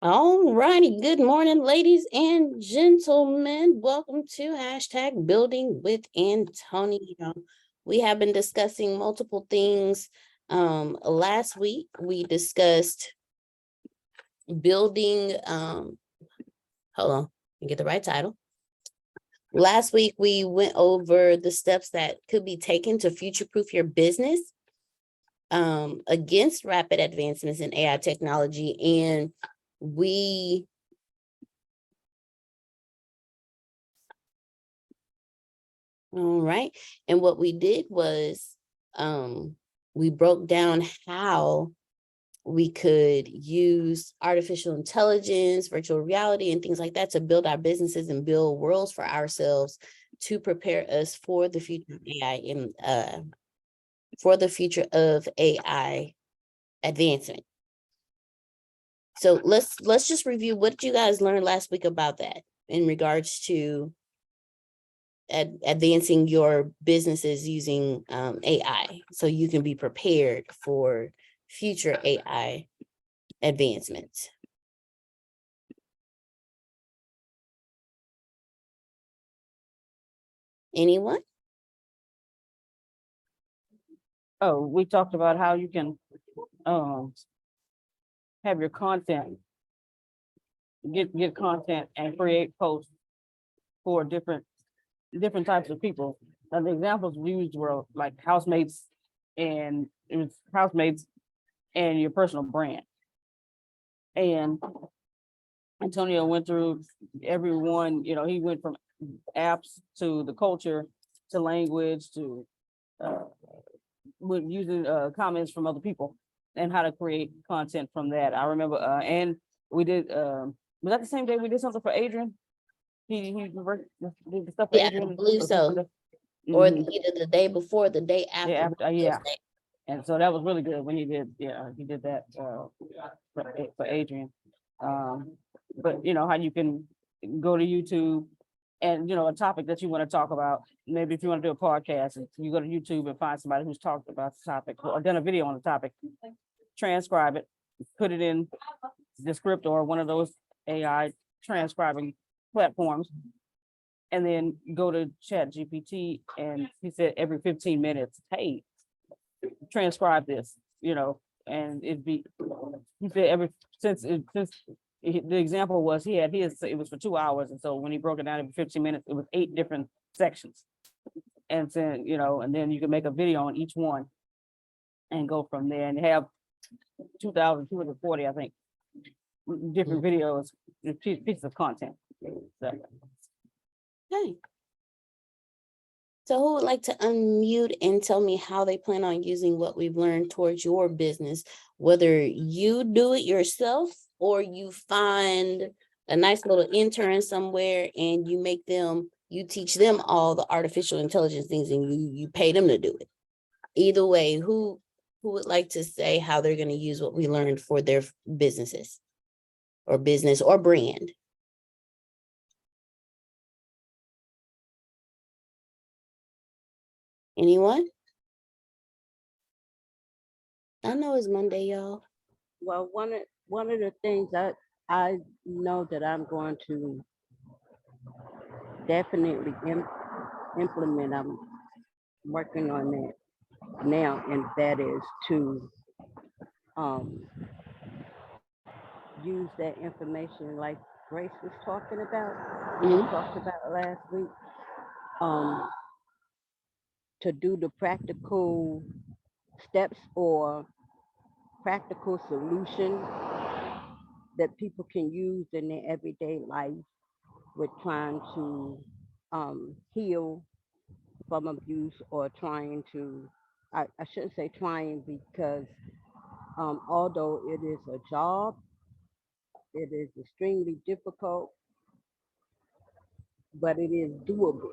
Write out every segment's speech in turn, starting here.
All righty. Good morning, ladies and gentlemen. Welcome to hashtag Building with Antonio. We have been discussing multiple things. Last week we discussed building. Hold on, get the right title. Last week we went over the steps that could be taken to future-proof your business against rapid advancements in AI technology, and we all right. And what we did was we broke down how we could use artificial intelligence, virtual reality, and things like that to build our businesses and build worlds for ourselves to prepare us for the future of AI and for the future of AI advancement. So let's just review what did you guys learn last week about that in regards to advancing your businesses using AI so you can be prepared for future AI advancements. Anyone? Oh, we talked about how you can have your content, get content and create posts for different types of people. And the examples we used were like housemates, and it was housemates and your personal brand. And Antonio went through everyone, he went from apps to the culture to language to with using comments from other people and how to create content from that. I remember, and we did, was that the same day we did something for Adrian? He did the stuff for Yeah, I Adrian. believe so. Or either the day before, or the day after. Yeah, yeah. And so that was really good when he did, he did that for Adrian. But how you can go to YouTube and a topic that you want to talk about. Maybe if you want to do a podcast, and you go to YouTube and find somebody who's talked about the topic or done a video on the topic, transcribe it, put it in the script or one of those AI transcribing platforms, and then go to ChatGPT, and he said every 15 minutes, hey, transcribe this, and it'd be, he said since the example was it was for 2 hours, and so when he broke it down every 15 minutes, it was 8 different sections, and then and then you can make a video on each one and go from there and have 2,240, I think, different videos, pieces of content. So. Okay. So who would like to unmute and tell me how they plan on using what we've learned towards your business, whether you do it yourself or you find a nice little intern somewhere and you teach them all the artificial intelligence things and you pay them to do it. Either way, who would like to say how they're going to use what we learned for their businesses or business or brand? Anyone? I know it's Monday, y'all. Well, one of the things that I know that I'm going to definitely implement, I'm working on that now, and that is to um, use that information like Grace was talking about, talked about last week, um, to do the practical steps or practical solution that people can use in their everyday life with trying to heal from abuse or trying to, I shouldn't say trying because although it is a job, it is extremely difficult, but it is doable.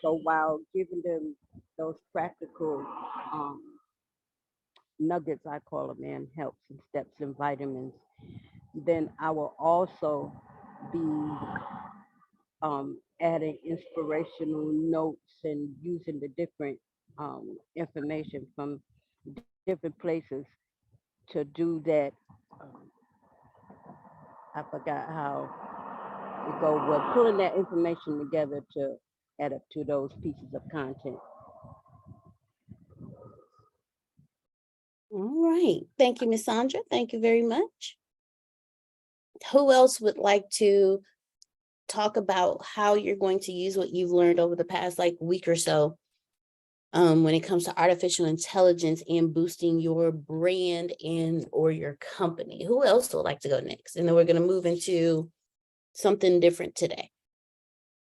So while giving them those practical nuggets, I call them, and helps and steps and vitamins, then I will also be adding inspirational notes and using the different information from different places to do that I forgot how it go. Well, pulling that information together to add up to those pieces of content. All right. Thank you, Miss Sandra. Thank you very much. Who else would like to talk about how you're going to use what you've learned over the past like week or so when it comes to artificial intelligence and boosting your brand and or your company? Who else would like to go next? And then we're going to move into something different today.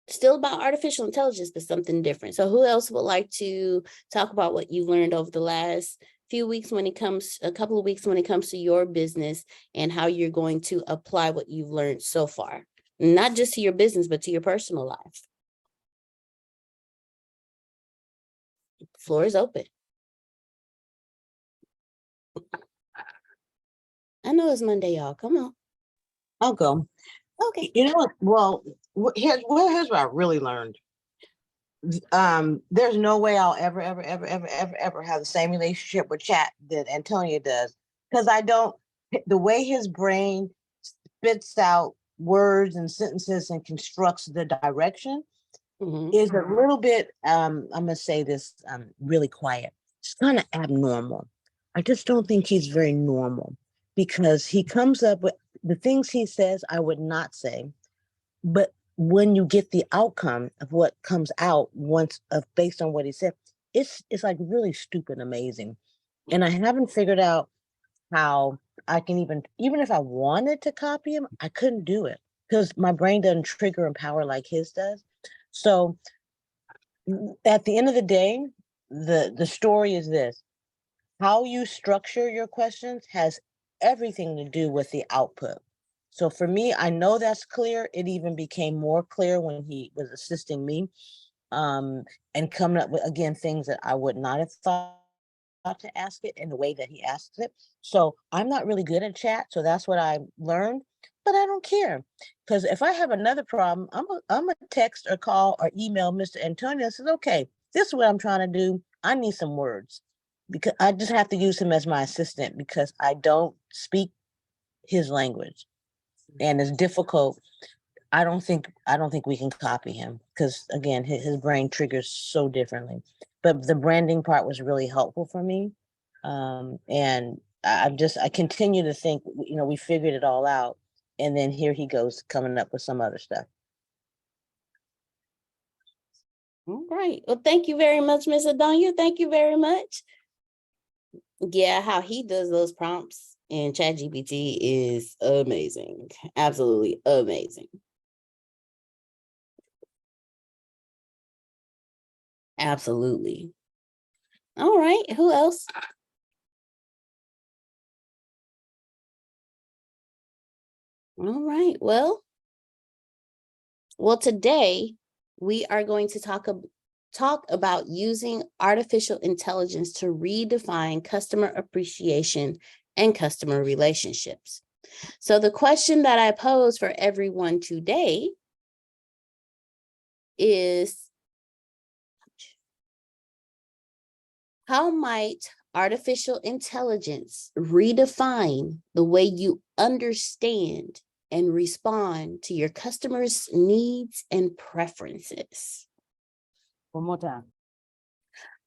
Still about artificial intelligence, but something different. So who else would like to talk about what you've learned over the last few weeks when it comes, a couple of weeks when it comes to your business and how you're going to apply what you've learned so far? Not just to your business, but to your personal life. Floor is open. I know it's Monday, y'all. Come on. I'll go. Okay. You know what? Well, here's what I really learned. There's no way I'll ever have the same relationship with chat that Antonia does. Because I don't, the way his brain spits out words and sentences and constructs the direction is a little bit, I'm gonna say this really quiet. It's kind of abnormal. I just don't think he's very normal because he comes up with the things he says I would not say, but when you get the outcome of what comes out once of based on what he said, it's like really stupid amazing. And I haven't figured out how I can even if I wanted to copy him, I couldn't do it because my brain doesn't trigger and power like his does. So at the end of the day, the story is this: how you structure your questions has everything to do with the output. So for me, I know that's clear. It even became more clear when he was assisting me, and coming up with again things that I would not have thought to ask it in the way that he asks it. So I'm not really good at chat, so that's what I learned. But I don't care because if I have another problem, I'm a text or call or email Mr. Antonio and says, okay, this is what I'm trying to do. I need some words because I just have to use him as my assistant because I don't speak his language and it's difficult. I don't think we can copy him because again, his brain triggers so differently. But the branding part was really helpful for me. And I continue to think, we figured it all out. And then here he goes coming up with some other stuff. All right. Well, thank you very much, Ms. Adonia. Thank you very much. Yeah, how he does those prompts in ChatGPT is amazing. Absolutely amazing. Absolutely. All right. Who else? All right. Well, today we are going to talk about using artificial intelligence to redefine customer appreciation and customer relationships. So the question that I pose for everyone today is, how might artificial intelligence redefine the way you understand and respond to your customers' needs and preferences? One more time.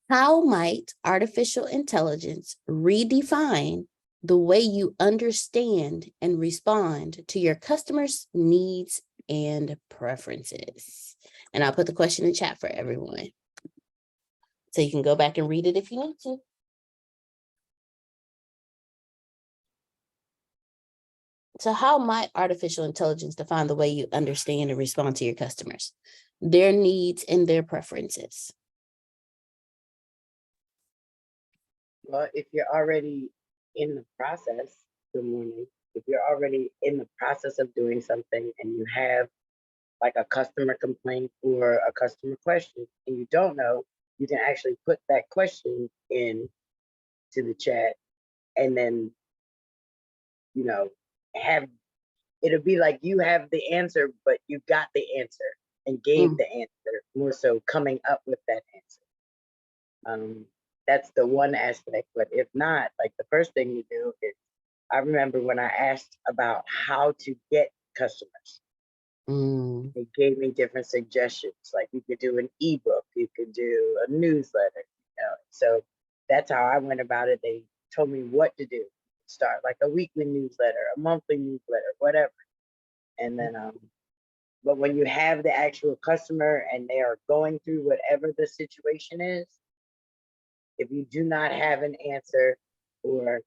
How might artificial intelligence redefine the way you understand and respond to your customers' needs and preferences? And I'll put the question in chat for everyone, so you can go back and read it if you need to. So how might artificial intelligence define the way you understand and respond to your customers, their needs and their preferences? Well, if you're already in the process, good morning. If you're already in the process of doing something and you have like a customer complaint or a customer question and you don't know, you can actually put that question in to the chat and then, have it'll be like you have the answer, but you got the answer and gave the answer, more so coming up with that answer. That's the one aspect. But if not, like the first thing you do is I remember when I asked about how to get customers, Mm, they gave me different suggestions. Like you could do an ebook, you could do a newsletter. So that's how I went about it. They told me what to do. Start like a weekly newsletter, a monthly newsletter, whatever. And then but when you have the actual customer and they are going through whatever the situation is, if you do not have an answer, or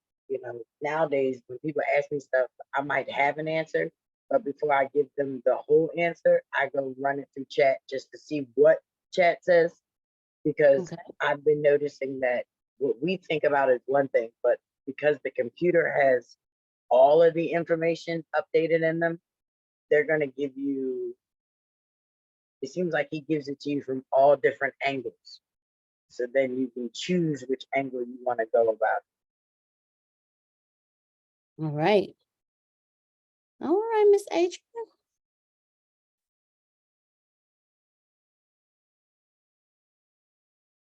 nowadays when people ask me stuff, I might have an answer, but before I give them the whole answer, I go run it through chat just to see what chat says, because okay. I've been noticing that what we think about is one thing, but because the computer has all of the information updated in them, they're going to give you, it seems like he gives it to you from all different angles. So then you can choose which angle you want to go about. All right. All right, Miss Adrian.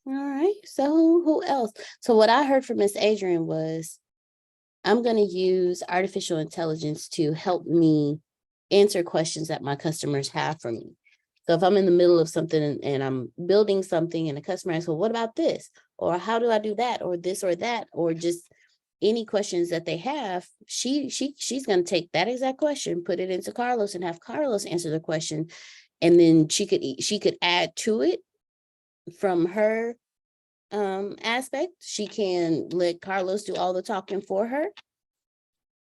All right. So who else? So what I heard from Miss Adrian was, I'm going to use artificial intelligence to help me answer questions that my customers have for me. So if I'm in the middle of something and I'm building something and a customer asks, well, what about this? Or how do I do that? Or this or that? Or just any questions that they have, she's going to take that exact question, put it into Carlos and have Carlos answer the question. And then she could add to it from her aspect. She can let Carlos do all the talking for her.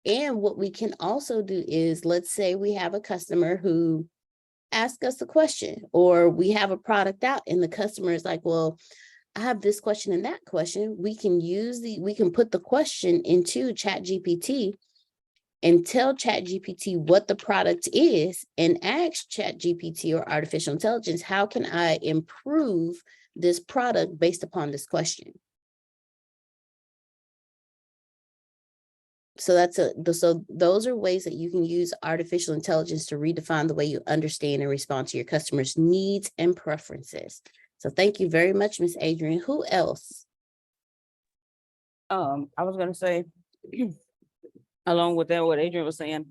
And what we can also do is, let's say we have a customer who asks us a question, or we have a product out and the customer is like, well, I have this question and that question. We can put the question into ChatGPT and tell ChatGPT what the product is and ask ChatGPT or artificial intelligence, how can I improve this product based upon this question? So so those are ways that you can use artificial intelligence to redefine the way you understand and respond to your customers' needs and preferences. So thank you very much, Miss Adrian. Who else? I was gonna say, along with that, what Adrian was saying,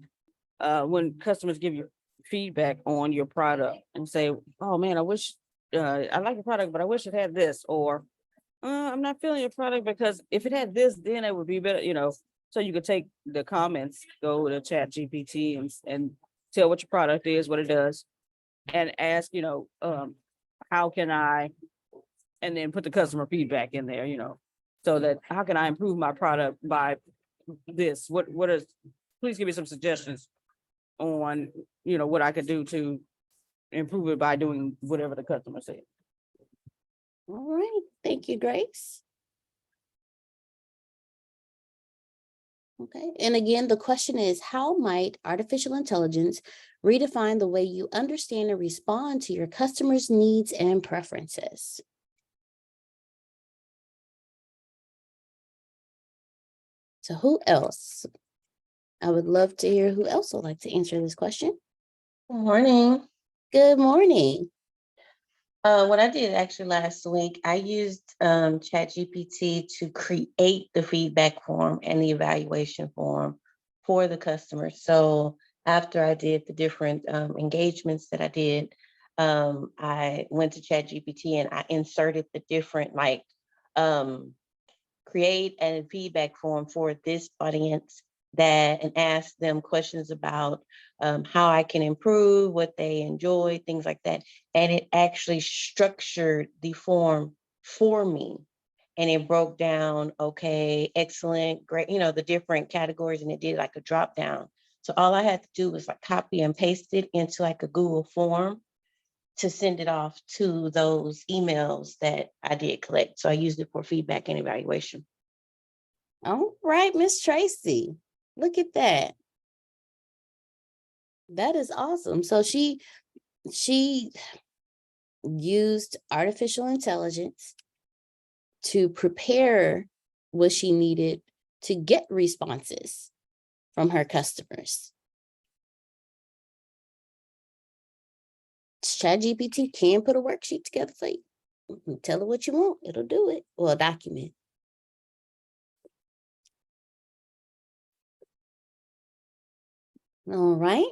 when customers give you feedback on your product and say, oh man, I wish, I like your product, but I wish it had this, or I'm not feeling your product because if it had this, then it would be better, so you could take the comments, go to ChatGPT and tell what your product is, what it does, and ask, how can I, and then put the customer feedback in there, so that how can I improve my product by this? What is, please give me some suggestions on, what I could do to improve it by doing whatever the customer said. All right. Thank you, Grace. Okay. And again, the question is, how might artificial intelligence redefine the way you understand and respond to your customers' needs and preferences? So who else? I would love to hear who else would like to answer this question. Good morning. Good morning. What I did actually last week, I used ChatGPT to create the feedback form and the evaluation form for the customer. So after I did the different engagements that I did, I went to ChatGPT and I inserted the different create a feedback form for this audience and ask them questions about how I can improve, what they enjoy, things like that. And it actually structured the form for me. And it broke down, okay, excellent, great, the different categories, and it did like a drop down. So all I had to do was like copy and paste it into like a Google form to send it off to those emails that I did collect. So I used it for feedback and evaluation. All right, Miss Tracy. Look at that. That is awesome. So she used artificial intelligence to prepare what she needed to get responses from her customers. ChatGPT can put a worksheet together for you. Tell it what you want, it'll do it, or a document. All right.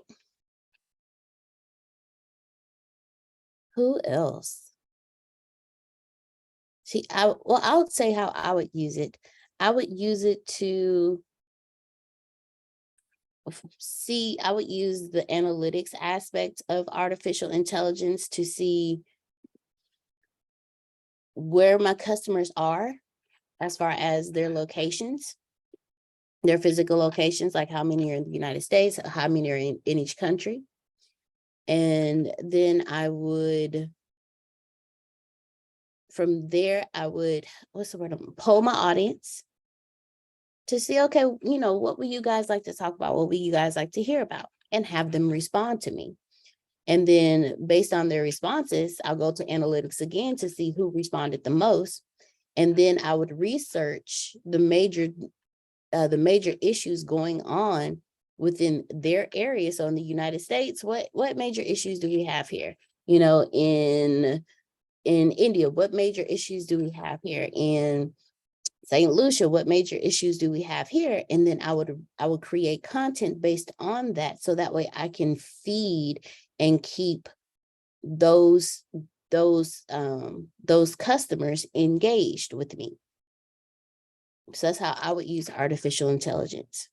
Who else? See, I would say how I would use it. I would use it to see, I would use the analytics aspect of artificial intelligence to see where my customers are as far as their locations, their physical locations, like how many are in the United States, how many are in each country. And then I would, from there, I would, what's the word? Poll my audience to see, okay, what would you guys like to talk about? What would you guys like to hear about? And have them respond to me. And then based on their responses, I'll go to analytics again to see who responded the most. And then I would research the major issues going on within their area. So in the United States, what major issues do we have here? In India, what major issues do we have here? In St. Lucia, what major issues do we have here? And then I would create content based on that, so that way I can feed and keep those customers engaged with me. So that's how I would use artificial intelligence.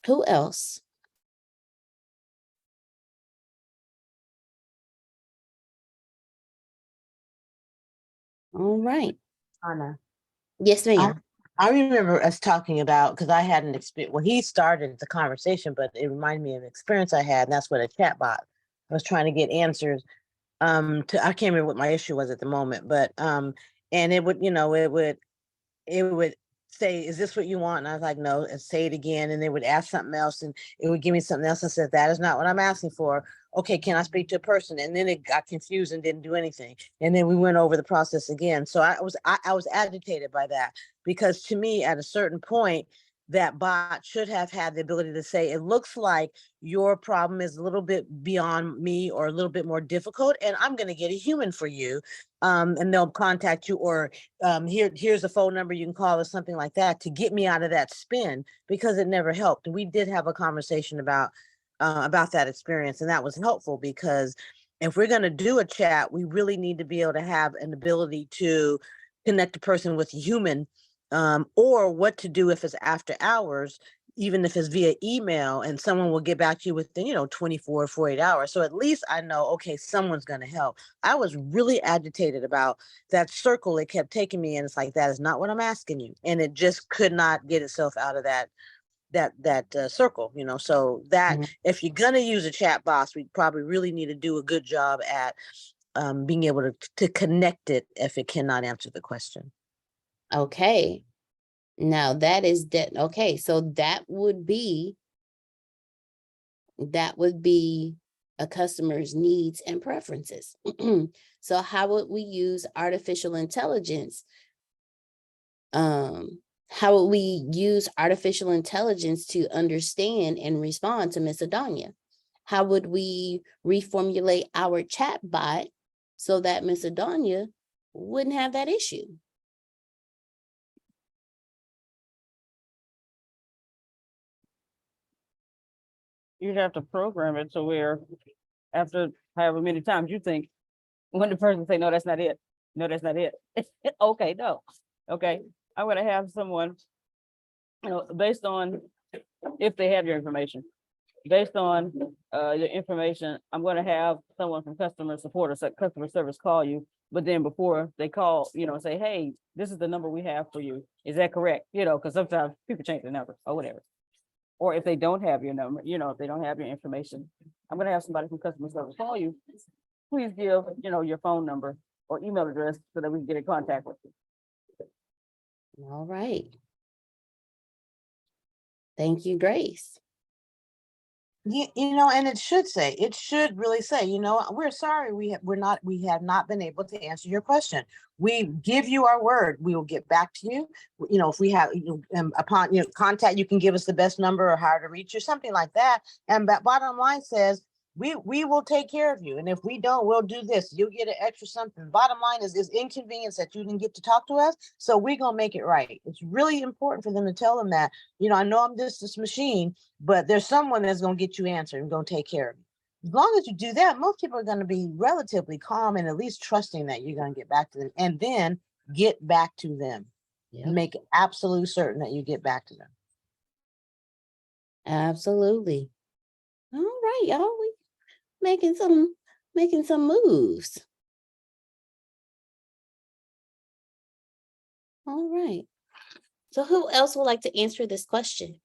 Who else? All right. Anna, Yes, ma'am. I remember us talking about, because I had an experience, well, he started the conversation, but it reminded me of an experience I had, and that's what a chat bot. I was trying to get answers I can't remember what my issue was at the moment, but and it would, it would say, is this what you want? And I was like, no, and say it again. And they would ask something else and it would give me something else. I said, that is not what I'm asking for. Okay, can I speak to a person? And then it got confused and didn't do anything. And then we went over the process again. So I was agitated by that, because to me, at a certain point, that bot should have had the ability to say, it looks like your problem is a little bit beyond me or a little bit more difficult, and I'm going to get a human for you. And they'll contact you, or here's a phone number you can call, or something like that, to get me out of that spin, because it never helped. We did have a conversation about that experience, and that was helpful, because if we're going to do a chat, we really need to be able to have an ability to connect a person with a human, or what to do if it's after hours, even if it's via email, and someone will get back to you within 24 or 48 hours. So at least I know, okay, someone's going to help. I was really agitated about that circle it kept taking me, and it's like, that is not what I'm asking you, and it just could not get itself out of that circle. So that, Mhm. if you're going to use a chat box, we probably really need to do a good job at being able to connect it if it cannot answer the question. Okay. Now that is that. Okay. So that would be a customer's needs and preferences. So how would we use artificial intelligence? How would we use artificial intelligence to understand and respond to Miss Adonia? How would we reformulate our chat bot so that Miss Adonia wouldn't have that issue? You'd have to program it to where, after however many times you think, when the person say, no, that's not it. No, that's not it. Okay, no. Okay. I'm gonna have someone, based on if they have your information, based on your information, I'm gonna have someone from customer support or customer service call you. But then before they call, say, hey, this is the number we have for you. Is that correct? Because sometimes people change the number or whatever. Or if they don't have your number, if they don't have your information, I'm gonna have somebody from customer service call you. Please give, your phone number or email address so that we can get in contact with you. All right. Thank you, Grace. And it should really say, we're sorry, we have not been able to answer your question. We give you our word, we will get back to you. If we have, upon contact, you can give us the best number or how to reach you, something like that. And that bottom line says, we will take care of you. And if we don't, we'll do this. You'll get an extra something. Bottom line is inconvenience that you didn't get to talk to us. So we're gonna make it right. It's really important for them to tell them that, you know, I know I'm just this machine, but there's someone that's gonna get you answered and gonna take care of you. As long as you do that, most people are gonna be relatively calm and at least trusting that you're gonna get back to them, and then get back to them. Yep. Make absolute certain that you get back to them. Absolutely. All right, y'all. We making some moves. All right. So who else would like to answer this question?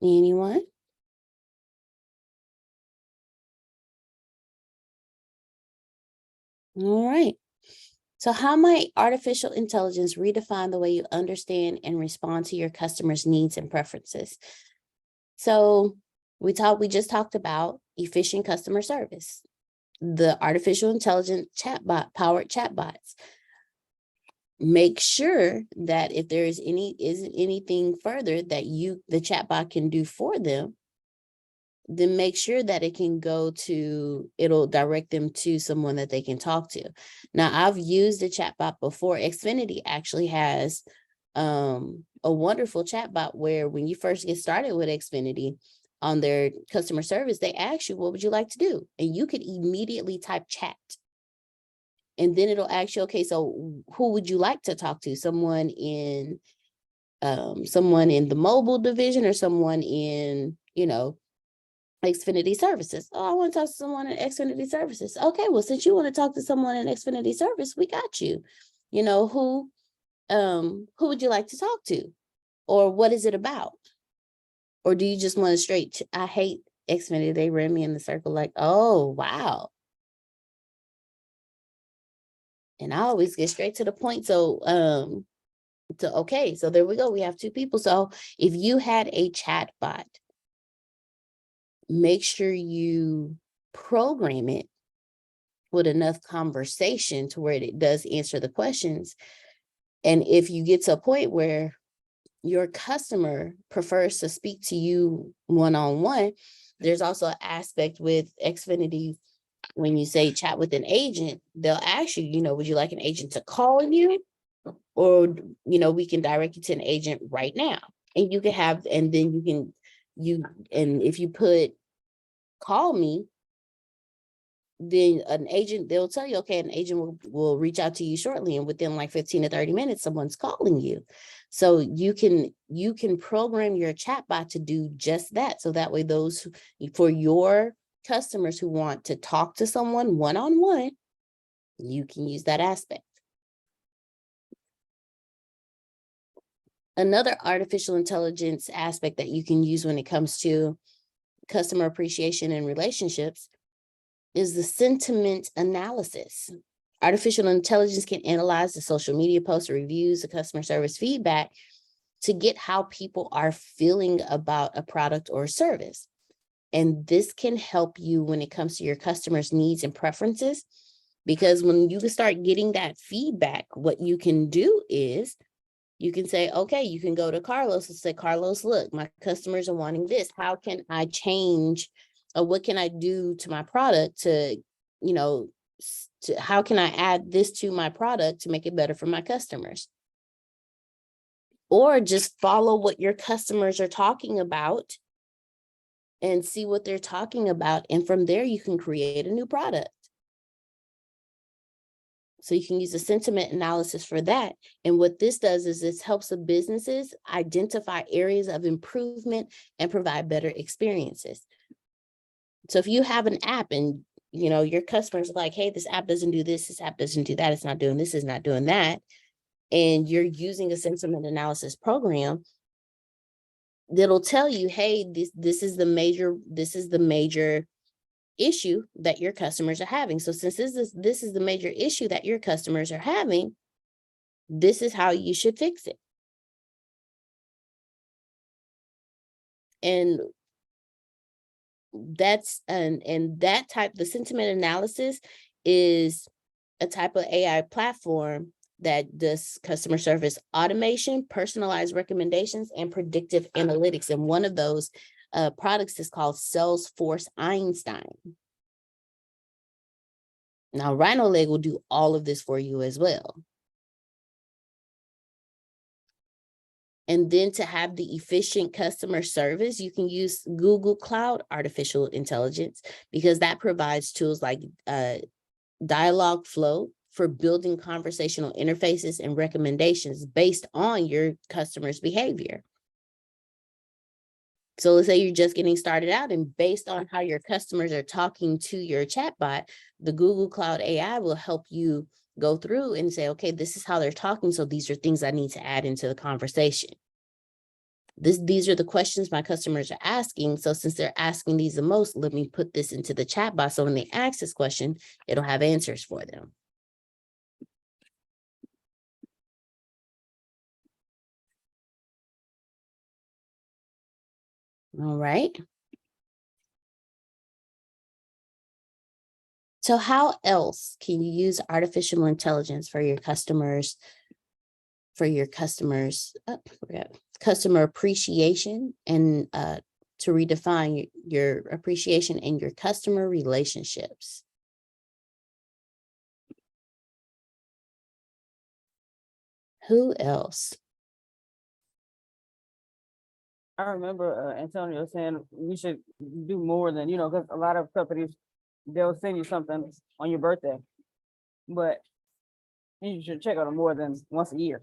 Anyone? All right. So how might artificial intelligence redefine the way you understand and respond to your customers' needs and preferences? So we just talked about efficient customer service, the artificial intelligence powered chatbots. Make sure that if there isn't anything further that the chatbot can do for them, then make sure that it'll direct them to someone that they can talk to. Now, I've used a chatbot before. Xfinity actually has a wonderful chatbot where when you first get started with Xfinity on their customer service, they ask you, what would you like to do? And you could immediately type chat. And then it'll ask you, okay, so who would you like to talk to? Someone in the mobile division or someone in, Xfinity services. Oh, I want to talk to someone in Xfinity services. Okay, well, since you want to talk to someone in Xfinity service, we got you. Who would you like to talk to? Or what is it about? Or do you just want to straight, I hate Xfinity. They ran me in the circle like, oh, wow. And I always get straight to the point. So, okay, so there we go. We have two people. So if you had a chat bot, make sure you program it with enough conversation to where it does answer the questions. And if you get to a point where your customer prefers to speak to you one-on-one, there's also an aspect with Xfinity. When you say chat with an agent, they'll ask you, would you like an agent to call you? Or, we can direct you to an agent right now. And you can have, and then and if you put call me, then they'll tell you, okay, an agent will reach out to you shortly. And within like 15 to 30 minutes, someone's calling you. So you can program your chatbot to do just that. So that way for your customers who want to talk to someone one-on-one, you can use that aspect. Another artificial intelligence aspect that you can use when it comes to customer appreciation and relationships is the sentiment analysis. Artificial intelligence can analyze the social media posts, reviews, the customer service feedback to get how people are feeling about a product or service. And this can help you when it comes to your customers' needs and preferences, because when you start getting that feedback, what you can do is you can say, okay, you can go to Carlos and say, Carlos, look, my customers are wanting this. How can I change, or what can I do to my product how can I add this to my product to make it better for my customers? Or just follow what your customers are talking about and see what they're talking about. And from there, you can create a new product. So you can use a sentiment analysis for that. And what this does is this helps the businesses identify areas of improvement and provide better experiences. So if you have an app and your customers are like, hey, this app doesn't do this app doesn't do that, it's not doing this, it's not doing that, and you're using a sentiment analysis program that'll tell you, hey, this is the major issue that your customers are having. So since this is the major issue that your customers are having, this is how you should fix it. And the sentiment analysis is a type of AI platform that does customer service automation, personalized recommendations, and predictive analytics. And one of those products is called Salesforce Einstein. Now, RhinoLeg will do all of this for you as well. And then to have the efficient customer service, you can use Google Cloud Artificial Intelligence, because that provides tools like dialogue flow for building conversational interfaces and recommendations based on your customer's behavior. So let's say you're just getting started out, and based on how your customers are talking to your chatbot, the Google Cloud AI will help you go through and say, okay, this is how they're talking, so these are things I need to add into the conversation. These are the questions my customers are asking. So since they're asking these the most, let me put this into the chatbot. So when they ask this question, it'll have answers for them. All right. So how else can you use artificial intelligence for your customers, customer appreciation, and to redefine your appreciation and your customer relationships? Who else? I remember Antonio saying we should do more than, because a lot of companies, they'll send you something on your birthday, but you should check on them more than once a year,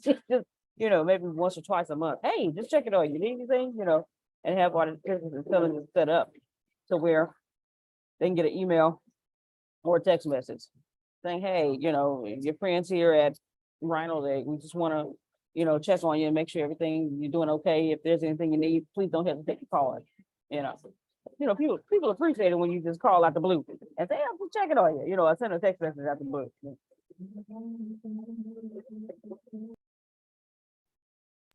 just, maybe once or twice a month. Hey, just check it out. You need anything, and have artificial intelligence set up to where they can get an email or a text message saying, hey, your friends here at Rhino Leg, we just want to, check on you and make sure everything you're doing okay. If there's anything you need, please don't hesitate to call it. People appreciate it when you just call out the blue and say, I'm just checking on you. I send a text message out the blue.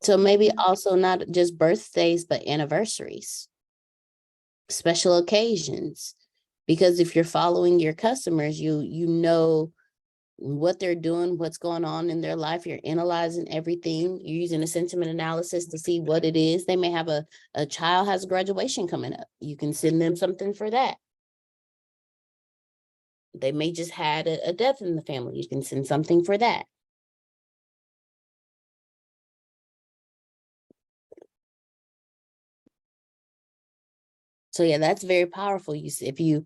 So maybe also not just birthdays, but anniversaries, special occasions, because if you're following your customers, you know what they're doing, what's going on in their life. You're analyzing everything. You're using a sentiment analysis to see what it is. They may have a child has graduation coming up. You can send them something for that. They may just had a death in the family. You can send something for that. So yeah, that's very powerful. If you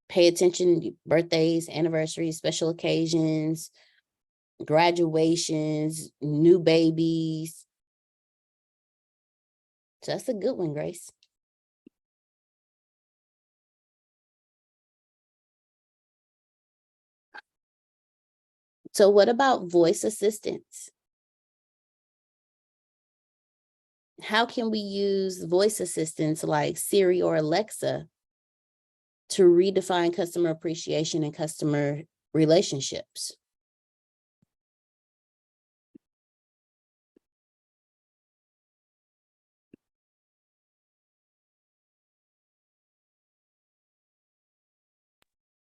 pay attention, birthdays, anniversaries, special occasions, graduations, new babies. So that's a good one, Grace. So what about voice assistants? How can we use voice assistants like Siri or Alexa to redefine customer appreciation and customer relationships?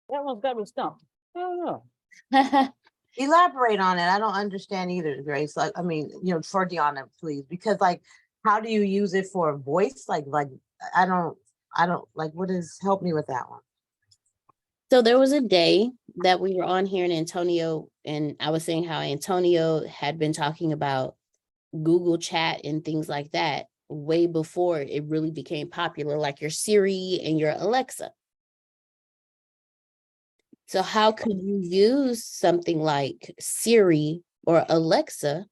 That one's got me stumped. I don't know. Elaborate on it. I don't understand either, Grace. Like, I mean, for Deanna, please, because like, how do you use it for voice? Like, I don't like, help me with that one. So there was a day that we were on here in Antonio, and I was saying how Antonio had been talking about Google Chat and things like that way before it really became popular, like your Siri and your Alexa. So how could you use something like Siri or Alexa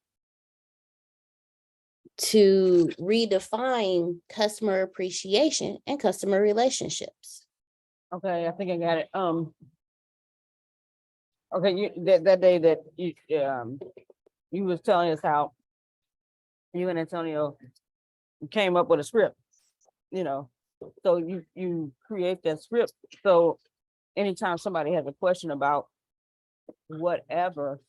to redefine customer appreciation and customer relationships? Okay, I think I got it. Okay, that day that you was telling us how you and Antonio came up with a script, so you create that script. So anytime somebody has a question about whatever,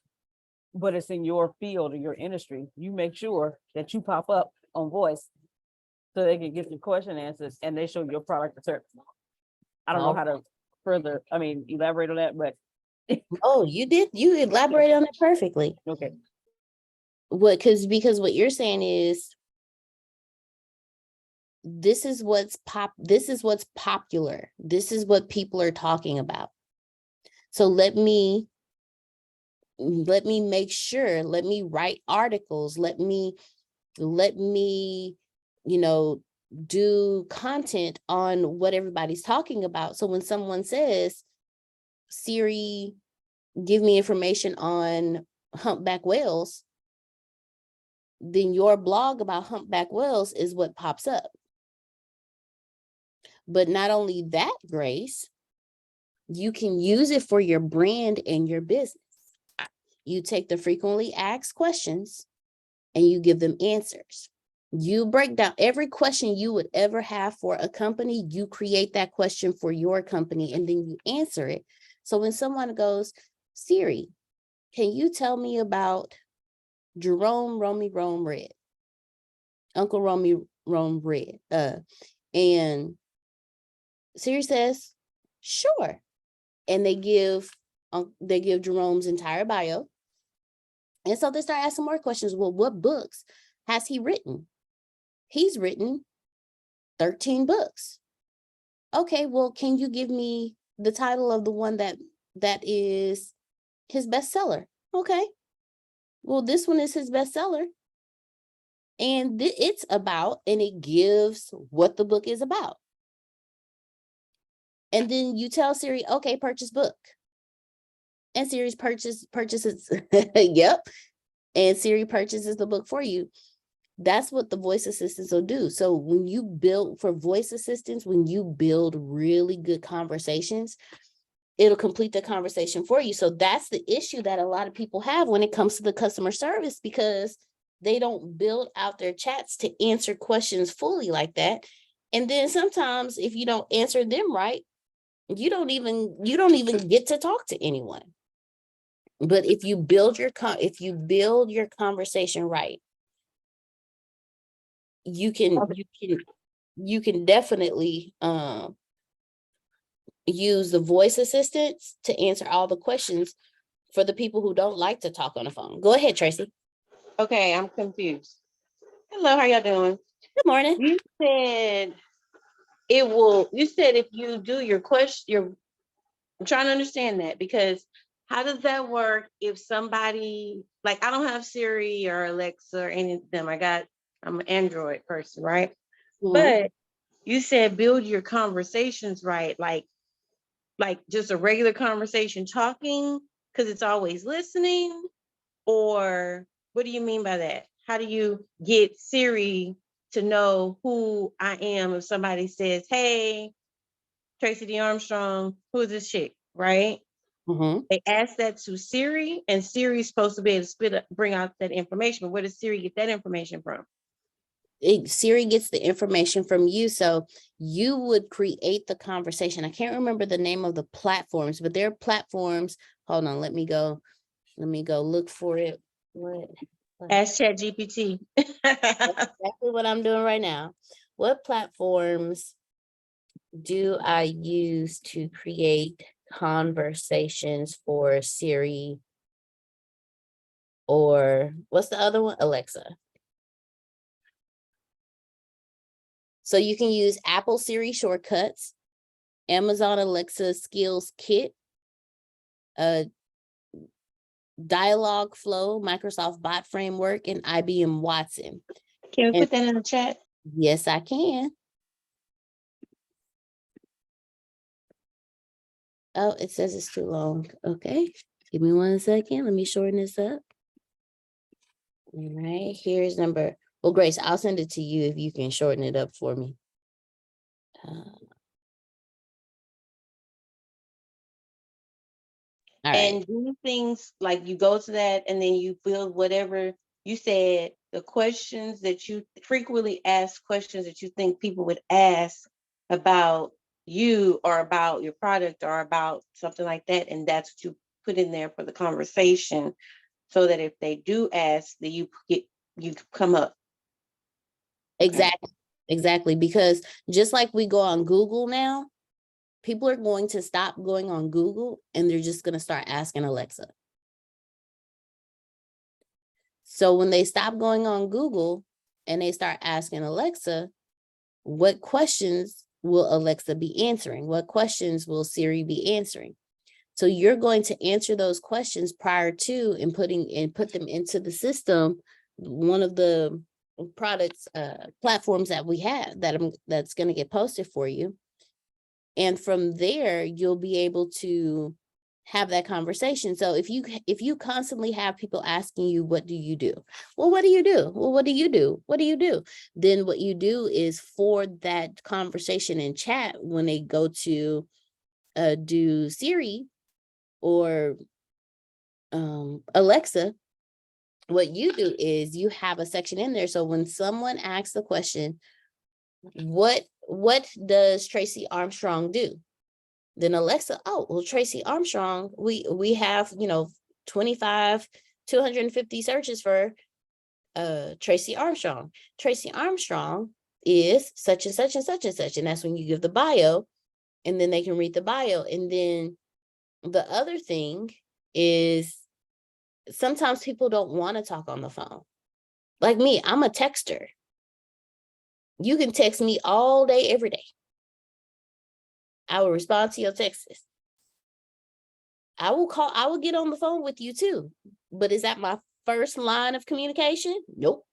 but it's in your field or your industry, you make sure that you pop up on voice so they can get the question answers and they show your product or service. I don't know how to elaborate on that, but Oh, you did. You elaborate on it perfectly. Okay. Because what you're saying is this is what's popular. This is what people are talking about. So let me make sure, let me write articles, let me, you know, do content on what everybody's talking about. So when someone says, Siri, give me information on humpback whales, then your blog about humpback whales is what pops up. But not only that, Grace, you can use it for your brand and your business. You take the frequently asked questions and you give them answers. You break down every question you would ever have for a company. You create that question for your company and then you answer it. So when someone goes, Siri, can you tell me about Jerome Romy Rome Red? Uncle Romy Rome Red. And Siri says, sure. And they give Jerome's entire bio. And so they start asking more questions. Well, what books has he written? He's written 13 books. Okay, well, can you give me the title of the one that is his bestseller? Okay, well, this one is his bestseller. And it's about, and it gives what the book is about. And then you tell Siri, okay, purchase book. And Siri purchases, yep. And Siri purchases the book for you. That's what the voice assistants will do. So when you build for voice assistants, when you build really good conversations, it'll complete the conversation for you. So that's the issue that a lot of people have when it comes to the customer service, because they don't build out their chats to answer questions fully like that. And then sometimes if you don't answer them right, you don't even get to talk to anyone. But if you build your conversation right, you can definitely use the voice assistants to answer all the questions for the people who don't like to talk on the phone. Go ahead, Tracy. Okay, I'm confused. Hello, how y'all doing? Good morning. You said if you do your question, I'm trying to understand that, because how does that work if somebody, like, I don't have Siri or Alexa or any of them. I'm an Android person, right? Mhm. But you said build your conversations right, like just a regular conversation talking, because it's always listening, or what do you mean by that? How do you get Siri to know who I am if somebody says, hey, Tracy D. Armstrong, who is this chick, right? Mhm. They ask that to Siri, and Siri's supposed to be able to bring out that information. But where does Siri get that information from? Siri gets the information from you. So you would create the conversation. I can't remember the name of the platforms, but there are platforms. Hold on, let me go look for it. What? Ask ChatGPT. That's exactly what I'm doing right now. What platforms do I use to create conversations for Siri, or what's the other one? Alexa. So you can use Apple Siri shortcuts, Amazon Alexa Skills Kit, Dialog Flow, Microsoft Bot Framework, and IBM Watson. Can we And put that in the chat? yes, I can. Oh, it says it's too long. Okay, give me 1 second. Let me shorten this up. All right, here's number. Well, Grace, I'll send it to you if you can shorten it up for me. All right. And do things like you go to that and then you build whatever you said, the questions that you frequently ask questions that you think people would ask about you or about your product or about something like that. And that's what you put in there for the conversation, so that if they do ask, that you come up. Okay. Exactly. Because just like we go on Google now, People are going to stop going on Google and they're just going to start asking Alexa. So when they stop going on Google and they start asking Alexa, what questions will Alexa be answering? What questions will Siri be answering? So you're going to answer those questions prior to and put them into the system. One of the products, platforms that we have that's going to get posted for you. And from there, you'll be able to have that conversation. So if you constantly have people asking you, what do you do? Well, what do you do? Well, what do you do? What do you do? Then what you do is forward that conversation in chat when they go to do Siri or Alexa. What you do is you have a section in there. So when someone asks the question, what does Tracy Armstrong do? Then Alexa, oh, well, Tracy Armstrong, we have, 25, 250 searches for Tracy Armstrong. Tracy Armstrong is such and such and such and such. And that's when you give the bio, and then they can read the bio. And then the other thing is sometimes people don't want to talk on the phone. Like me, I'm a texter. You can text me all day, every day. I will respond to your texts. I will get on the phone with you too. But is that my first line of communication? Nope.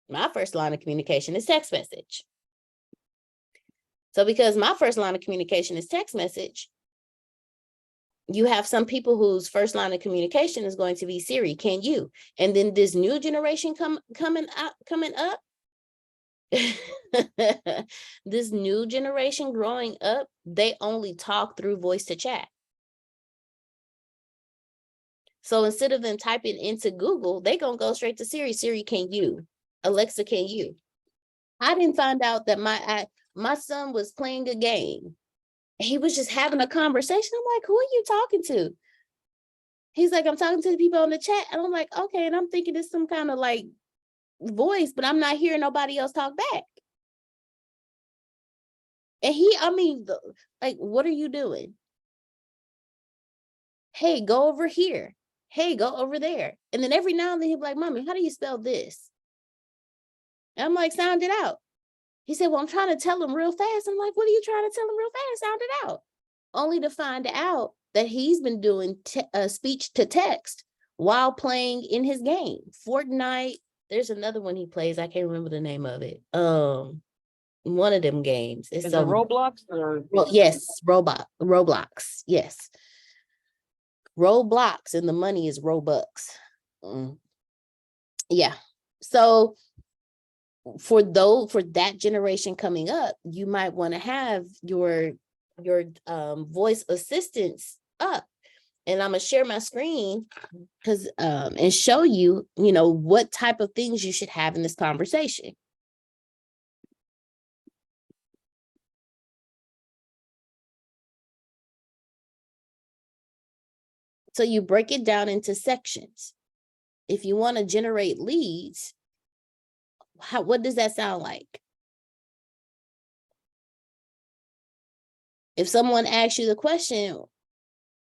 My first line of communication is text message. So because my first line of communication is text message, you have some people whose first line of communication is going to be Siri, can you? And then this new generation coming up, this new generation growing up, they only talk through voice to chat. So instead of them typing into Google, they gonna go straight to Siri. Siri, can you? Alexa, can you? I didn't find out that my son was playing a game. He was just having a conversation. I'm like, who are you talking to? He's like, I'm talking to the people on the chat. And I'm like, okay. And I'm thinking it's some kind of like voice, but I'm not hearing nobody else talk back. And like, what are you doing? Hey, go over here. Hey, go over there. And then every now and then he'll be like, Mommy, how do you spell this? And I'm like, sound it out. He said, well, I'm trying to tell him real fast. I'm like, what are you trying to tell him real fast? Sound it out. Only to find out that he's been doing speech to text while playing in his game. Fortnite. There's another one he plays. I can't remember the name of it. One of them games. It's Is it Roblox or? Well, yes, Roblox. Yes. Roblox, and the money is Robux. Yeah. So for that generation coming up, you might want to have your voice assistants up. And I'm gonna share my screen because and show you, what type of things you should have in this conversation. So you break it down into sections. If you want to generate leads, what does that sound like? If someone asks you the question,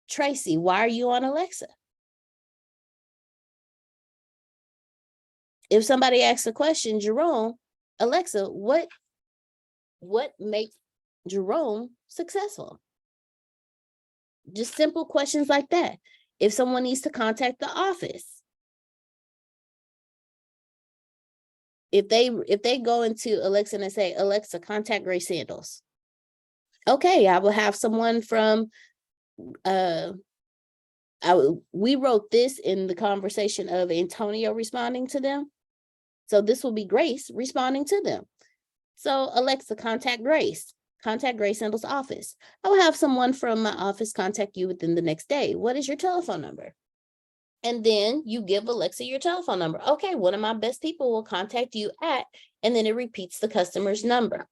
Tracy, why are you on Alexa? If somebody asks the question, Jerome, Alexa, what makes Jerome successful? Just simple questions like that. If someone needs to contact the office, if they go into Alexa and say, Alexa, contact Grace Sandals. Okay, I will have someone from we wrote this in the conversation of Antonio responding to them. So this will be Grace responding to them. So Alexa, contact Grace Sandals' office. I will have someone from my office contact you within the next day. What is your telephone number? And then you give Alexa your telephone number. Okay, one of my best people will contact you at, and then it repeats the customer's number.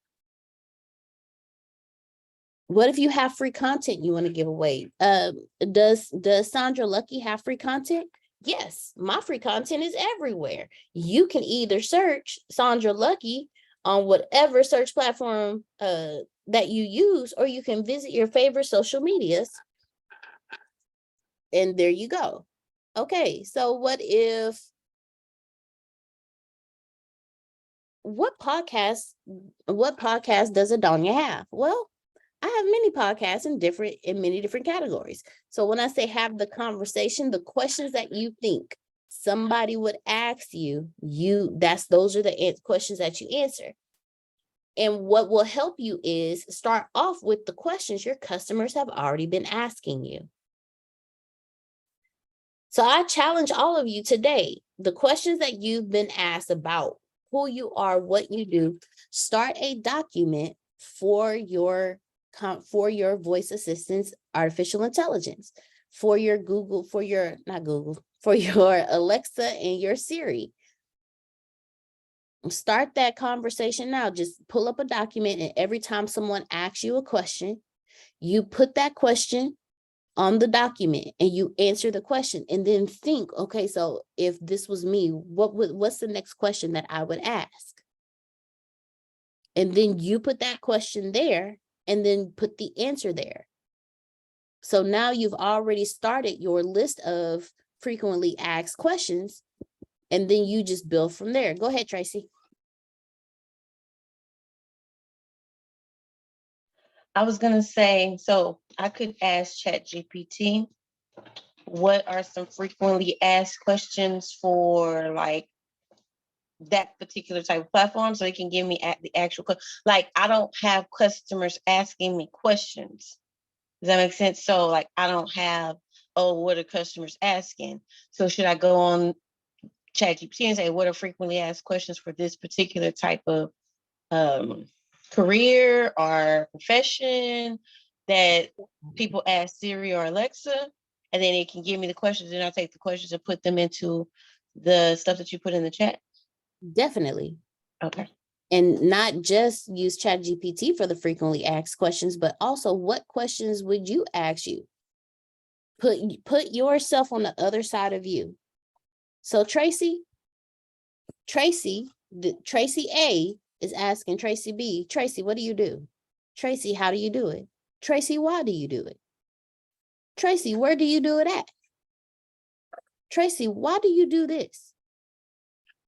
What if you have free content you want to give away? Does Sandra Lucky have free content? Yes, my free content is everywhere. You can either search Sandra Lucky on whatever search platform that you use, or you can visit your favorite social medias. And there you go. Okay, so what podcast does Adonia have? Well, I have many podcasts in many different categories. So when I say have the conversation, the questions that you think somebody would ask you, those are the questions that you answer. And what will help you is start off with the questions your customers have already been asking you. So I challenge all of you today, the questions that you've been asked about who you are, what you do, start a document for your voice assistants, artificial intelligence, for your for your Alexa and your Siri. Start that conversation now. Just pull up a document, and every time someone asks you a question, you put that question on the document and you answer the question, and then think, okay, so if this was me, what's the next question that I would ask? And then you put that question there and then put the answer there. So now you've already started your list of frequently asked questions, and then you just build from there. Go ahead, Tracy. I was gonna say, so I could ask ChatGPT, what are some frequently asked questions for like that particular type of platform, so it can give me the actual, like I don't have customers asking me questions. Does that make sense? So like I don't have, oh, what are customers asking? So should I go on ChatGPT and say, what are frequently asked questions for this particular type of career or profession that people ask Siri or Alexa, and then it can give me the questions, and I take the questions and put them into the stuff that you put in the chat? Definitely. Okay. And not just use ChatGPT for the frequently asked questions, but also what questions would you ask you? Put yourself on the other side of you. So Tracy A is asking Tracy B, Tracy, what do you do? Tracy, how do you do it? Tracy, why do you do it? Tracy, where do you do it at? Tracy, why do you do this?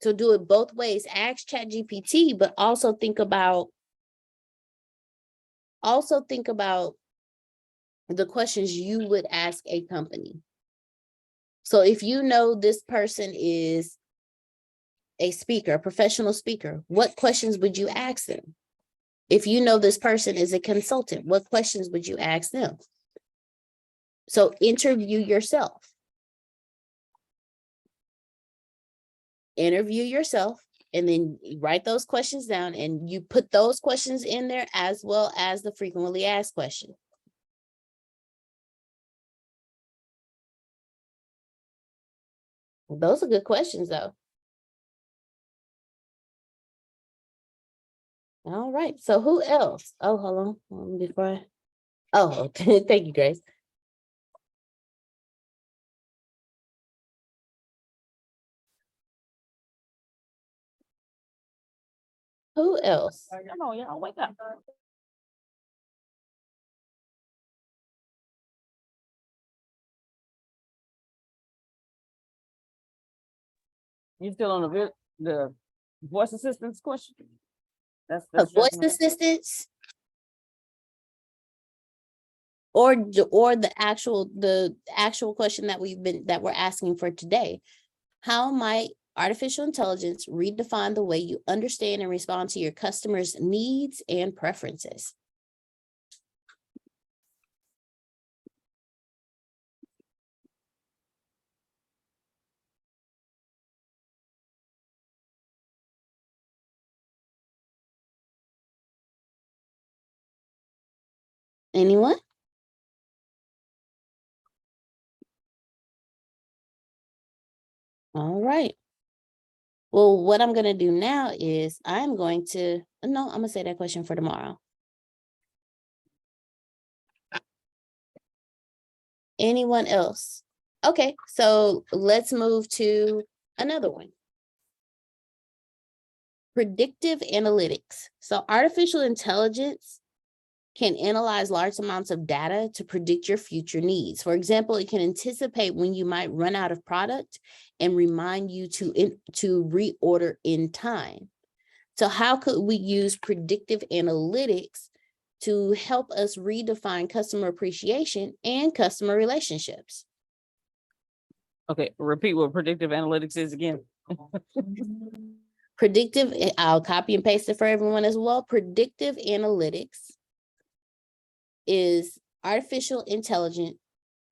So do it both ways. Ask ChatGPT, but also think about the questions you would ask a company. So if you know this person is a speaker, a professional speaker, what questions would you ask them? If you know this person is a consultant, what questions would you ask them? So interview yourself. Interview yourself, and then write those questions down, and you put those questions in there as well as the frequently asked question. Those are good questions, though. All right. So who else? Oh, hold on. Before I... Oh, okay. Thank you, Grace. Who else? Come on, y'all, wake up. You still on the voice assistance question? That's Voice definitely- assistants, or the actual question that we're asking for today. How might artificial intelligence redefine the way you understand and respond to your customers' needs and preferences? Anyone? All right. Well, what I'm going to do now is I'm going to say that question for tomorrow. Anyone else? Okay, so let's move to another one. Predictive analytics. So artificial intelligence can analyze large amounts of data to predict your future needs. For example, it can anticipate when you might run out of product and remind you to reorder in time. So how could we use predictive analytics to help us redefine customer appreciation and customer relationships? Okay, repeat what predictive analytics is again. Predictive, I'll copy and paste it for everyone as well. Predictive analytics is artificial intelligence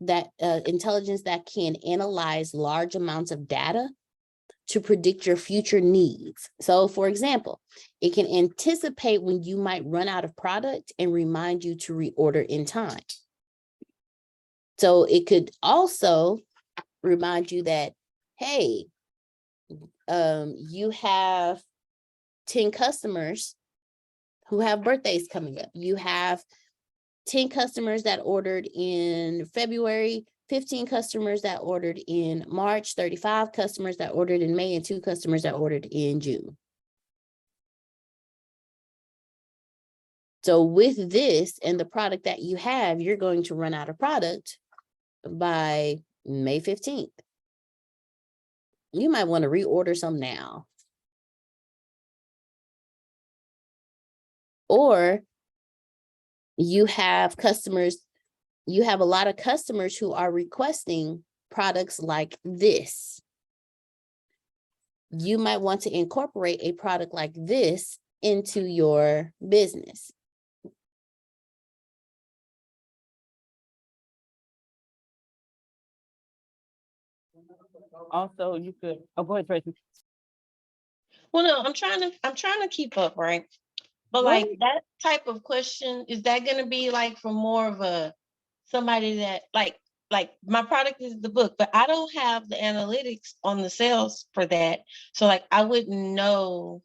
that can analyze large amounts of data to predict your future needs. So for example, it can anticipate when you might run out of product and remind you to reorder in time. So it could also remind you that, hey, you have 10 customers who have birthdays coming up. You have 10 customers that ordered in February, 15 customers that ordered in March, 35 customers that ordered in May, and 2 customers that ordered in June. So with this and the product that you have, you're going to run out of product by May 15th. You might want to reorder some now. Or you have customers, you have a lot of customers who are requesting products like this. You might want to incorporate a product like this into your business. Also, you could, oh, go ahead, Tracy. Well, no, I'm trying to keep up, right? But like that type of question, is that going to be like for more of a somebody that like my product is the book, but I don't have the analytics on the sales for that. So like I wouldn't know,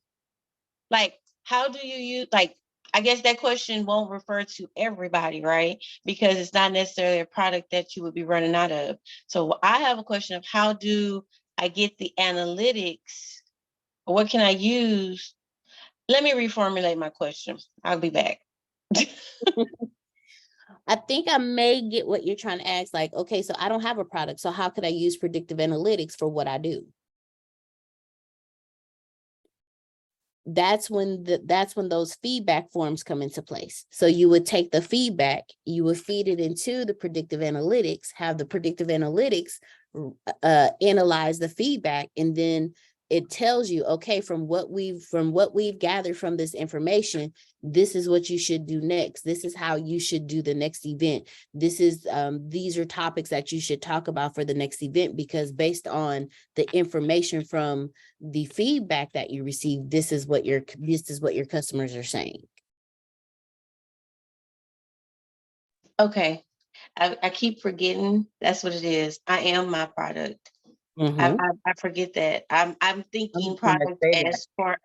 like, how do you use, like, I guess that question won't refer to everybody, right? Because it's not necessarily a product that you would be running out of. So I have a question of how do I get the analytics? What can I use? Let me reformulate my question. I'll be back. I think I may get what you're trying to ask. Like, okay, so I don't have a product. So how could I use predictive analytics for what I do? That's when those feedback forms come into place. So you would take the feedback, you would feed it into the predictive analytics, have the predictive analytics analyze the feedback, and then it tells you, okay, from what we've gathered from this information, this is what you should do next. This is how you should do the next event. This is these are topics that you should talk about for the next event, because based on the information from the feedback that you receive, this is what your customers are saying. Okay. I keep forgetting that's what it is. I am my product. I forget that. I'm thinking product as part.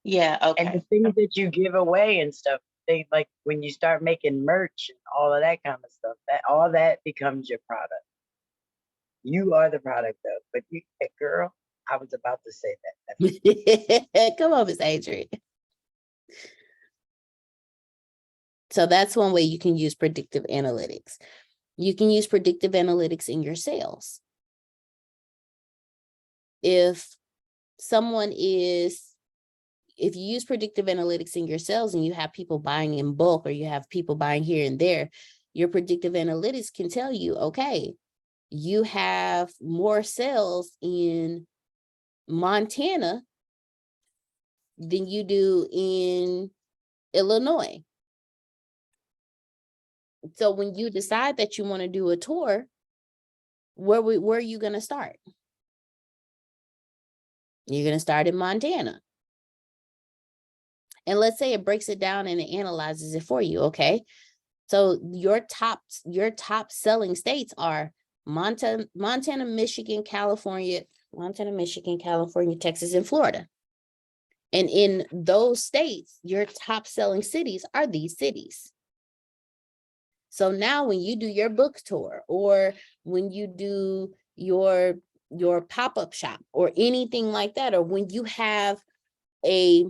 Yeah, okay. And the things that you give away and stuff, they like when you start making merch and all of that kind of stuff, that all that becomes your product. You are the product though, but you, girl, I was about to say that. Come on, Miss Adrian. So that's one way you can use predictive analytics. You can use predictive analytics in your sales. If you use predictive analytics in your sales and you have people buying in bulk, or you have people buying here and there, your predictive analytics can tell you, okay, you have more sales in Montana than you do in Illinois. So when you decide that you want to do a tour, where are you going to start? You're going to start in Montana. And let's say it breaks it down and it analyzes it for you. Okay. So your top selling states are Montana, Michigan, California, Texas, and Florida. And in those states, your top selling cities are these cities. So now when you do your book tour, or when you do your pop-up shop or anything like that, or when you have a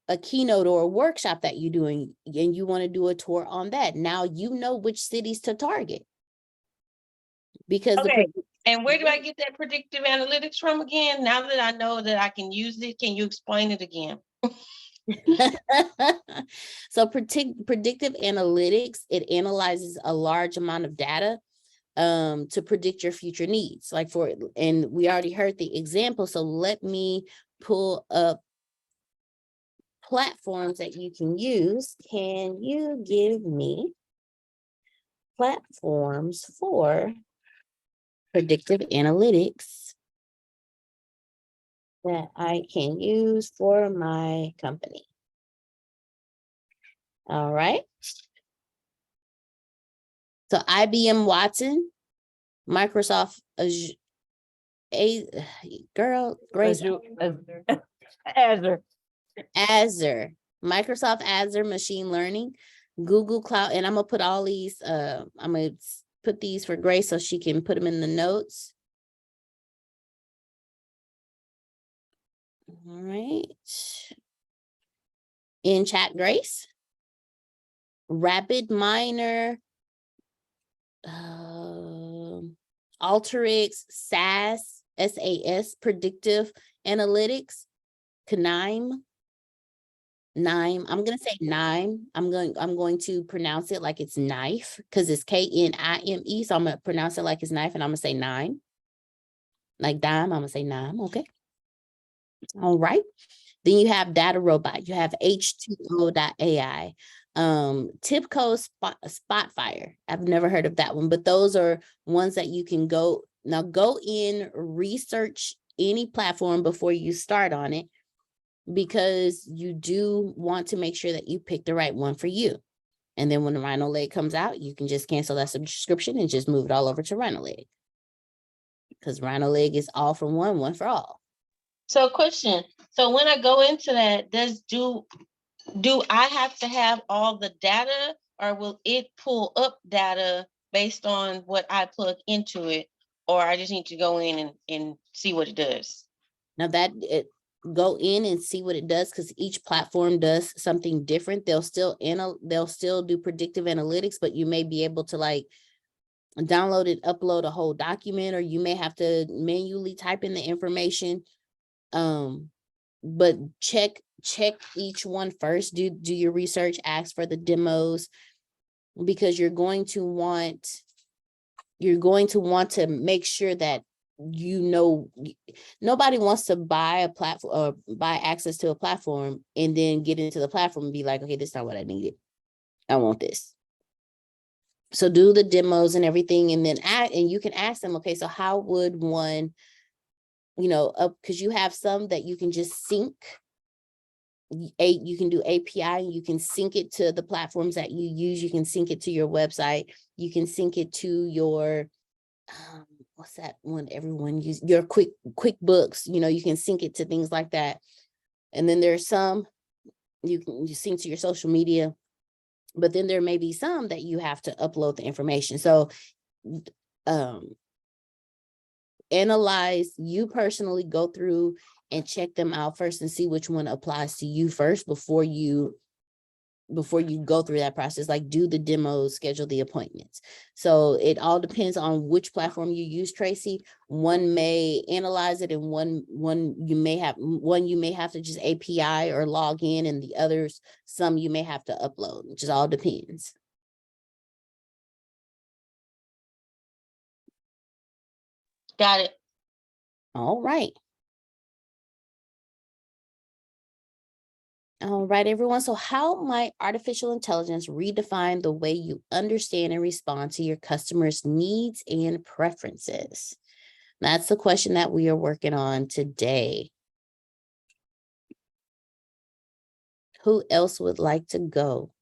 a keynote or a workshop that you're doing and you want to do a tour on that. Now you know which cities to target. Because Okay. And where do I get that predictive analytics from again? Now that I know that I can use it, can you explain it again? So predictive analytics, it analyzes a large amount of data to predict your future needs. Like and we already heard the example. So let me pull up platforms that you can use. Can you give me platforms for predictive analytics that I can use for my company? All right. So IBM Watson, Microsoft Azure, Grace, Azure. Azure, Microsoft Azure Machine Learning, Google Cloud, and I'm gonna put all these, I'm gonna put these for Grace so she can put them in the notes. All right. In chat, Grace. Rapid Miner, Alteryx, SAS, Predictive Analytics, KNIME, I'm gonna say NIME. I'm going to pronounce it like it's knife because it's KNIME. So I'm gonna pronounce it like it's knife, and I'm gonna say NIME. Like dime, I'm gonna say NIME. Okay. All right. Then you have Data Robot. You have H2O.ai. TIBCO Spotfire. I've never heard of that one, but those are ones that you can go in, research any platform before you start on it, because you do want to make sure that you pick the right one for you. And then when the Rhino Leg comes out, you can just cancel that subscription and just move it all over to Rhino Leg, because Rhino Leg is all for one for all. So question, so when I go into that, do I have to have all the data, or will it pull up data based on what I plug into it, or I just need to go in and see what it does? Now go in and see what it does, because each platform does something different. They'll still do predictive analytics, but you may be able to like download it, upload a whole document, or you may have to manually type in the information. But check each one first. Do your research, ask for the demos, because you're going to want to make sure that nobody wants to buy a platform or buy access to a platform and then get into the platform and be like, okay, this is not what I needed. I want this. So do the demos and everything, and then and you can ask them, okay, so how would one, because you have some that you can just sync. You can do API, you can sync it to the platforms that you use. You can sync it to your website. You can sync it to your, what's that one everyone uses? Your QuickBooks, you can sync it to things like that. And then there's some you sync to your social media, but then there may be some that you have to upload the information. So, analyze, you personally go through and check them out first and see which one applies to you first before you go through that process. Like, do the demos, schedule the appointments. So it all depends on which platform you use, Tracy. One may analyze it, and one you may have to just API or log in, and the others, some you may have to upload. It just all depends. Got it. All right. All right, everyone. So how might artificial intelligence redefine the way you understand and respond to your customers' needs and preferences? That's the question that we are working on today. Who else would like to go?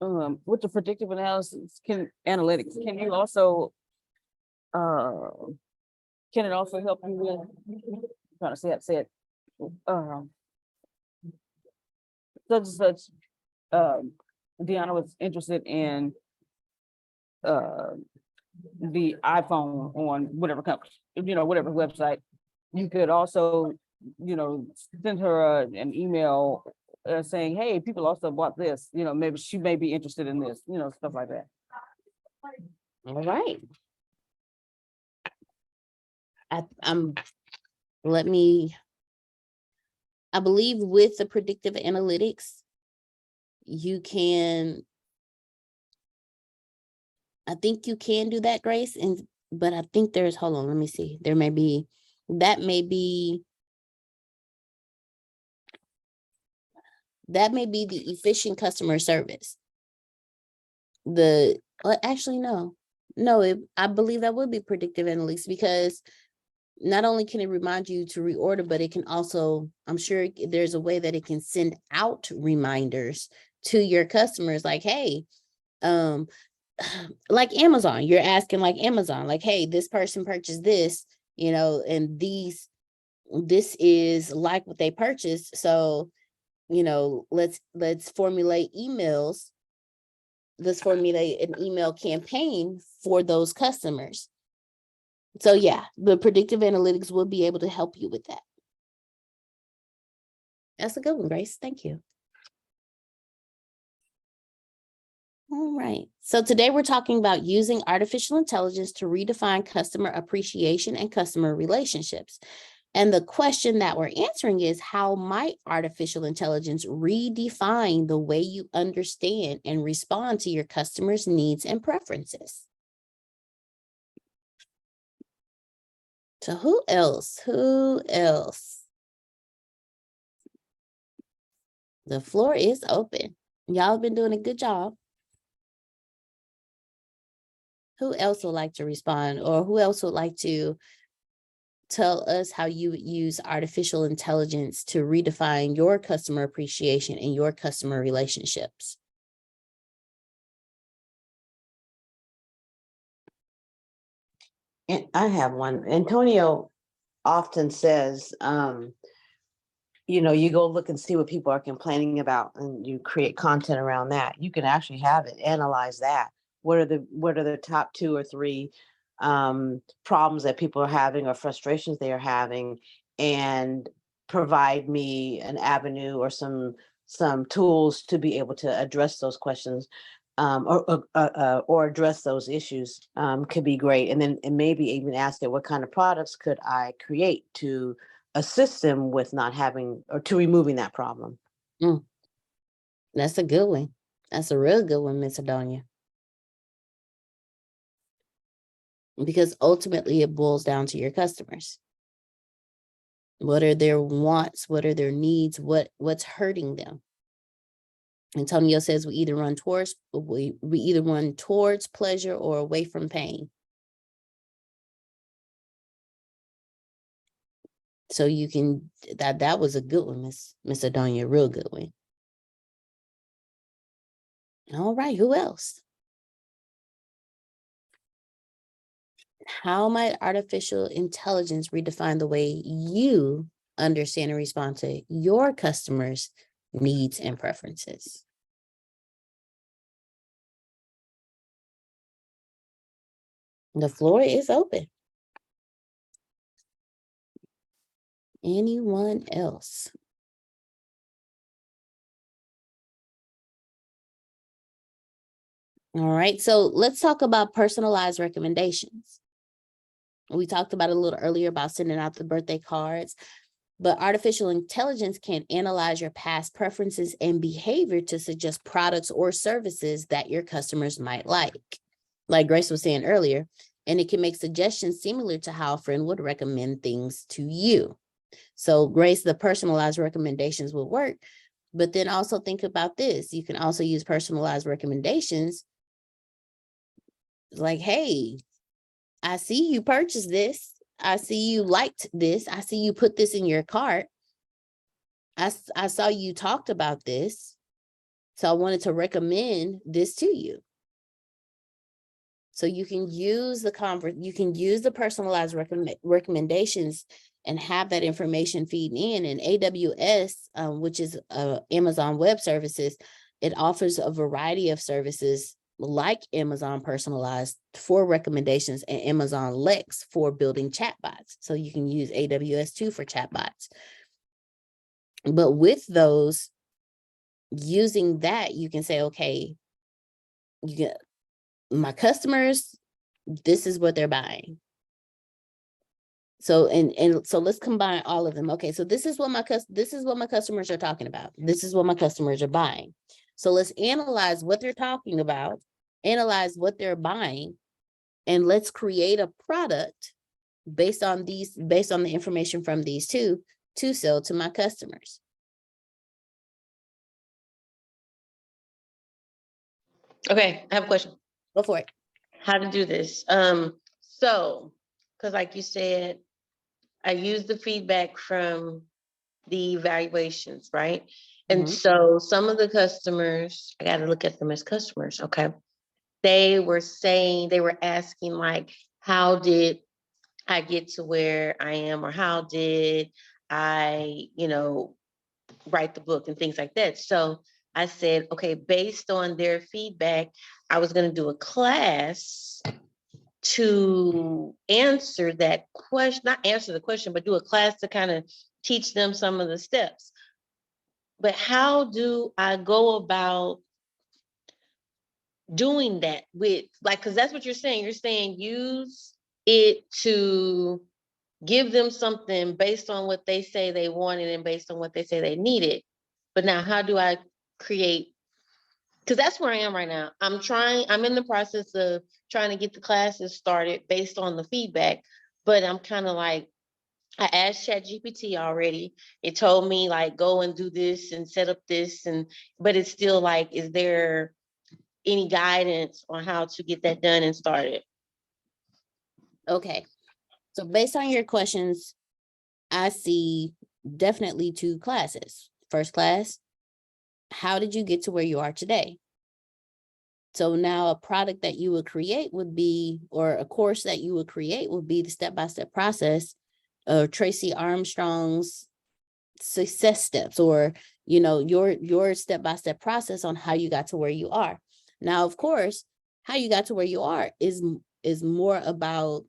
With the predictive analysis, analytics, can you also, can it also help you with, I'm trying to say it, such, Deanna was interested in, the iPhone on whatever company, whatever website. You could also send her an email saying, hey, people also bought this, maybe she may be interested in this, stuff like that. All right. Let me, I believe with the predictive analytics, you can, I think you can do that, Grace. But I think there's, hold on, let me see. That may be the efficient customer service. Actually, no, I believe that would be predictive analytics, because not only can it remind you to reorder, but it can also, I'm sure there's a way that it can send out reminders to your customers like, hey, like Amazon, you're asking like Amazon, like, hey, this person purchased this, and this is like what they purchased. So, let's formulate emails. Let's formulate an email campaign for those customers. So yeah, the predictive analytics will be able to help you with that. That's a good one, Grace. Thank you. All right. So today we're talking about using artificial intelligence to redefine customer appreciation and customer relationships. And the question that we're answering is, how might artificial intelligence redefine the way you understand and respond to your customers' needs and preferences? So who else? The floor is open. Y'all have been doing a good job. Who else would like to respond, or who else would like to tell us how you would use artificial intelligence to redefine your customer appreciation and your customer relationships? And I have one. Antonio often says, you go look and see what people are complaining about, and you create content around that. You can actually have it analyze that. What are the top 2 or 3 problems that people are having, or frustrations they are having, and provide me an avenue or some tools to be able to address those questions, or address those issues, could be great. And then maybe even ask it, what kind of products could I create to assist them with not having, or to removing that problem. That's a good one. That's a real good one, Miss Adonia. Because ultimately it boils down to your customers. What are their wants? What are their needs? What's hurting them? Antonio says we either run towards pleasure or away from pain. So you can, that was a good one, Miss Adonia, real good one. All right, who else? How might artificial intelligence redefine the way you understand and respond to your customers' needs and preferences? The floor is open. Anyone else? All right, so let's talk about personalized recommendations. We talked about it a little earlier about sending out the birthday cards, but artificial intelligence can analyze your past preferences and behavior to suggest products or services that your customers might like Grace was saying earlier, and it can make suggestions similar to how a friend would recommend things to you. So Grace, the personalized recommendations will work, but then also think about this. You can also use personalized recommendations like, hey, I see you purchased this. I see you liked this. I see you put this in your cart. I saw you talked about this. So I wanted to recommend this to you. So you can use the personalized recommendations and have that information feed in. And AWS, which is Amazon Web Services, it offers a variety of services like Amazon Personalized for recommendations and Amazon Lex for building chatbots. So you can use AWS too for chatbots. But with those, using that, you can say, okay, you get my customers, this is what they're buying. So and so let's combine all of them. Okay, so this is what my customers are talking about. This is what my customers are buying. So let's analyze what they're talking about, analyze what they're buying, and let's create a product based on the information from these two to sell to my customers. Okay, I have a question. Go for it. How to do this. So, because like you said, I use the feedback from the evaluations, right? And so some of the customers, I got to look at them as customers, okay? They were asking like, how did I get to where I am, or how did I, write the book and things like that. So I said, okay, based on their feedback, I was going to do a class to answer that question, not answer the question, but do a class to kind of teach them some of the steps. But how do I go about doing that with, like, because that's what you're saying. You're saying use it to give them something based on what they say they wanted and based on what they say they needed. But now how do I create, because that's where I am right now. I'm in the process of trying to get the classes started based on the feedback, but I'm kind of like, I asked ChatGPT already. It told me like, go and do this and set up this, but it's still like, is there any guidance on how to get that done and started? Okay, so based on your questions, I see definitely two classes. First class, how did you get to where you are today? So now a product that you would create would be, or a course that you would create would be the step-by-step process of Tracy Armstrong's success steps, or, your step-by-step process on how you got to where you are. Now, of course, how you got to where you are is more about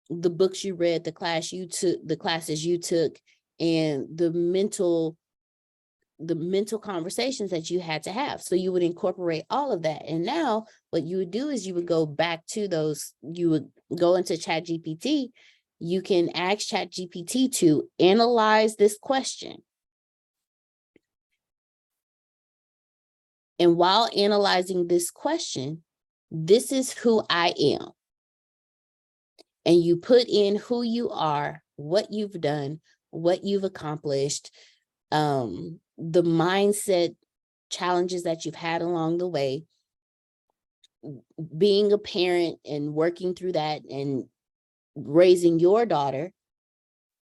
the books you read, the classes you took, and the mental conversations that you had to have. So you would incorporate all of that. And now what you would do is you would go back to those, you would go into ChatGPT. You can ask ChatGPT to analyze this question. And while analyzing this question, this is who I am. And you put in who you are, what you've done, what you've accomplished, the mindset challenges that you've had along the way, being a parent and working through that and raising your daughter,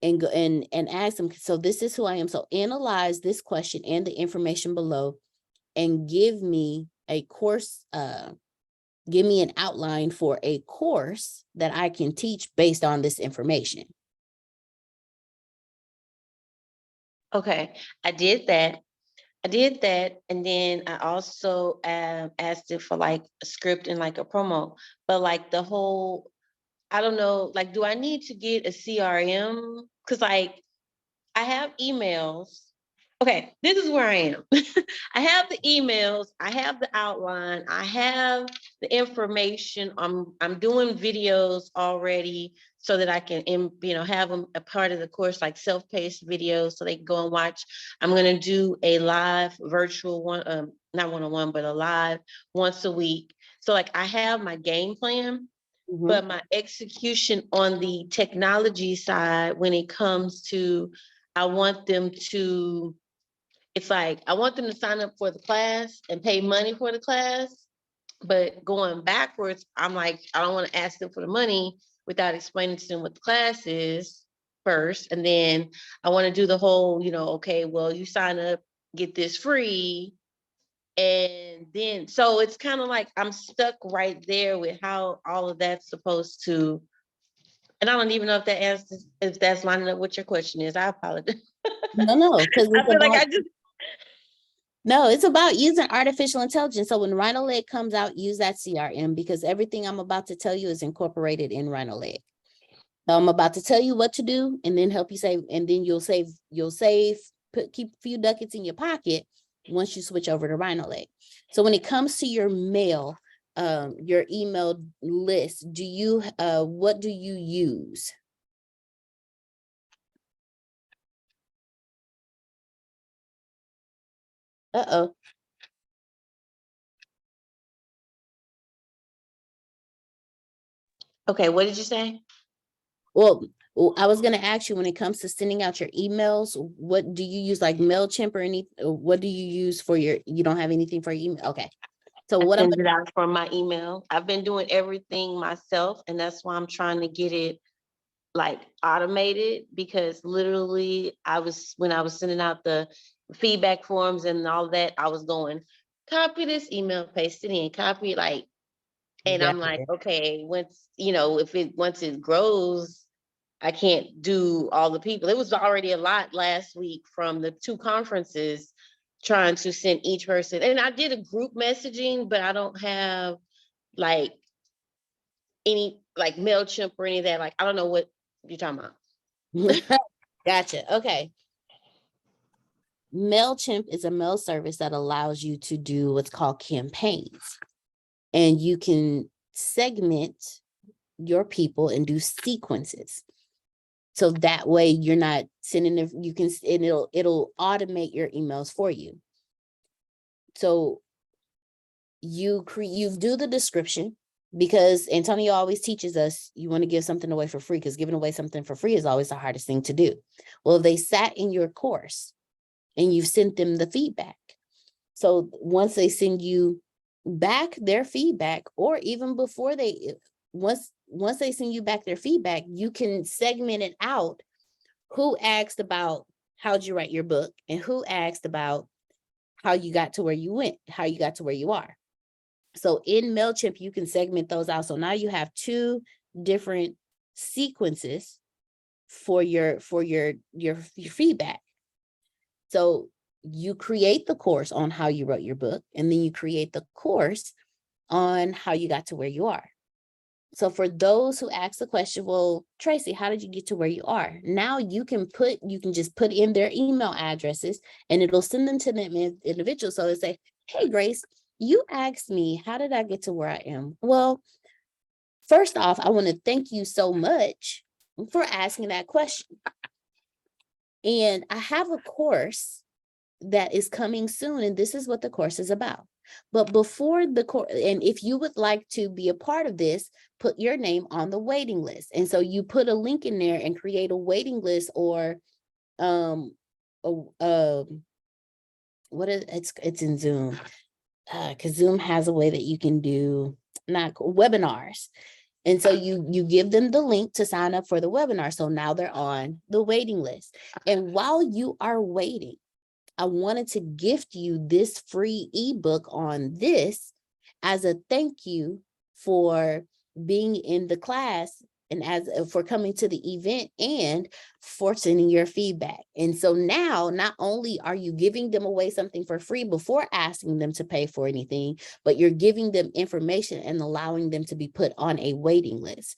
and go and ask them, so this is who I am. So analyze this question and the information below and give me a course, give me an outline for a course that I can teach based on this information. Okay, I did that. And then I also asked it for like a script and like a promo, but like the whole, I don't know, like, do I need to get a CRM? Because like I have emails. Okay, this is where I am. I have the emails, I have the outline, I have the information. I'm doing videos already so that I can, have them a part of the course, like self-paced videos, so they can go and watch. I'm gonna do a live virtual one, not one-on-one, but a live once a week. So like I have my game plan, but my execution on the technology side, when it comes to, I want them to, it's like, I want them to sign up for the class and pay money for the class. But going backwards, I'm like, I don't want to ask them for the money without explaining to them what the class is first. And then I want to do the whole, okay, well, you sign up, get this free. And then, so it's kind of like I'm stuck right there with how all of that's supposed to, and I don't even know if that answers, if that's lining up what your question is. I apologize. No, because I feel like I just, No, it's about using artificial intelligence. So when RhinoLeg comes out, use that CRM, because everything I'm about to tell you is incorporated in RhinoLeg. So I'm about to tell you what to do and then help you save, and then you'll save, keep a few ducats in your pocket once you switch over to RhinoLeg. So when it comes to your mail, your email list, what do you use? Uh-oh. Okay, what did you say? Well, I was going to ask you, when it comes to sending out your emails, what do you use, like MailChimp or what do you use for you don't have anything for your email? Okay. So I what send it out from my email. I've been doing everything myself, and that's why I'm trying to get it like automated, because literally when I was sending out the feedback forms and all that, I was going, copy this email, paste it in, copy and I'm like, okay, once it grows, I can't do all the people. It was already a lot last week from the 2 conferences trying to send each person. And I did a group messaging, but I don't have like any like MailChimp or any of that. Like, I don't know what you're talking about. Gotcha. Okay. MailChimp is a mail service that allows you to do what's called campaigns, and you can segment your people and do sequences. So that way you're not sending them, and it'll automate your emails for you. So you do the description, because Antonio always teaches us you want to give something away for free, because giving away something for free is always the hardest thing to do. Well, if they sat in your course and you've sent them the feedback, so once they send you back their feedback, or even before once they send you back their feedback, you can segment it out. Who asked about how'd you write your book, and who asked about how you got to where you are. So in MailChimp, you can segment those out. So now you have 2 different sequences for your feedback. So you create the course on how you wrote your book, and then you create the course on how you got to where you are. So for those who ask the question, well, Tracy, how did you get to where you are? Now you can just put in their email addresses, and it'll send them to the individual. So they say, hey, Grace, you asked me, how did I get to where I am? Well, first off, I want to thank you so much for asking that question. And I have a course that is coming soon, and this is what the course is about. But before the course, and if you would like to be a part of this, put your name on the waiting list. And so you put a link in there and create a waiting list, or it's in Zoom, because Zoom has a way that you can do not webinars. And so you give them the link to sign up for the webinar. So now they're on the waiting list. And while you are waiting, I wanted to gift you this free ebook on this as a thank you for being in the class, and for coming to the event, and for sending your feedback. And so now, not only are you giving them away something for free before asking them to pay for anything, but you're giving them information and allowing them to be put on a waiting list.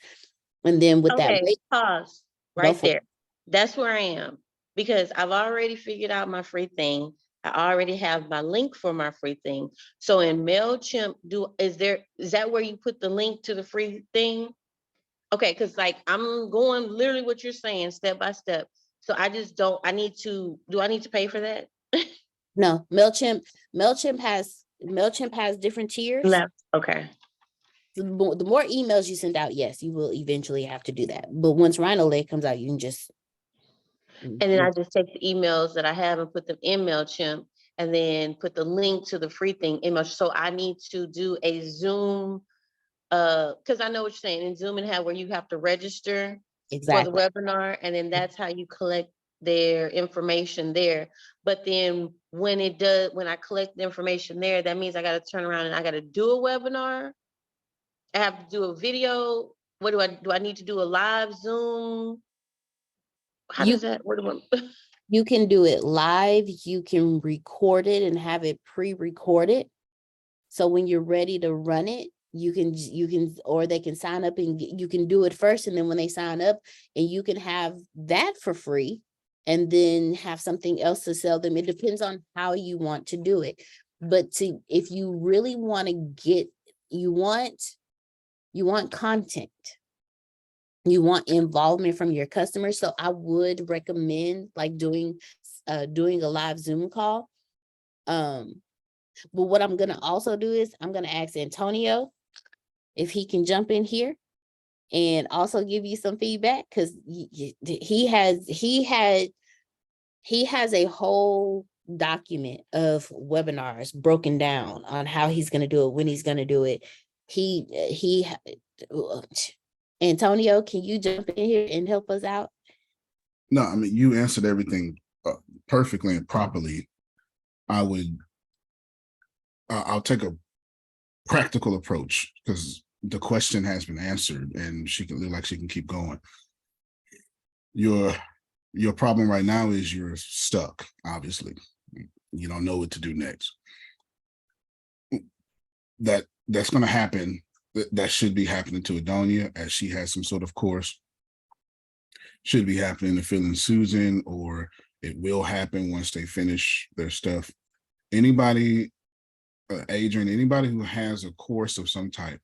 And then with that, Pause right there. That's where I am, because I've already figured out my free thing. I already have my link for my free thing. So in MailChimp, is that where you put the link to the free thing? Okay, because like I'm going literally what you're saying, step by step. So I just do I need to pay for that? No, MailChimp has different tiers. Left. Okay. The more emails you send out, yes, you will eventually have to do that. But once RhinoLeg comes out, you can just. And then I just take the emails that I have and put them in MailChimp, and then put the link to the free thing in MailChimp. So I need to do a Zoom, because I know what you're saying, in Zoom and have where you have to register for the webinar, and then that's how you collect their information there. But then when I collect the information there, that means I got to turn around and I got to do a webinar. I have to do a video. Do I need to do a live Zoom? How does that, You can do it live. You can record it and have it pre-recorded. So when you're ready to run it, you can, or they can sign up and you can do it first. And then when they sign up, and you can have that for free and then have something else to sell them. It depends on how you want to do it. But if you really want to get, you want content, you want involvement from your customers. So I would recommend like doing a live Zoom call. But what I'm gonna also do is I'm gonna ask Antonio if he can jump in here and also give you some feedback, because he has a whole document of webinars broken down on how he's going to do it, when he's going to do it. Antonio, can you jump in here and help us out? No, I mean, you answered everything perfectly and properly. I'll take a practical approach because the question has been answered and she can look like she can keep going. Your problem right now is you're stuck, obviously. You don't know what to do next. That's going to happen. That should be happening to Adonia as she has some sort of course. Should be happening to Phil and Susan, or it will happen once they finish their stuff. Anybody, Adrian, anybody who has a course of some type,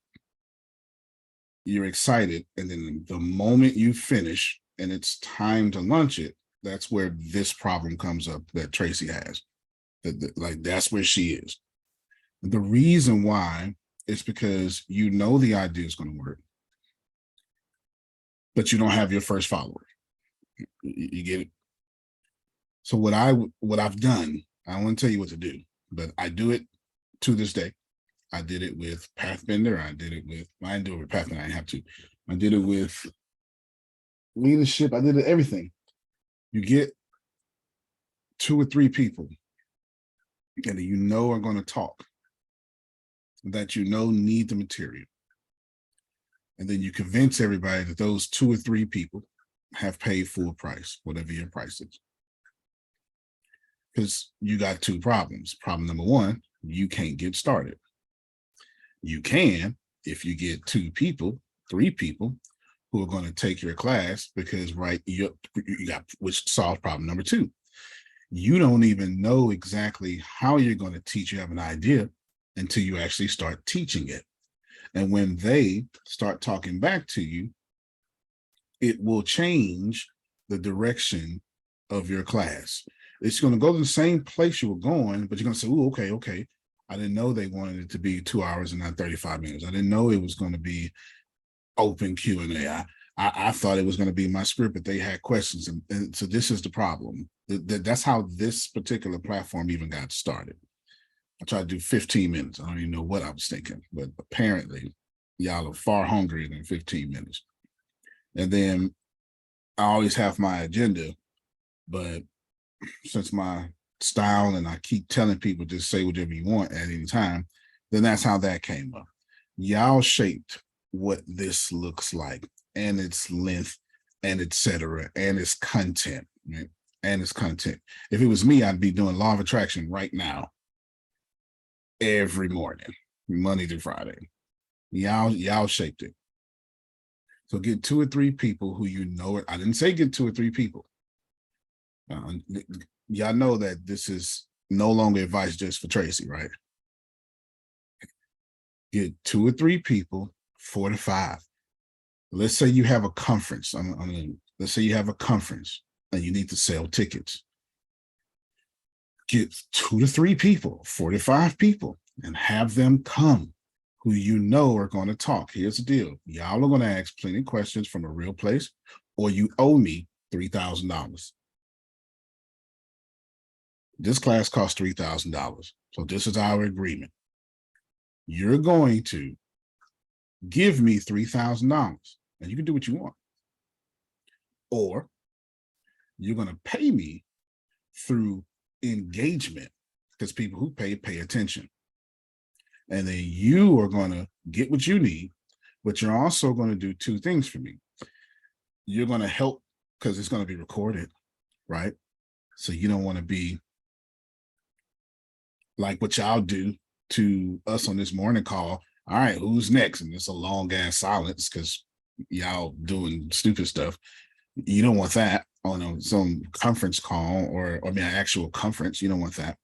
you're excited, and then the moment you finish and it's time to launch it, that's where this problem comes up that Tracy has. Like that's where she is. The reason why is because you know the idea is going to work, but you don't have your first follower. You get it? So what I've done, I don't want to tell you what to do, but I do it to this day. I did it with Pathbender. I didn't do it with Pathbender. I didn't have to. I did it with leadership. I did it everything. You get 2 or 3 people and you know are going to talk, that you know need the material. And then you convince everybody that those 2 or 3 people have paid full price, whatever your price is. Because you got 2 problems. Problem number 1, you can't get started. You can if you get 2 people, 3 people who are going to take your class, because you got, which solves problem number 2. You don't even know exactly how you're going to teach. You have an idea until you actually start teaching it. And when they start talking back to you, it will change the direction of your class. It's going to go to the same place you were going, but you're going to say, oh, okay. I didn't know they wanted it to be 2 hours and not 35 minutes. I didn't know it was going to be open Q&A. I thought it was going to be my script, but they had questions. And so this is the problem. That's how this particular platform even got started. I tried to do 15 minutes. I don't even know what I was thinking, but apparently y'all are far hungrier than 15 minutes. And then I always have my agenda, but since my style and I keep telling people just say whatever you want at any time, then that's how that came up. Y'all shaped what this looks like, and its length, and etc., and its content, right? And its content. If it was me, I'd be doing law of attraction right now, every morning, Monday through Friday. Y'all shaped it. So get 2 or 3 people who you know it. I didn't say get 2 or 3 people. Y'all know that this is no longer advice just for Tracy, right? Get 2 or 3 people, 4 to 5. Let's say you have a conference. Let's say you have a conference and you need to sell tickets. Get 2 to 3 people, 4 to 5 people, and have them come who you know are going to talk. Here's the deal. Y'all are going to ask plenty of questions from a real place, or you owe me $3,000. This class costs $3,000. So this is our agreement. You're going to give me $3,000 and you can do what you want. Or you're going to pay me through engagement, because people who pay attention. And then you are going to get what you need, but you're also going to do 2 things for me. You're going to help, because it's going to be recorded, right? So you don't want to be like what y'all do to us on this morning call. All right, who's next? And it's a long ass silence because y'all doing stupid stuff. You don't want that on some conference call or I mean, an actual conference. You don't want that.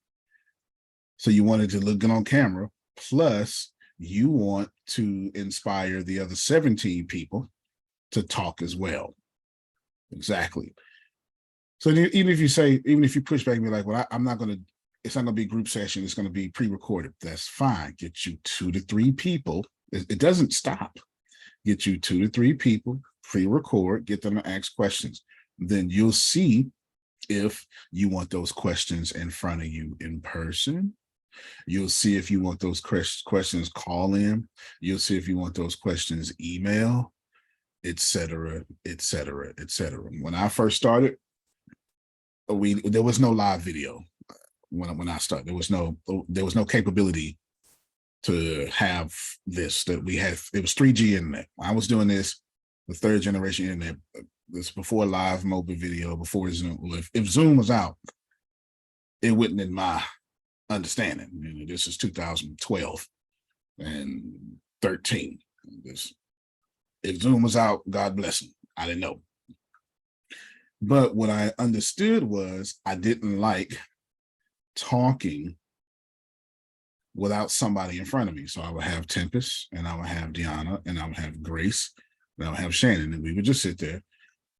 So you wanted to look good on camera. Plus, you want to inspire the other 17 people to talk as well. Exactly. So even if you push back and be like, well, I'm not going to, it's not going to be group session. It's going to be pre-recorded. That's fine. Get you 2 to 3 people. It doesn't stop. Get you 2 to 3 people, pre-record, get them to ask questions. Then you'll see if you want those questions in front of you in person. You'll see if you want those questions call in. You'll see if you want those questions email, etc., etc., etc. When I first started, there was no live video. When I started, there was no capability to have this that we had. It was 3G internet. I was doing this, the 3rd generation internet. This before live mobile video, before Zoom. If Zoom was out, it wouldn't in my understanding. You know, this is 2012 and 13. If Zoom was out, God bless him. I didn't know. But what I understood was I didn't like talking without somebody in front of me. So I would have Tempest, and I would have Deanna, and I would have Grace, and I would have Shannon, and we would just sit there,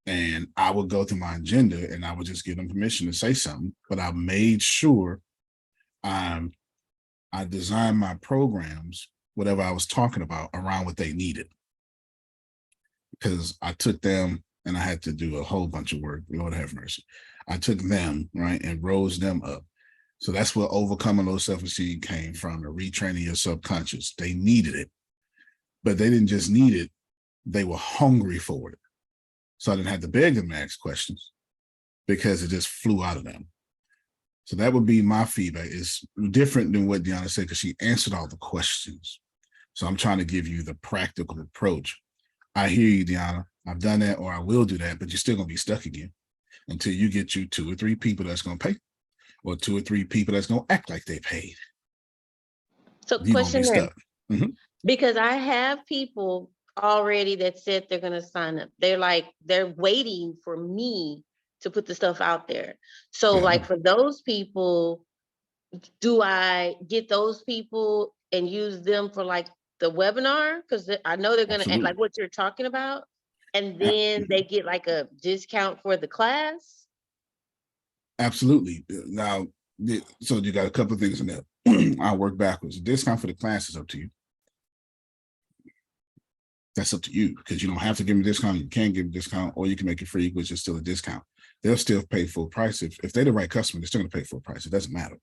and I would go through my agenda, and I would just give them permission to say something. But I made sure I designed my programs, whatever I was talking about, around what they needed. Because I took them, and I had to do a whole bunch of work. Lord have mercy. I took them, right, and rose them up. So that's where overcoming low self-esteem came from, the retraining your subconscious. They needed it, but they didn't just need it. They were hungry for it. So I didn't have to beg them to ask questions because it just flew out of them. So that would be my feedback. It's different than what Deanna said because she answered all the questions. So I'm trying to give you the practical approach. I hear you, Deanna. I've done that, or I will do that, but you're still going to be stuck again until you get you 2 or 3 people that's going to pay, or 2 or 3 people that's going to act like they paid. So You're going to be question stuck. because I have people already that said they're going to sign up. They're waiting for me to put the stuff out there. So Yeah. like for those people, do I get those people and use them for like the webinar? Because I know they're going to Absolutely. like what you're talking about. And then they get like a discount for the class. Absolutely. Now, so you got a couple of things in there. I'll work backwards. Discount for the class is up to you. That's up to you because you don't have to give them a discount. You can give a discount, or you can make it free, which is still a discount. They'll still pay full price. If they're the right customer, they're still going to pay full price. It doesn't matter.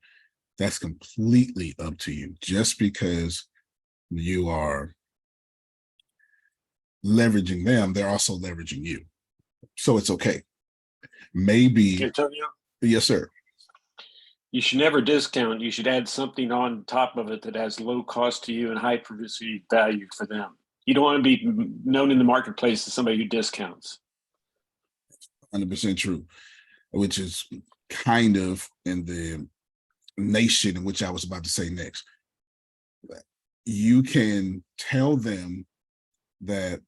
That's completely up to you. Just because you are leveraging them, they're also leveraging you. So it's okay. Maybe. Antonio, Yes, sir. you should never discount. You should add something on top of it that has low cost to you and high privacy value for them. You don't want to be known in the marketplace as somebody who discounts. 100% true, which is kind of in the nation in which I was about to say next. You can tell them that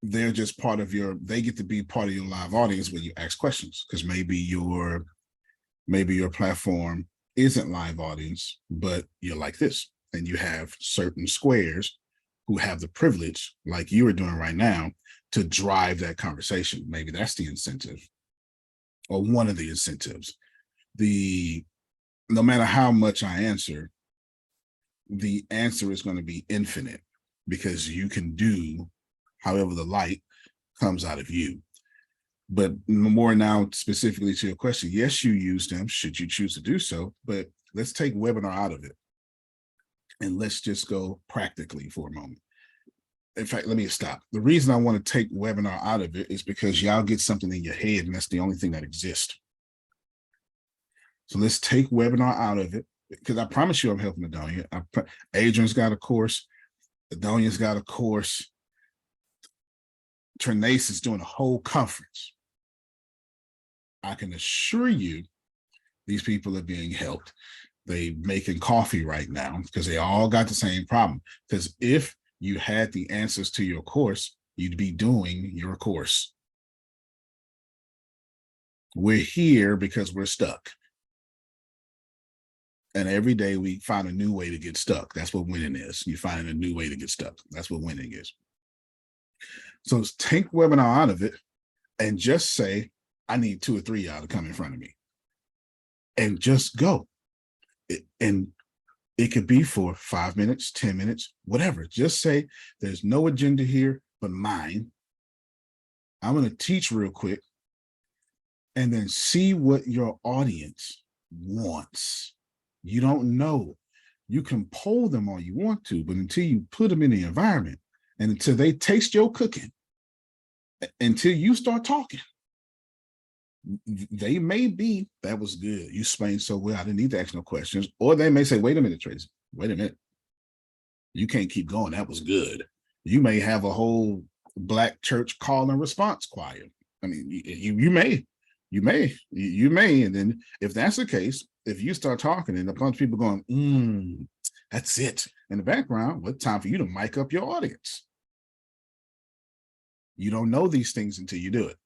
they're just part of they get to be part of your live audience when you ask questions, because maybe your platform isn't live audience, but you're like this, and you have certain squares who have the privilege, like you are doing right now, to drive that conversation. Maybe that's the incentive, or one of the incentives. No matter how much I answer, the answer is going to be infinite, because you can do however the light comes out of you. But more now specifically to your question, yes, you use them should you choose to do so, but let's take webinar out of it. And let's just go practically for a moment. In fact, let me stop. The reason I want to take webinar out of it is because y'all get something in your head, and that's the only thing that exists. So let's take webinar out of it, because I promise you I'm helping Adonia. Adrian's got a course. Adonia's got a course. Trinace is doing a whole conference. I can assure you These people are being helped. They making coffee right now because they all got the same problem. Because if you had the answers to your course, you'd be doing your course. We're here because we're stuck. And every day we find a new way to get stuck. That's what winning is. You find a new way to get stuck. That's what winning is. So take webinar out of it and just say, I need 2 or 3 y'all to come in front of me. And just go. And it could be for 5 minutes, 10 minutes, whatever. Just say, there's no agenda here but mine. I'm going to teach real quick and then see what your audience wants. You don't know. You can poll them all you want to, but until you put them in the environment and until they taste your cooking, until you start talking, they may be, that was good. You explained so well, I didn't need to ask no questions. Or they may say, wait a minute, Tracy, wait a minute. You can't keep going. That was good. You may have a whole Black church call and response choir. I mean, you may. And then if that's the case, if you start talking and a bunch of people going, that's it. In the background, well, time for you to mic up your audience. You don't know these things until you do it.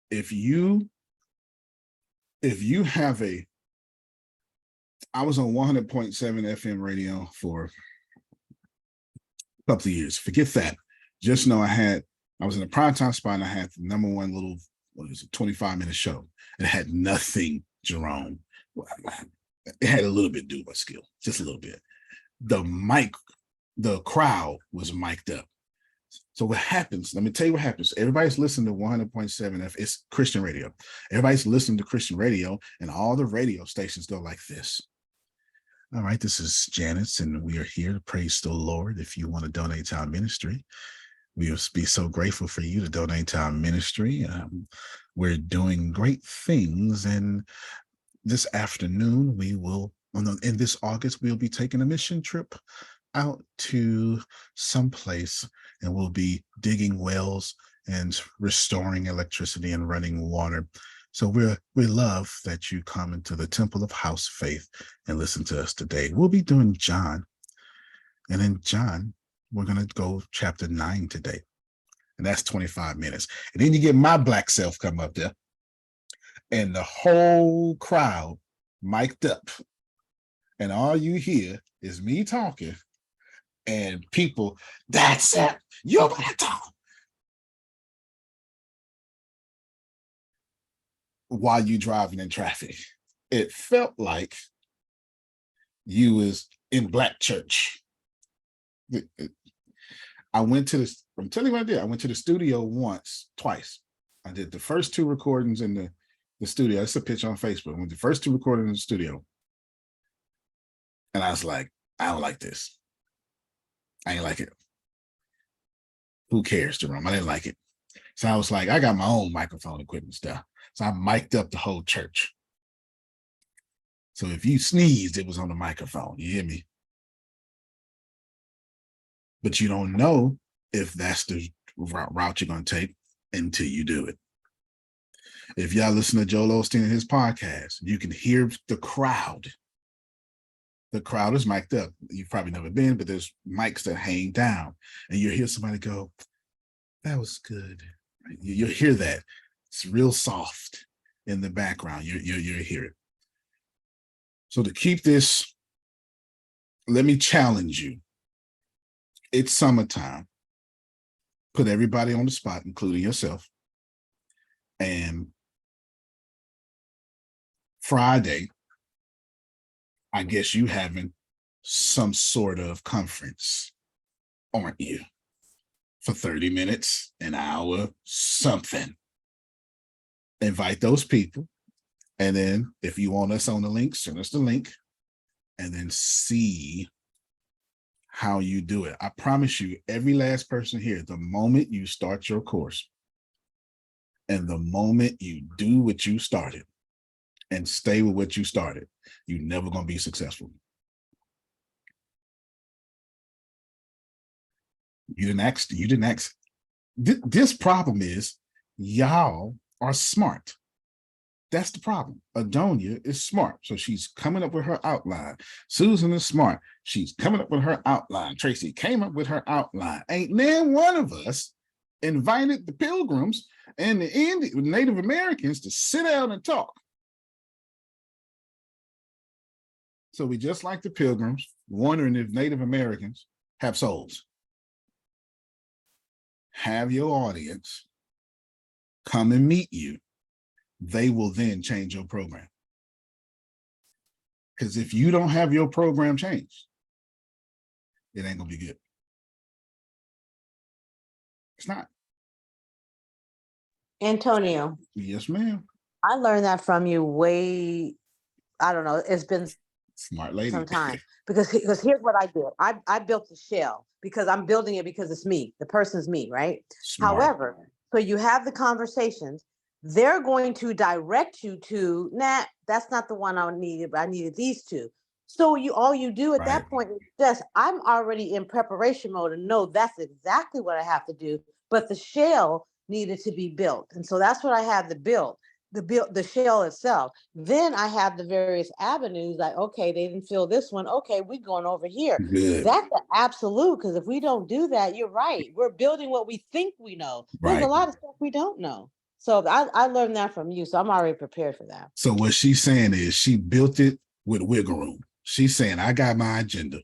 If you have I was on 100.7 FM radio for a couple of years. Forget that. Just know I was in a primetime spot and I had the #1 little, 25-minute show. It had nothing, Jerome. It had a little bit to do with my skill, just a little bit. The crowd was mic'd up. So what happens, let me tell you what happens. Everybody's listening to 100.7 F, it's Christian radio. Everybody's listening to Christian radio and all the radio stations go like this. All right, this is Janice and we are here to praise the Lord. If you want to donate to our ministry, we will be so grateful for you to donate to our ministry. We're doing great things. And this afternoon, in this August, we'll be taking a mission trip out to someplace and we'll be digging wells and restoring electricity and running water. So we love that you come into the Temple of House Faith and listen to us today. We'll be doing John. And in John, we're going to go chapter 9 today. And that's 25 minutes. And then you get my Black self come up there and the whole crowd mic'd up. And all you hear is me talking and people, that's it. You better talk. While you driving in traffic. It felt like you was in Black church. I went to this, I'm telling you what I did. I went to the studio twice. I did the first 2 recordings in the studio. It's a picture on Facebook. I went the first 2 recordings in the studio. And I was like, I don't like this. I ain't like it. Who cares, Jerome? I didn't like it. So I was like, I got my own microphone equipment stuff. So I mic'd up the whole church. So if you sneezed, it was on the microphone. You hear me? But you don't know if that's the route you're going to take until you do it. If y'all listen to Joel Osteen and his podcast, you can hear the crowd. The crowd is mic'd up. You've probably never been, but there's mics that hang down. And you hear somebody go, that was good. You'll hear that. It's real soft in the background. You'll hear it. So to keep this, let me challenge you. It's summertime. Put everybody on the spot, including yourself. And Friday, I guess you having some sort of conference, aren't you? For 30 minutes, an hour, something. Invite those people. And then if you want us on the link, send us the link and then see how you do it. I promise you, every last person here, the moment you start your course and the moment you do what you started and stay with what you started, you're never going to be successful. You didn't ask. This problem is y'all are smart. That's the problem. Adonia is smart. So she's coming up with her outline. Susan is smart. She's coming up with her outline. Tracy came up with her outline. Ain't then one of us invited the Pilgrims and the Native Americans to sit down and talk. So we just like the Pilgrims, wondering if Native Americans have souls. Have your audience come and meet you. They will then change your program. Because if you don't have your program changed, it ain't gonna be good. It's not. Antonio, Yes, ma'am. I learned that from you I don't know, it's been Smart lady. some time. Because here's what I did. I built the shell because I'm building it because it's me. The person's me, right? Smart. However, so you have the conversations. They're going to direct you to, nah, that's not the one I needed, but I needed these two. So all you do at that point is just, I'm already in preparation mode and know that's exactly what I have to do, but the shell needed to be built. And so that's what I had to build, the shell itself. Then I have the various avenues like, okay, they didn't fill this one. Okay, we're going over here. Good. That's the absolute, because if we don't do that, you're right. We're building what we think we know. There's a lot of stuff we don't know. So I learned that from you. So I'm already prepared for that. So what she's saying is she built it with wiggle room. She's saying, I got my agenda.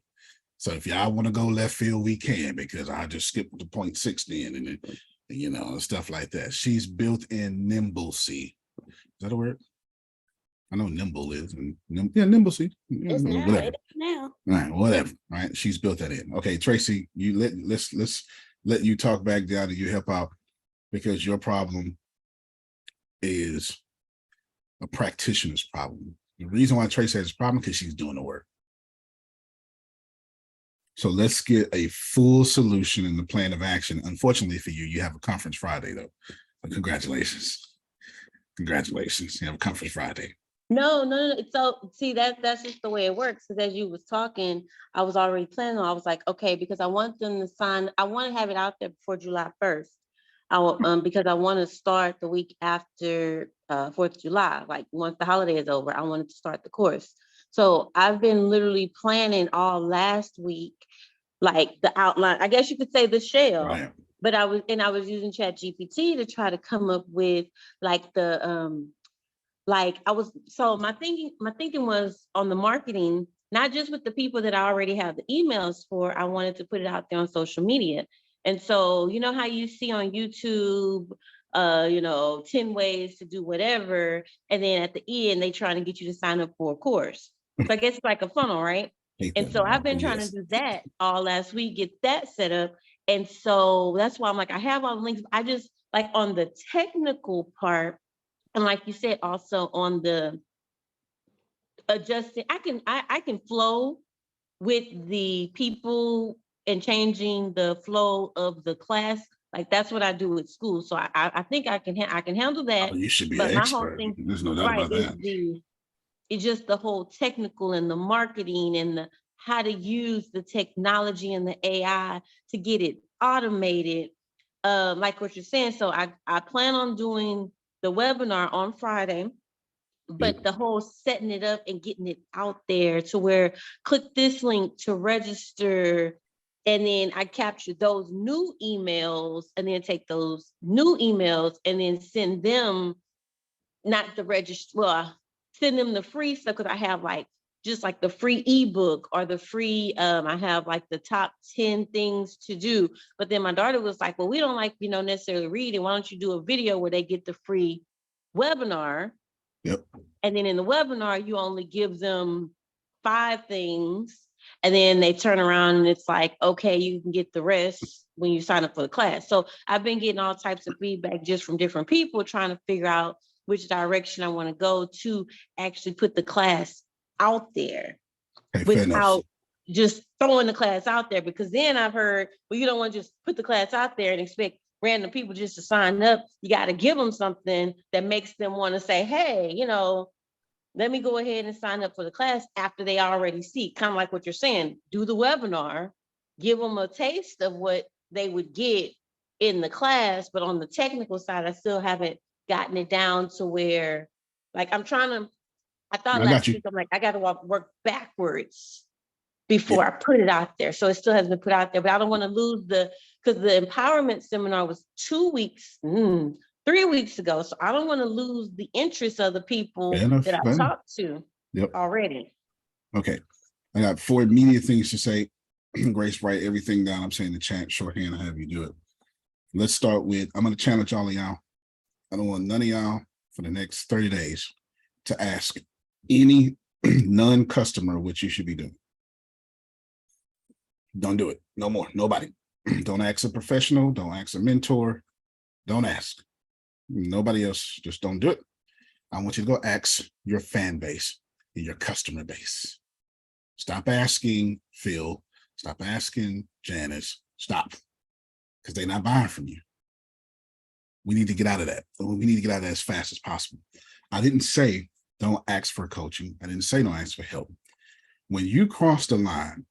So if y'all want to go left field, we can, because I just skipped to 0.6 then, and it, you know, stuff like that. She's built in nimblesy. Is that a word? I know nimble is, and nimblesy. It's now. Whatever. It is now. All right, whatever. All right, she's built that in. Okay, Tracy, let's let you talk back down and you help out, because your problem is a practitioner's problem. The reason why Tracy has a problem because she's doing the work. So let's get a full solution in the plan of action. Unfortunately for you, you have a conference Friday though. But congratulations. Congratulations. You have a conference Friday. No. So see, that's just the way it works. Because as you was talking, I was already planning. I was like, okay, because I want them to sign. I want to have it out there before July 1st. I will, because I want to start the week after 4th of July. Like once the holiday is over, I wanted to start the course. So I've been literally planning all last week, like the outline. I guess you could say the shell. Right. But I was using ChatGPT to try to come up with like the my thinking was on the marketing, not just with the people that I already have the emails for. I wanted to put it out there on social media. And so, you know how you see on YouTube, 10 ways to do whatever. And then at the end, they trying to get you to sign up for a course. So I guess it's like a funnel, right? And so I've been trying to do that all last week, get that set up. And so that's why I'm like, I have all the links. I just like on the technical part, and like you said, also on the adjusting, I can flow with the people and changing the flow of the class. Like that's what I do at school. So I think I can handle that. Oh, you should be But an my whole expert. thing, There's no doubt right, about that. it's just the whole technical and the marketing and the how to use the technology and the AI to get it automated. Like what you're saying. So I plan on doing the webinar on Friday, but the whole setting it up and getting it out there to where click this link to register. And then I capture those new emails and then take those new emails and then send them, not the register, well, send them the free stuff, because I have like just like the free ebook or the free, I have like the top 10 things to do. But then my daughter was like, well, we don't like, necessarily reading. Why don't you do a video where they get the free webinar? Yep. And then in the webinar, you only give them 5 things. And then they turn around and it's like, okay, you can get the rest when you sign up for the class. So I've been getting all types of feedback just from different people trying to figure out which direction I want to go to actually put the class out there without just throwing the class out there. Because then I've heard, well, you don't want to just put the class out there and expect random people just to sign up. You got to give them something that makes them want to say, hey, let me go ahead and sign up for the class after they already see, kind of like what you're saying, do the webinar, give them a taste of what they would get in the class. But on the technical side, I still haven't gotten it down to where Like I thought I got last you. week, I'm like, I got to work backwards before I put it out there. So it still hasn't been put out there, but I don't want to lose because the empowerment seminar was 3 weeks ago. So I don't want to lose the interest of the people Fair enough. that I Fair enough. talked to Yep. already. Okay. I got 4 immediate things to say. Grace, write everything down. I'm saying the chat shorthand. I have you do it. Let's start with, I'm going to challenge all of y'all. I don't want none of y'all for the next 30 days to ask any non-customer what you should be doing. Don't do it. No more. Nobody. Don't ask a professional. Don't ask a mentor. Don't ask. Nobody else. Just don't do it. I want you to go ask your fan base, your customer base. Stop asking Phil. Stop asking Janice. Stop. Because they're not buying from you. We need to get out of that. We need to get out of that as fast as possible. I didn't say don't ask for coaching. I didn't say don't ask for help. When you cross the line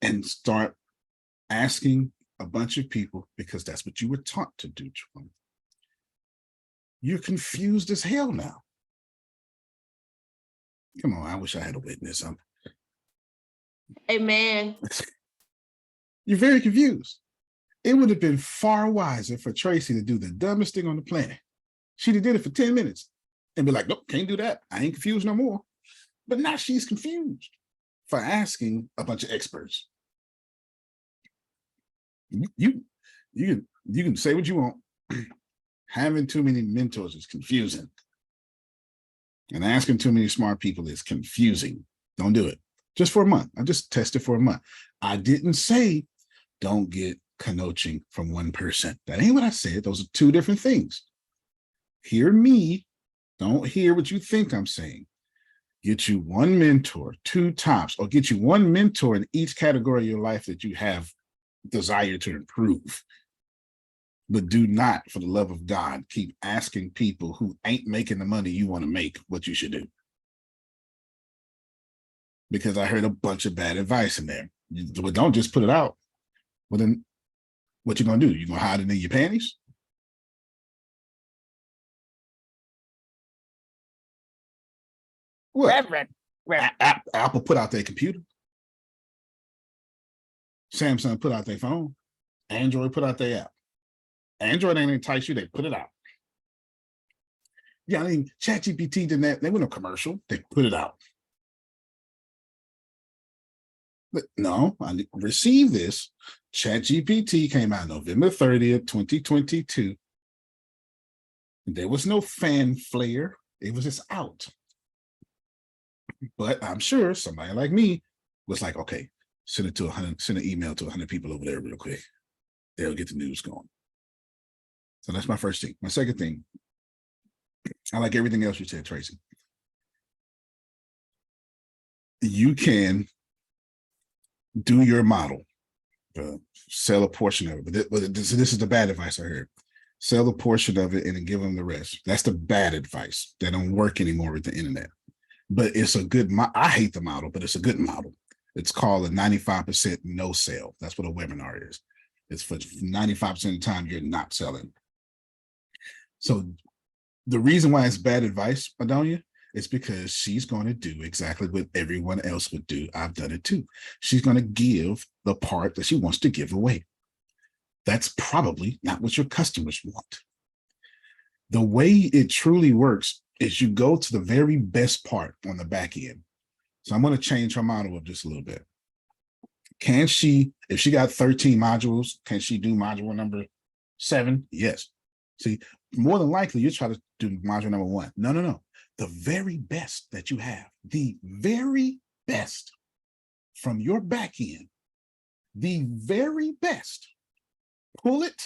and start asking a bunch of people, because that's what you were taught to do, you're confused as hell now. Come on, I wish I had a witness. Amen. You're very confused. It would have been far wiser for Tracy to do the dumbest thing on the planet. She'd have did it for 10 minutes and be like, nope, can't do that. I ain't confused no more. But now she's confused for asking a bunch of experts. You can say what you want. Having too many mentors is confusing. And asking too many smart people is confusing. Don't do it. Just for a month. I just tested for a month. I didn't say don't get coaching from one person. That ain't what I said. Those are two different things. Hear me. Don't hear what you think I'm saying. Get you one mentor, 2 tops, or get you one mentor in each category of your life that you have desire to improve. But do not, for the love of God, keep asking people who ain't making the money you want to make what you should do. Because I heard a bunch of bad advice in there. But don't just put it out. Well, then what you gonna do? You gonna hide it in your panties? What? Apple put out their computer. Samsung put out their phone. Android put out their app. Android ain't entice you, they put it out. Yeah, I mean, ChatGPT did that. They went no commercial, they put it out. But no, I received this. ChatGPT came out November 30th, 2022. There was no fanfare. It was just out. But I'm sure somebody like me was like, okay, send an email to 100 people over there real quick. They'll get the news going. So that's my first thing. My second thing, I like everything else you said, Tracy. You can do your model, sell a portion of it. But this is the bad advice I heard. Sell a portion of it and then give them the rest. That's the bad advice. That don't work anymore with the internet. But it's a good, I hate the model, but it's a good model. It's called a 95% no sale. That's what a webinar is. It's for 95% of the time you're not selling. So the reason why it's bad advice, Adonia, is because she's going to do exactly what everyone else would do. I've done it too. She's going to give the part that she wants to give away. That's probably not what your customers want. The way it truly works is you go to the very best part on the back end. So I'm going to change her model up just a little bit. Can she, if she got 13 modules, can she do module number 7? Yes. See, more than likely you try to do module number 1. No. The very best that you have, the very best from your back end, the very best, pull it,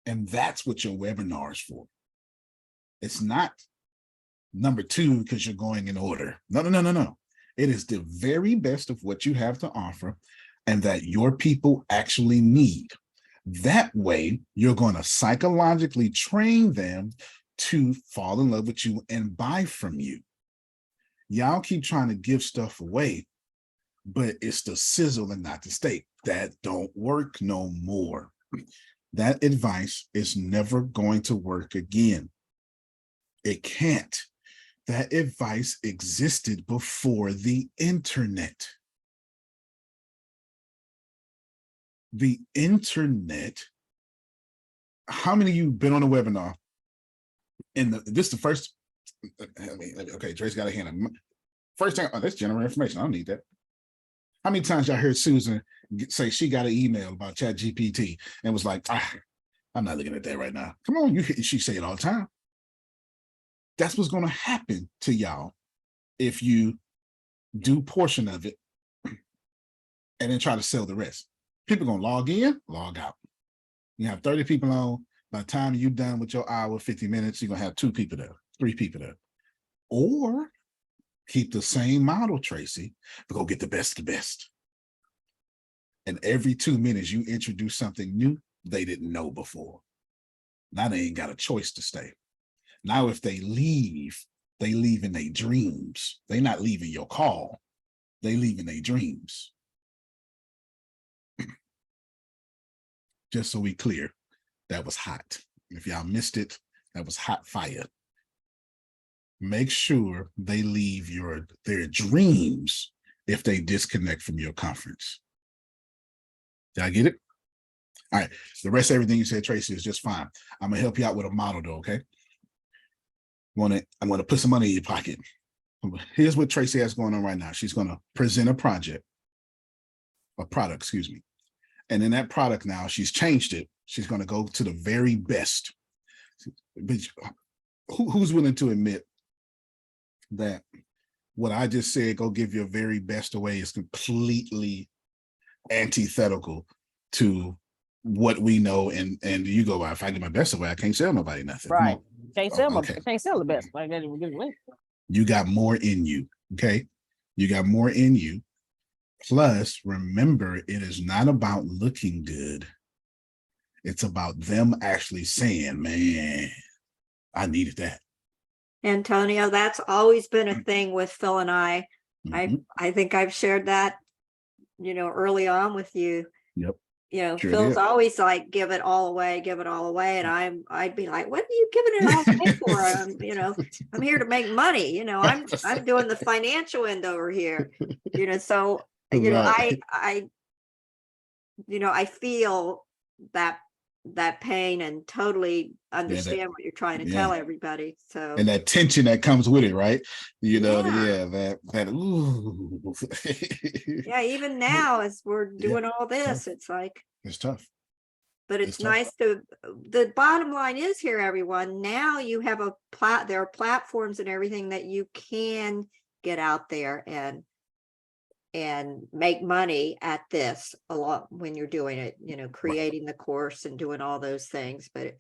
and that's what your webinar is for. It's not number 2 because you're going in order. No. It is the very best of what you have to offer and that your people actually need. That way, you're going to psychologically train them to fall in love with you and buy from you. Y'all keep trying to give stuff away, but it's the sizzle and not the steak. That don't work no more. That advice is never going to work again. It can't. That advice existed before the internet. The internet. How many of you been on a webinar? And this is the first. Okay, Trace got a hand up. First thing, that's general information. I don't need that. How many times y'all heard Susan say she got an email about ChatGPT and was like, I'm not looking at that right now. Come on, she say it all the time. That's what's going to happen to y'all if you do portion of it and then try to sell the rest. People going to log in, log out. You have 30 people on. By the time you're done with your hour, 50 minutes, you're going to have 2 people there, 3 people there. Or keep the same model, Tracy, but go get the best of the best. And every 2 minutes you introduce something new they didn't know before. Now they ain't got a choice to stay. Now if they leave in their dreams. They not leaving your call. They leave in their dreams. Just so we clear, that was hot. If y'all missed it, that was hot fire. Make sure they leave their dreams if they disconnect from your conference. Did I get it? All right. The rest of everything you said, Tracy, is just fine. I'm gonna help you out with a model though, okay? I'm gonna put some money in your pocket. Here's what Tracy has going on right now. She's gonna present a product, excuse me. And in that product now, she's changed it. She's gonna go to the very best. But who's willing to admit that what I just said, go give your very best away, is completely antithetical to what we know, and you go, if I give my best away, I can't sell nobody nothing. Right. Can't sell can't sell the best. You got more in you. Okay. You got more in you. Plus, remember, it is not about looking good. It's about them actually saying, man, I needed that. Antonio, that's always been a thing with Phil and I. I think I've shared that, early on with you. Yep. Sure Phil's always like, give it all away. And I'd be like, what are you giving it all away for? I'm here to make money. I'm doing the financial end over here. So, right. I feel that pain and totally understand what you're trying to tell everybody. So, and that tension that comes with it, right? That ooh. Yeah, even now as we're doing all this, it's like, it's tough. But it's nice the bottom line is here, everyone. Now you have there are platforms and everything that you can get out there and make money at this a lot when you're doing it, creating the course and doing all those things. But,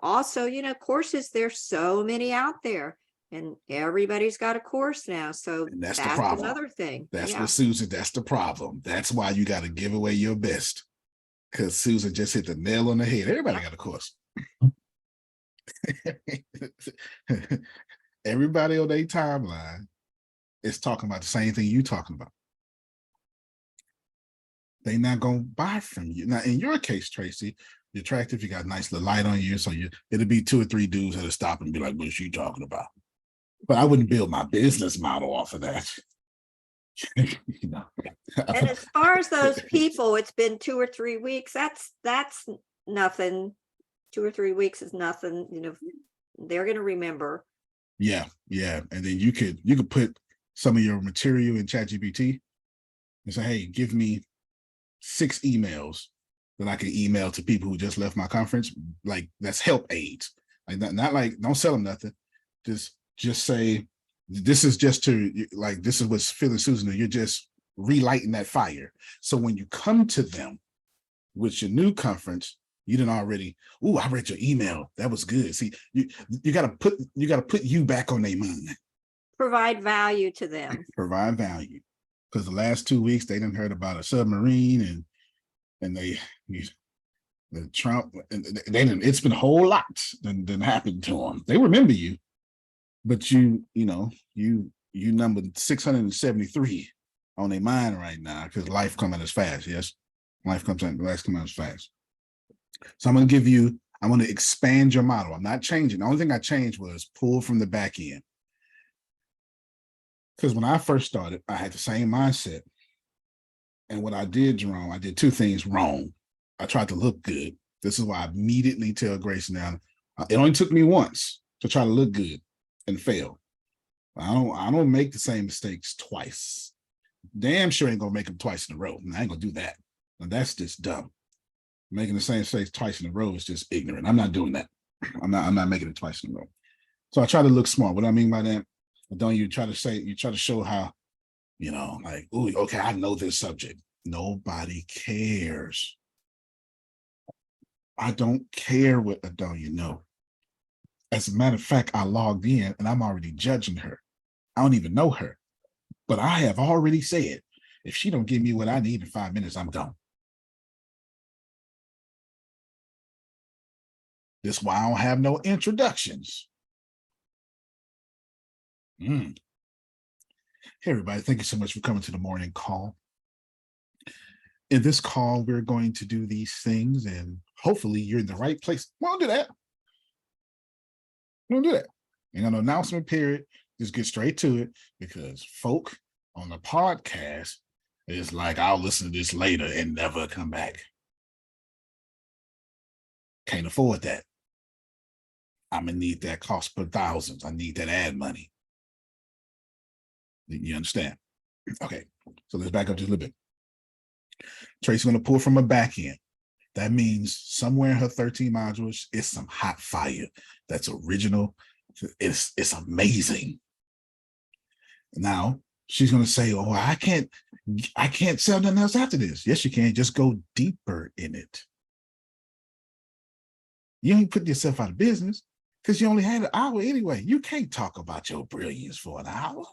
also, courses, there's so many out there and everybody's got a course now. So that's the problem. Another thing. That's what Susan, that's the problem. That's why you got to give away your best. Because Susan just hit the nail on the head. Everybody got a course. Everybody on their timeline is talking about the same thing you talking about. They not gonna buy from you. Now, in your case, Tracy, you're attractive, you got a nice little light on you, so it'll be 2 or 3 dudes that'll stop and be like, what is she talking about? But I wouldn't build my business model off of that. And as far as those people, it's been 2 or 3 weeks. That's nothing. 2 or 3 weeks is nothing. They're gonna remember. Yeah. And then you could put some of your material in ChatGPT and say, hey, give me 6 emails that I can email to people who just left my conference. Like, that's help aids. Like, not like, don't sell them nothing. Just say, this is just this is what's Phil and Susan, you're just relighting that fire. So when you come to them with your new conference, you didn't already, I read your email. That was good. See, you gotta put you back on their mind. Provide value to them. Provide value. Because the last 2 weeks they didn't heard about a submarine and the Trump, and it's been a whole lot than happened to them. They remember you, but you numbered 673 on their mind right now because life coming as fast. Yes, life comes as fast. So I'm going to give you I want to expand your model. I'm not changing. The only thing I changed was pull from the back end. Because when I first started, I had the same mindset. And what I did wrong, I did two things wrong. I tried to look good. This is why I immediately tell Grace now, it only took me once to try to look good and fail. I don't make the same mistakes twice. Damn sure ain't gonna make them twice in a row. I ain't gonna do that. And that's just dumb. Making the same mistake twice in a row is just ignorant. I'm not doing that. I'm not making it twice in a row. So I try to look smart. What do I mean by that? Don't you try to show how, like, oh, okay, I know this subject. Nobody cares. I don't care what Adonia know. As a matter of fact, I logged in and I'm already judging her. I don't even know her, but I have already said, if she don't give me what I need in 5 minutes, I'm gone. This is why I don't have no introductions. Hey, everybody, thank you so much for coming to the morning call. In this call, we're going to do these things and hopefully you're in the right place. We don't do that. We don't do that. Ain't got no announcement period. Just get straight to it because folk on the podcast is like, I'll listen to this later and never come back. Can't afford that. I'm gonna need that cost per thousands. I need that ad money. You understand? Okay, so let's back up just a little bit. Tracy's gonna pull from a back end. That means somewhere in her 13 modules is some hot fire that's original. It's amazing. Now she's gonna say, "Oh, I can't sell nothing else after this." Yes, you can. Just go deeper in it. You ain't putting yourself out of business because you only had an hour anyway. You can't talk about your brilliance for an hour.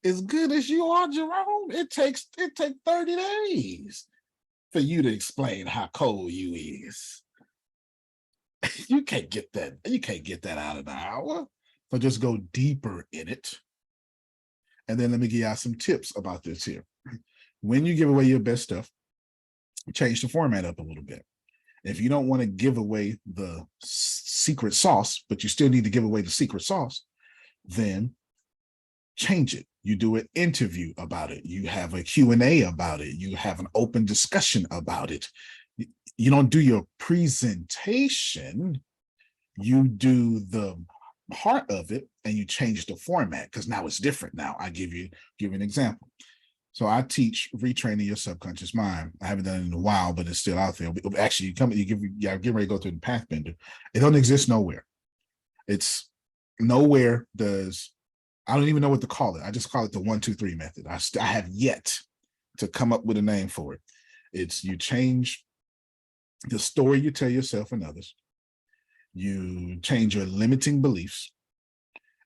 As good as you are, Jerome, it takes 30 days for you to explain how cold you is. You can't get that. You can't get that out of an hour. So just go deeper in it. And then let me give y'all some tips about this here. When you give away your best stuff, change the format up a little bit. If you don't want to give away the secret sauce, but you still need to give away the secret sauce, then change it. You do an interview about it. You have a Q&A about it. You have an open discussion about it. You don't do your presentation. You do the part of it and you change the format because now it's different. Now I give you an example. So I teach retraining your subconscious mind. I haven't done it in a while, but it's still out there. Actually, get ready to go through the Pathbender. It don't exist nowhere. It's nowhere does. I don't even know what to call it. I just call it the 1, 2, 3 method. I have yet to come up with a name for it. It's you change the story you tell yourself and others. You change your limiting beliefs.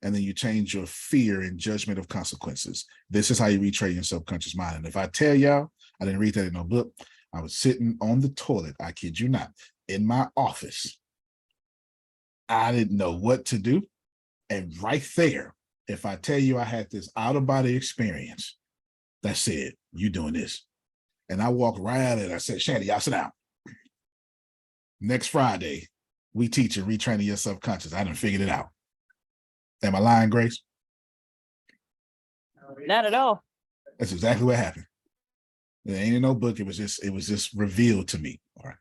And then you change your fear and judgment of consequences. This is how you retrain your subconscious mind. And if I tell y'all, I didn't read that in no book. I was sitting on the toilet, I kid you not, in my office. I didn't know what to do. And right there, if I tell you I had this out-of-body experience, that said, you doing this. And I walked right out of it. I said, Shandy, y'all sit down. Next Friday, we teach you retraining your subconscious. I done figured it out. Am I lying, Grace? Not at all. That's exactly what happened. It ain't in no book. It was just revealed to me. All right.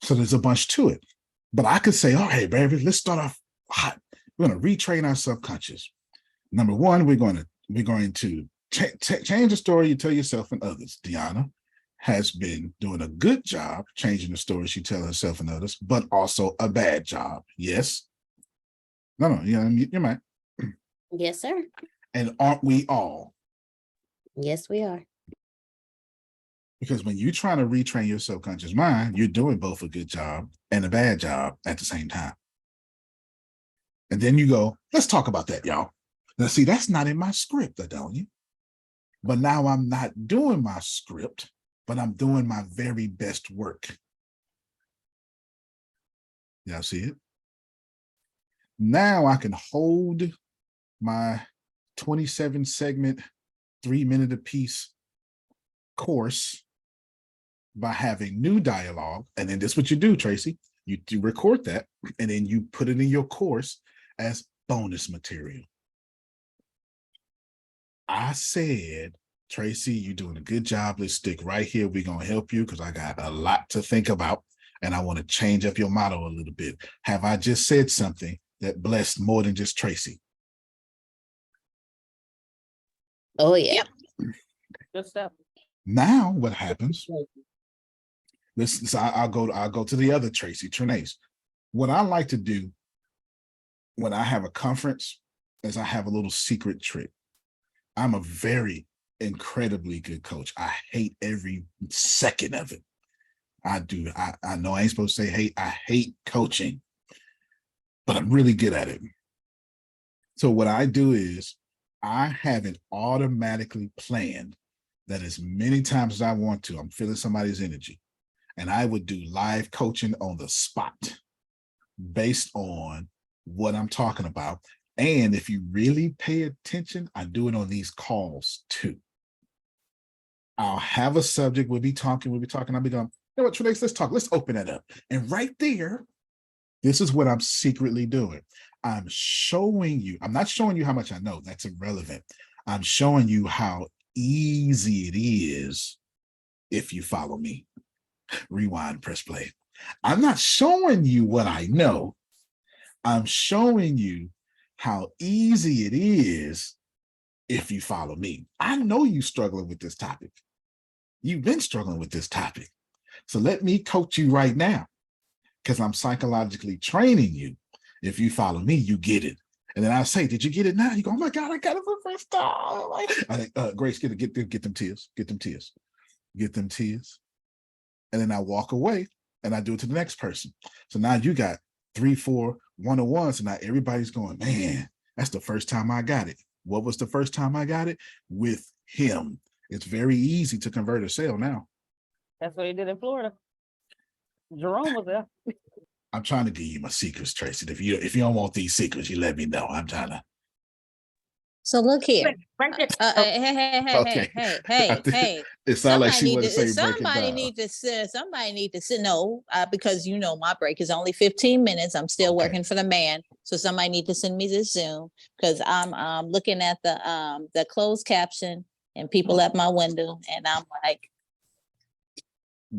So there's a bunch to it. But I could say, all right, baby, let's start off hot. We're going to retrain our subconscious. Number one, we're going to change the story you tell yourself and others. Deanna has been doing a good job changing the story she tells herself and others, but also a bad job. Yes. No, you're right. Yes, sir. And aren't we all? Yes, we are. Because when you're trying to retrain your subconscious mind, you're doing both a good job and a bad job at the same time. And then you go, let's talk about that, y'all. Now, see, that's not in my script, don't you? But now I'm not doing my script, but I'm doing my very best work. Y'all see it? Now I can hold my 27 segment, 3 minute apiece course by having new dialogue. And then this is what you do, Tracy. You do record that, and then you put it in your course as bonus material. I said, Tracy, you're doing a good job. Let's stick right here. We're going to help you because I got a lot to think about, and I want to change up your motto a little bit. Have I just said something that blessed more than just Tracy? Oh yeah. Yep. Good stuff. Now what happens? So I'll go to the other Tracy, Trinace. What I like to do when I have a conference is I have a little secret trick. I'm a very incredibly good coach. I hate every second of it. I do. I know I ain't supposed to say hate. I hate coaching, but I'm really good at it. So what I do is I have it automatically planned that as many times as I want to, I'm feeling somebody's energy. And I would do live coaching on the spot based on what I'm talking about. And if you really pay attention, I do it on these calls too. I'll have a subject, we'll be talking, I'll be going, you know what, Trinace, let's talk, let's open that up. And right there, this is what I'm secretly doing. I'm showing you, I'm not showing you how much I know, that's irrelevant. I'm showing you how easy it is if you follow me. Rewind, press play. I'm not showing you what I know. I'm showing you how easy it is if you follow me. I know you're struggling with this topic. You've been struggling with this topic. So let me coach you right now because I'm psychologically training you. If you follow me, you get it. And then I say, did you get it now? You go, oh my God, I got it for the first time. I think, Grace, get them tears, get them tears, get them tears. And then I walk away and I do it to the next person. So now you got 3, 4 one-on-ones, and now everybody's going, man, that's the first time I got it. What was the first time I got it? With him. It's very easy to convert a sale now. That's what he did in Florida. Jerome was there. I'm trying to give you my secrets, Tracy. If you don't want these secrets, you let me know. I'm trying to. So look here. Okay. Hey. It sounds like she wanted to say break it somebody down. need to sit. No, because you know my break is only 15 minutes. I'm still working for the man. So somebody need to send me this Zoom because I'm looking at the closed caption and people at my window, and I'm like,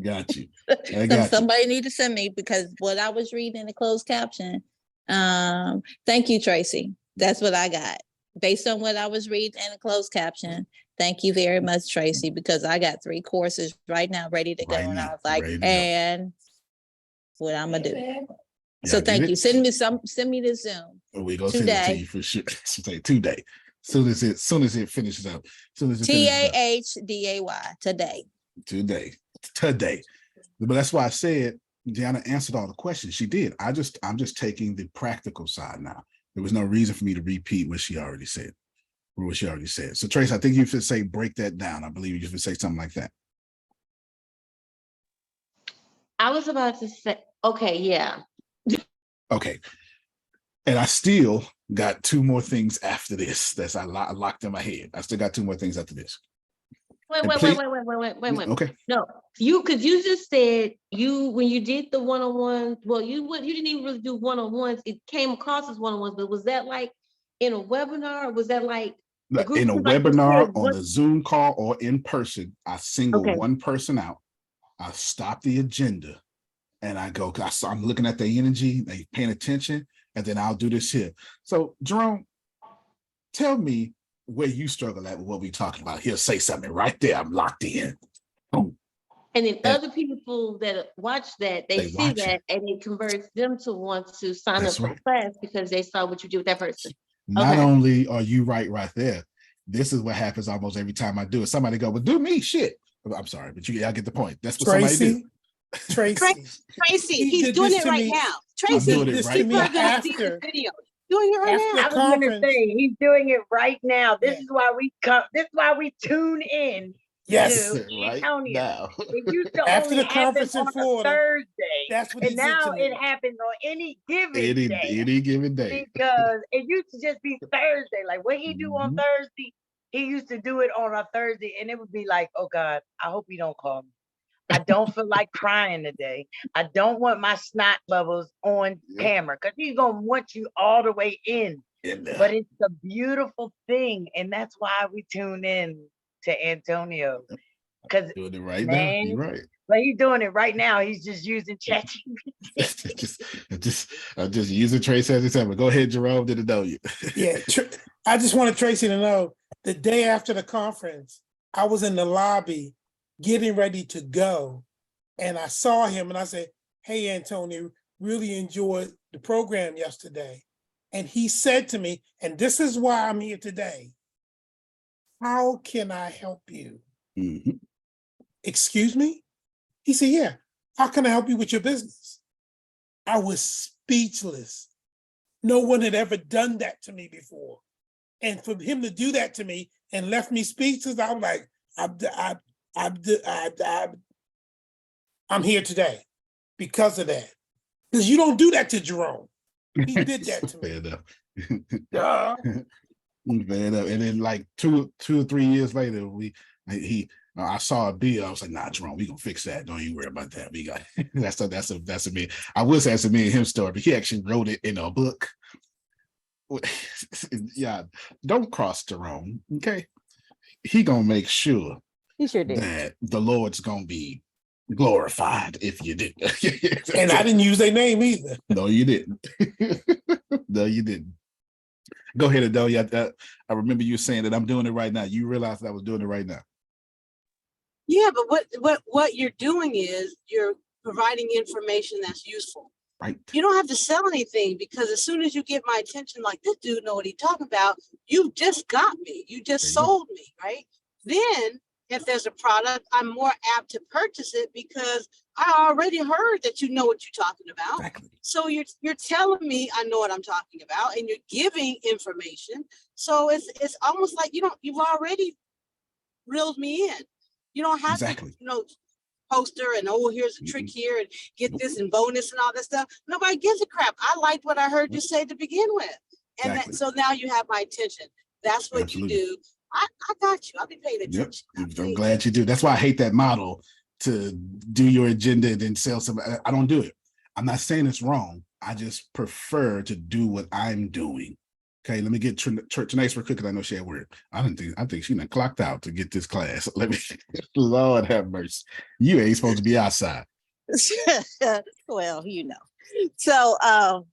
got you. I got somebody need to send me because what I was reading in the closed caption. Thank you, Tracy. That's what I got. Based on what I was reading in the closed caption, thank you very much, Tracy, because I got 3 courses right now ready to go. And I was like, and what I'm gonna do. So thank you. Send me the Zoom. We're gonna send it to you for sure. Today. Soon as it finishes up. TAHDAY today. But that's why I said Deanna answered all the questions. She did. I'm just taking the practical side now. There was no reason for me to repeat what she already said. So Trace, I think you should say break that down. I believe you should say something like that. I was about to say, okay, yeah. Okay. And I still got 2 more things after this. That's I locked in my head. I still got 2 more things after this. Wait. Okay. No, because you just said when you did the one-on-one, well, you didn't even really do one-on-ones. It came across as one-on-ones, but was that like in a webinar or was that like a group? In a webinar, on a Zoom call, or in person? I single one person out. I stop the agenda and I go, I'm looking at the energy, they paying attention, and then I'll do this here. So Jerome, tell me where you struggle at with what we're talking about. He'll say something right there. I'm locked in. Boom. And then other people that watch that, they see that and it converts them to want to sign up for the class because they saw what you did with that person. Not only are you right there, this is what happens almost every time I do it. Somebody go, well, do me shit. I'm sorry, but y'all get the point. That's what somebody do. Tracy, he's doing it right now. Tracy, I'm doing it right now. After video. Doing it right now. I was gonna say he's doing it right now. This is why we come. This is why we tune in. Yes, right now. It used to after only the conference in on Florida, a Thursday, that's what and now it happens on any given day. Any given day. Because it used to just be Thursday. Like what he do on Thursday, he used to do it on a Thursday, and it would be like, oh God, I hope he don't call me. I don't feel like crying today. I don't want my snot bubbles on camera because he's gonna want you all the way in. But it's a beautiful thing, and that's why we tune in to Antonio. Because Doing it right now. man, You're right. but he's doing it right now. He's just using ChatGPT. I'm just using Trace as example. Go ahead, Jerome. Didn't know you. Yeah, I just wanted Tracy to know the day after the conference, I was in the lobby getting ready to go, and I saw him, and I said, "Hey, Antonio, really enjoyed the program yesterday." And he said to me, and this is why I'm here today, "How can I help you?" Mm-hmm. Excuse me? He said, "Yeah, how can I help you with your business?" I was speechless. No one had ever done that to me before. And for him to do that to me and left me speechless, I was like, I'm here today because of that. Because you don't do that to Jerome. He did that to me. Fair enough. Fair enough. And then like two or 3 years later, I saw a bill. I was like, "Nah, Jerome, we gonna fix that. Don't you worry about that. We got that's a me. I will say that's a me and him story, but he actually wrote it in a book. Yeah, don't cross Jerome. Okay, he gonna make sure He sure did. that the Lord's gonna be glorified if you did. And I didn't use their name either. No, you didn't. No, you didn't. Go ahead, Adonia. I remember you saying that I'm doing it right now. You realized that I was doing it right now. Yeah, but what you're doing is you're providing information that's useful. Right. You don't have to sell anything, because as soon as you get my attention, like, this dude know what he's talking about, you just got me. You just sold me, right? Then if there's a product, I'm more apt to purchase it because I already heard that you know what you're talking about. Exactly. So you're telling me I know what I'm talking about, and you're giving information. So it's almost like you've already reeled me in. You don't have Exactly. to, poster and here's a trick here and get this and bonus and all that stuff. Nobody gives a crap. I liked what I heard you say to begin with. And Exactly. so now you have my attention. That's what Absolutely. you do. I got you. I'll be paying attention. I'm glad you do. That's why I hate that model to do your agenda and then sell some. I don't do it. I'm not saying it's wrong. I just prefer to do what I'm doing. Okay, let me get Trinace real quick because I know she had word. I think she done clocked out to get this class. Let me, Lord have mercy. You ain't supposed to be outside. Well, So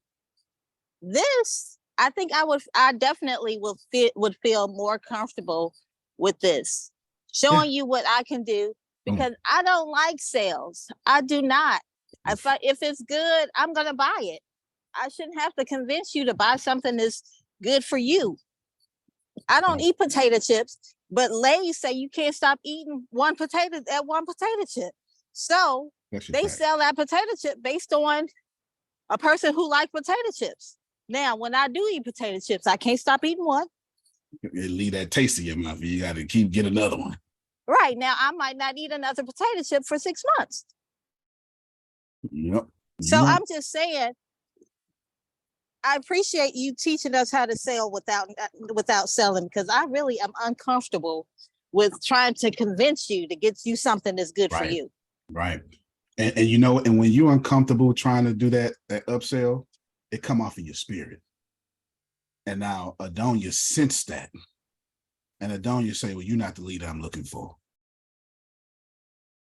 this, I think I definitely would feel more comfortable with this, showing you what I can do, because I don't like sales. I do not. If it's good, I'm gonna buy it. I shouldn't have to convince you to buy something that's good for you. I don't eat potato chips, but Lay's say you can't stop eating one potato chip. So they sell that potato chip based on a person who likes potato chips. Now, when I do eat potato chips, I can't stop eating one. It leave that taste in your mouth. You got to get another one. Right. Now, I might not eat another potato chip for 6 months. Yep. So I'm just saying, I appreciate you teaching us how to sell without selling, because I really am uncomfortable with trying to convince you to get you something that's good for you. Right. And and when you're uncomfortable trying to do that upsell, it come off of your spirit. And now Adonia sense that. And Adonia say, "Well, you're not the leader I'm looking for."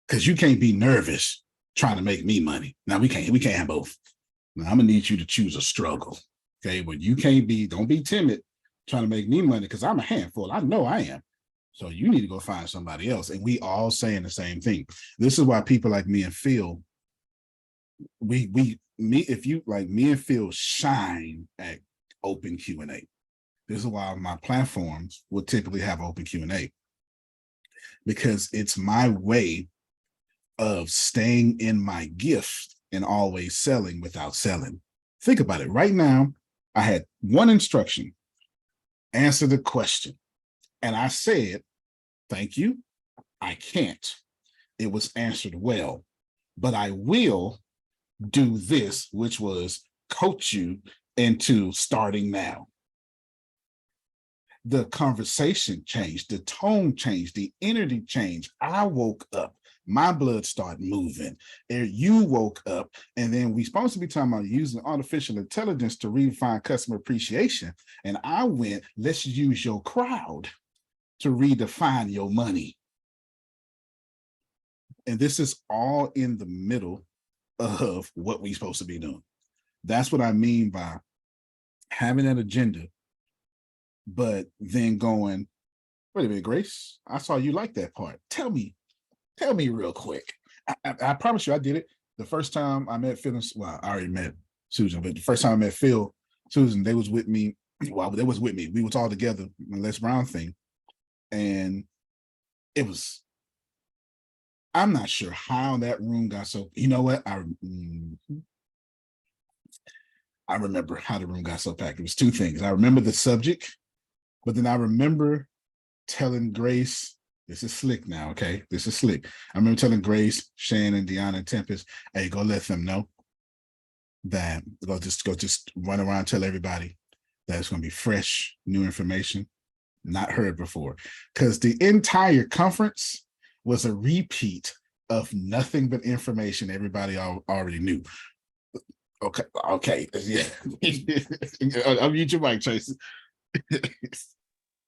Because you can't be nervous trying to make me money. Now we can't have both. Now I'm gonna need you to choose a struggle. Okay, but don't be timid trying to make me money, because I'm a handful. I know I am. So you need to go find somebody else. And we all saying the same thing. This is why people like me and Phil, me and Phil shine at open Q&A. This is why my platforms will typically have open Q&A, because it's my way of staying in my gift and always selling without selling. Think about it. Right now, I had one instruction: answer the question. And I said, "Thank you, I can't. It was answered well, but I will do this," which was coach you into starting now. The conversation changed, the tone changed, the energy changed. I woke up my blood started moving, and you woke up, and then we supposed to be talking about using artificial intelligence to redefine customer appreciation. And I went, let's use your crowd to redefine your money. And this is all in the middle of what we're supposed to be doing. That's what I mean by having an agenda, but then going, wait a minute, Grace, I saw you like that part. Tell me real quick. I promise you I did it. The first time I met Phil, well, I already met Susan, but the first time I met Phil, Susan, they was with me. Well, they was with me. We was all together in the Les Brown thing. And it was, I'm not sure how that room got so, you know what? I remember how the room got so packed. It was two things. I remember the subject, but then I remember telling Grace, this is slick now, okay? This is slick. I remember telling Grace, Shannon, Deanna, and Tempest, hey, go let them know that go just run around, tell everybody that it's gonna be fresh, new information, not heard before. Because the entire conference was a repeat of nothing but information everybody already knew. Okay, yeah. I'll mute your mic, Tracy.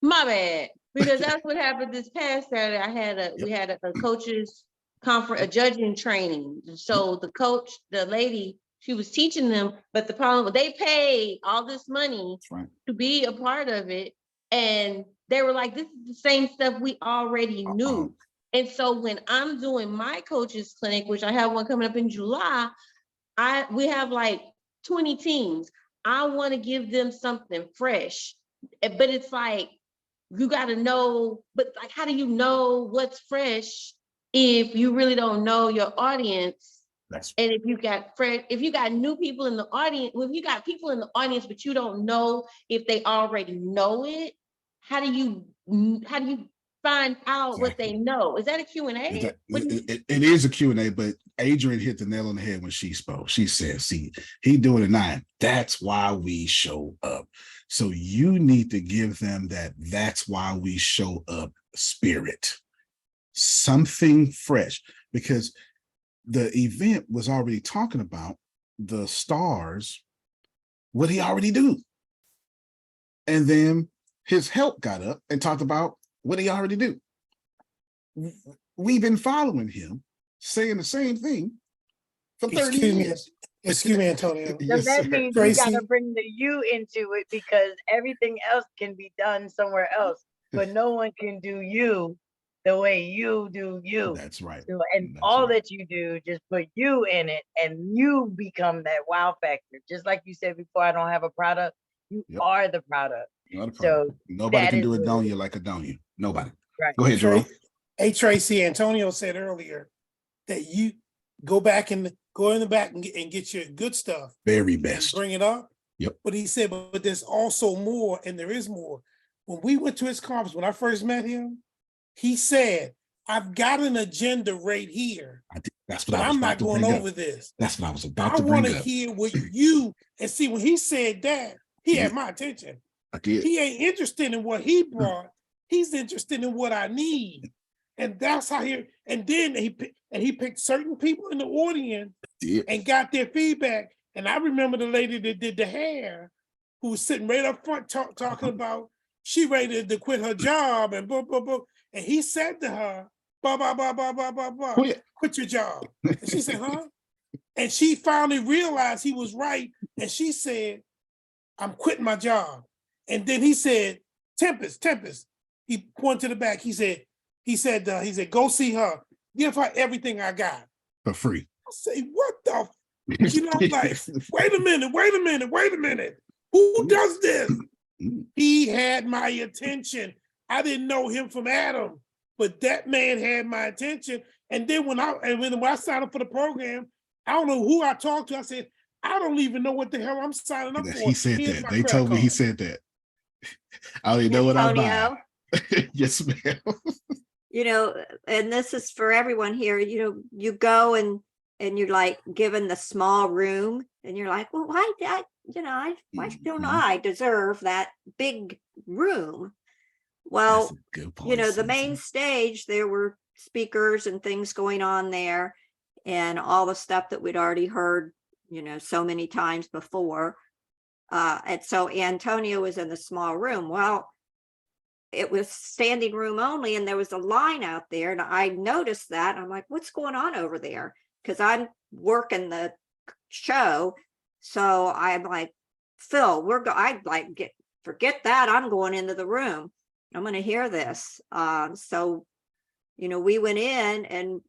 My bad, because that's what happened this past Saturday. We had a coaches conference, a judging training. So the coach, the lady, she was teaching them, but the problem was they paid all this money to be a part of it. And they were like, this is the same stuff we already knew. And so when I'm doing my coaches clinic, which I have one coming up in July, we have like 20 teams. I want to give them something fresh, but it's like, you got to know, but like, how do you know what's fresh if you really don't know your audience? And if you got new people in the audience, well, if you got people in the audience, but you don't know if they already know it, how do you find out what they know? Is that a Q&A? It is a Q&A, but Adrian hit the nail on the head when she spoke. She said, see, he doing it 9. That's why we show up. So you need to give them that's why we show up spirit. Something fresh, because the event was already talking about the stars, what he already do. And then his help got up and talked about what he already do. We've been following him, saying the same thing for 30 years. Excuse me, Antonio. So that means you got to bring the you into it, because everything else can be done somewhere else, but no one can do you the way you do you. That's right. So, and all that you do, just put you in it, and you become that wow factor. Just like you said before, I don't have a product. You are the product. So nobody can do Adonia like Adonia. Nobody. Right. Go ahead, Jerome. Hey, Tracy, Antonio said earlier that you go in the back and get your good stuff. Very best. Bring it up. Yep. But he said, but there's also more, and there is more. When we went to his conference, when I first met him, he said, I've got an agenda right here. That's what I was about to bring up. I'm not going over this. That's what I was about to bring up. I want to hear what you, and see, when he said that, he had my attention. I did. He ain't interested in what he brought. He's interested in what I need. And that's how and then he picked certain people in the audience and got their feedback. And I remember the lady that did the hair, who was sitting right up front talking about she ready to quit her job and blah, blah, blah. And he said to her, blah, blah, blah, blah, blah, blah, blah, quit your job. And she said, huh? And she finally realized he was right. And she said, I'm quitting my job. And then he said, Tempest, he pointed to the back. He said, go see her. Give her everything I got. For free. I say, what the? I'm like, wait a minute. Who does this? He had my attention. I didn't know him from Adam, but that man had my attention. And then when I signed up for the program, I don't know who I talked to. I said, I don't even know what the hell I'm signing up for. He said that. They told me he said that. I don't even know what I'm buying. Yes, ma'am. And this is for everyone here, you go and you're like given the small room and you're like, well, why don't I deserve that big room? Well, the main stage, there were speakers and things going on there, and all the stuff that we'd already heard, so many times before. And so Antonio was in the small room. Well, it was standing room only, and there was a line out there, and I noticed that. I'm like, what's going on over there? Because I'm working the show. So I'm like, Phil, forget that. I'm going into the room. I'm going to hear this. So, we went in, and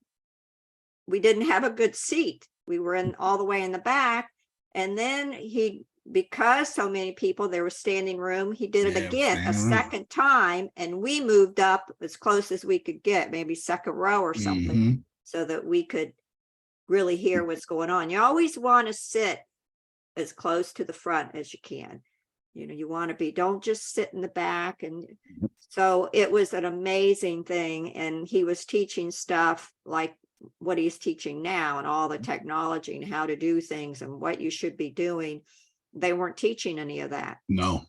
we didn't have a good seat. We were in all the way in the back. And then because so many people, there was standing room, he did it again a second time, and we moved up as close as we could get, maybe second row or something, so that we could really hear what's going on. You always want to sit as close to the front as you can. You want to don't just sit in the back. And so it was an amazing thing. And he was teaching stuff like what he's teaching now, and all the technology and how to do things and what you should be doing. They weren't teaching any of that. No.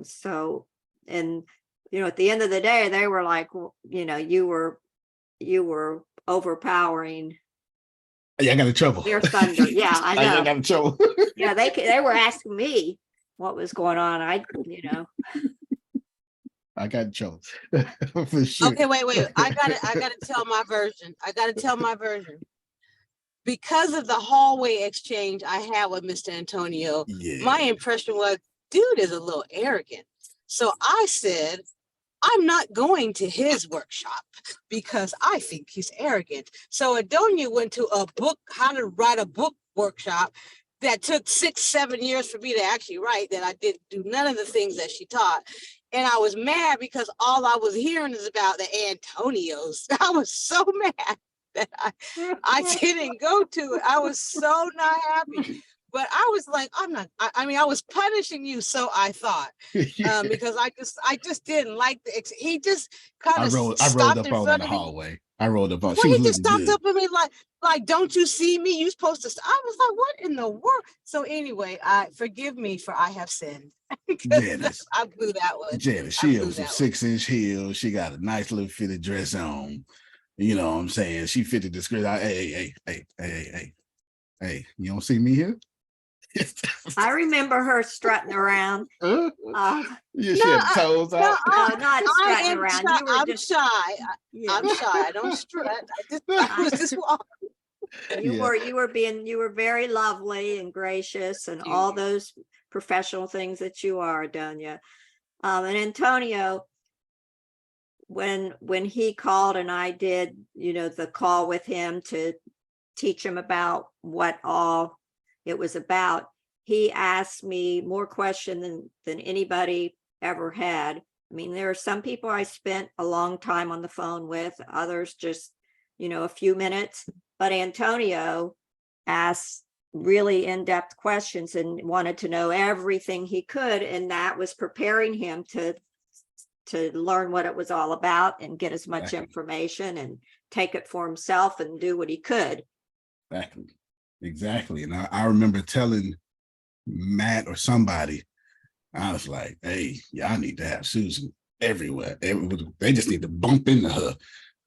So, and, at the end of the day, they were like, you were overpowering. Yeah, I got in trouble. Their thunder. Yeah, I know. I got in trouble. Yeah, they were asking me what was going on. I got in trouble. For sure. Okay, wait. I gotta tell my version. Because of the hallway exchange I had with Mr. Antonio, my impression was, dude is a little arrogant. So I said, I'm not going to his workshop because I think he's arrogant. So Adonia went to how to write a book workshop that took 6-7 years for me to actually write, that I didn't do none of the things that she taught. And I was mad because all I was hearing is about the Antonios. I was so mad that I didn't go to it. I was so not happy. But I was like, I was punishing you, so I thought, because I just didn't like he just kind of stopped in front of me. Hallway. I rolled up on. Well, he just stopped up at me like, don't you see me? You supposed to. I was like, what in the world? So anyway, forgive me for I have sinned. Janice, I blew that one. Janice, she has some 6-inch heels. She got a nice little fitted dress on. You know what I'm saying? She fit the description. Hey, you don't see me here? I remember her strutting around. Yeah, she had toes out. No, not strutting around. I'm shy. I'm shy. I don't strut. I was just walking. You were very lovely and gracious and all those professional things that you are, Adonia. And Antonio, when he called and I did, the call with him to teach him about what all it was about, he asked me more questions than anybody ever had. I mean, there are some people I spent a long time on the phone with, others just, a few minutes, but Antonio asked really in-depth questions and wanted to know everything he could. And that was preparing him to learn what it was all about and get as much information and take it for himself and do what he could. Exactly. And I remember telling Matt or somebody, I was like, hey, y'all need to have Susan everywhere. They just need to bump into her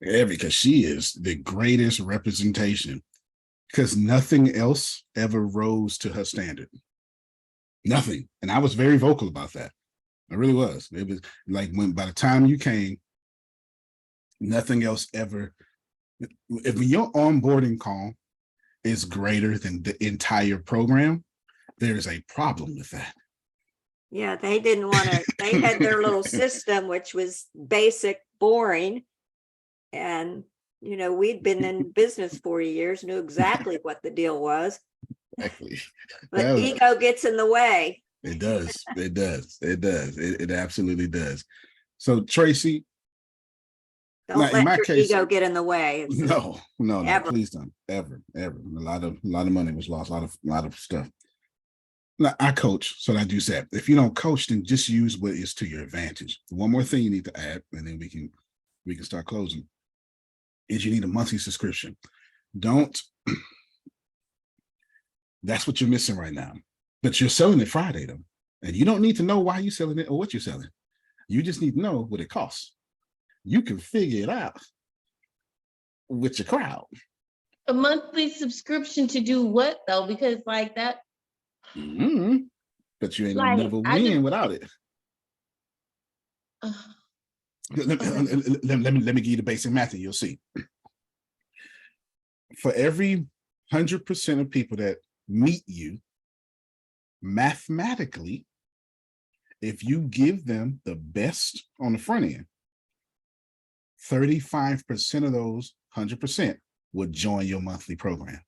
because she is the greatest representation, because nothing else ever rose to her standard. Nothing. And I was very vocal about that. I really was. It was like by the time you came, nothing else ever. If your onboarding call is greater than the entire program, there's a problem with that. Yeah, they didn't want to, they had their little system, which was basic, boring. And, we'd been in business 40 years, knew exactly what the deal was. Exactly. But ego gets in the way. It does. It does. It does. It absolutely does. So Tracy, don't let your ego get in the way. No, please don't. Ever. A lot of money was lost, a lot of stuff. Now, I coach, so I do that. If you don't coach, then just use what is to your advantage. One more thing you need to add, and then we can start closing, is you need a monthly subscription. That's what you're missing right now. But you're selling it Friday, though. And you don't need to know why you're selling it or what you're selling. You just need to know what it costs. You can figure it out. with your crowd. A monthly subscription to do what though? Because like that, But you ain't like, gonna never I win just- without it. uh, Let me give you the basic math and you'll see. For every 100% of people that meet you, mathematically, if you give them the best on the front end, 35% of those 100% would join your monthly program.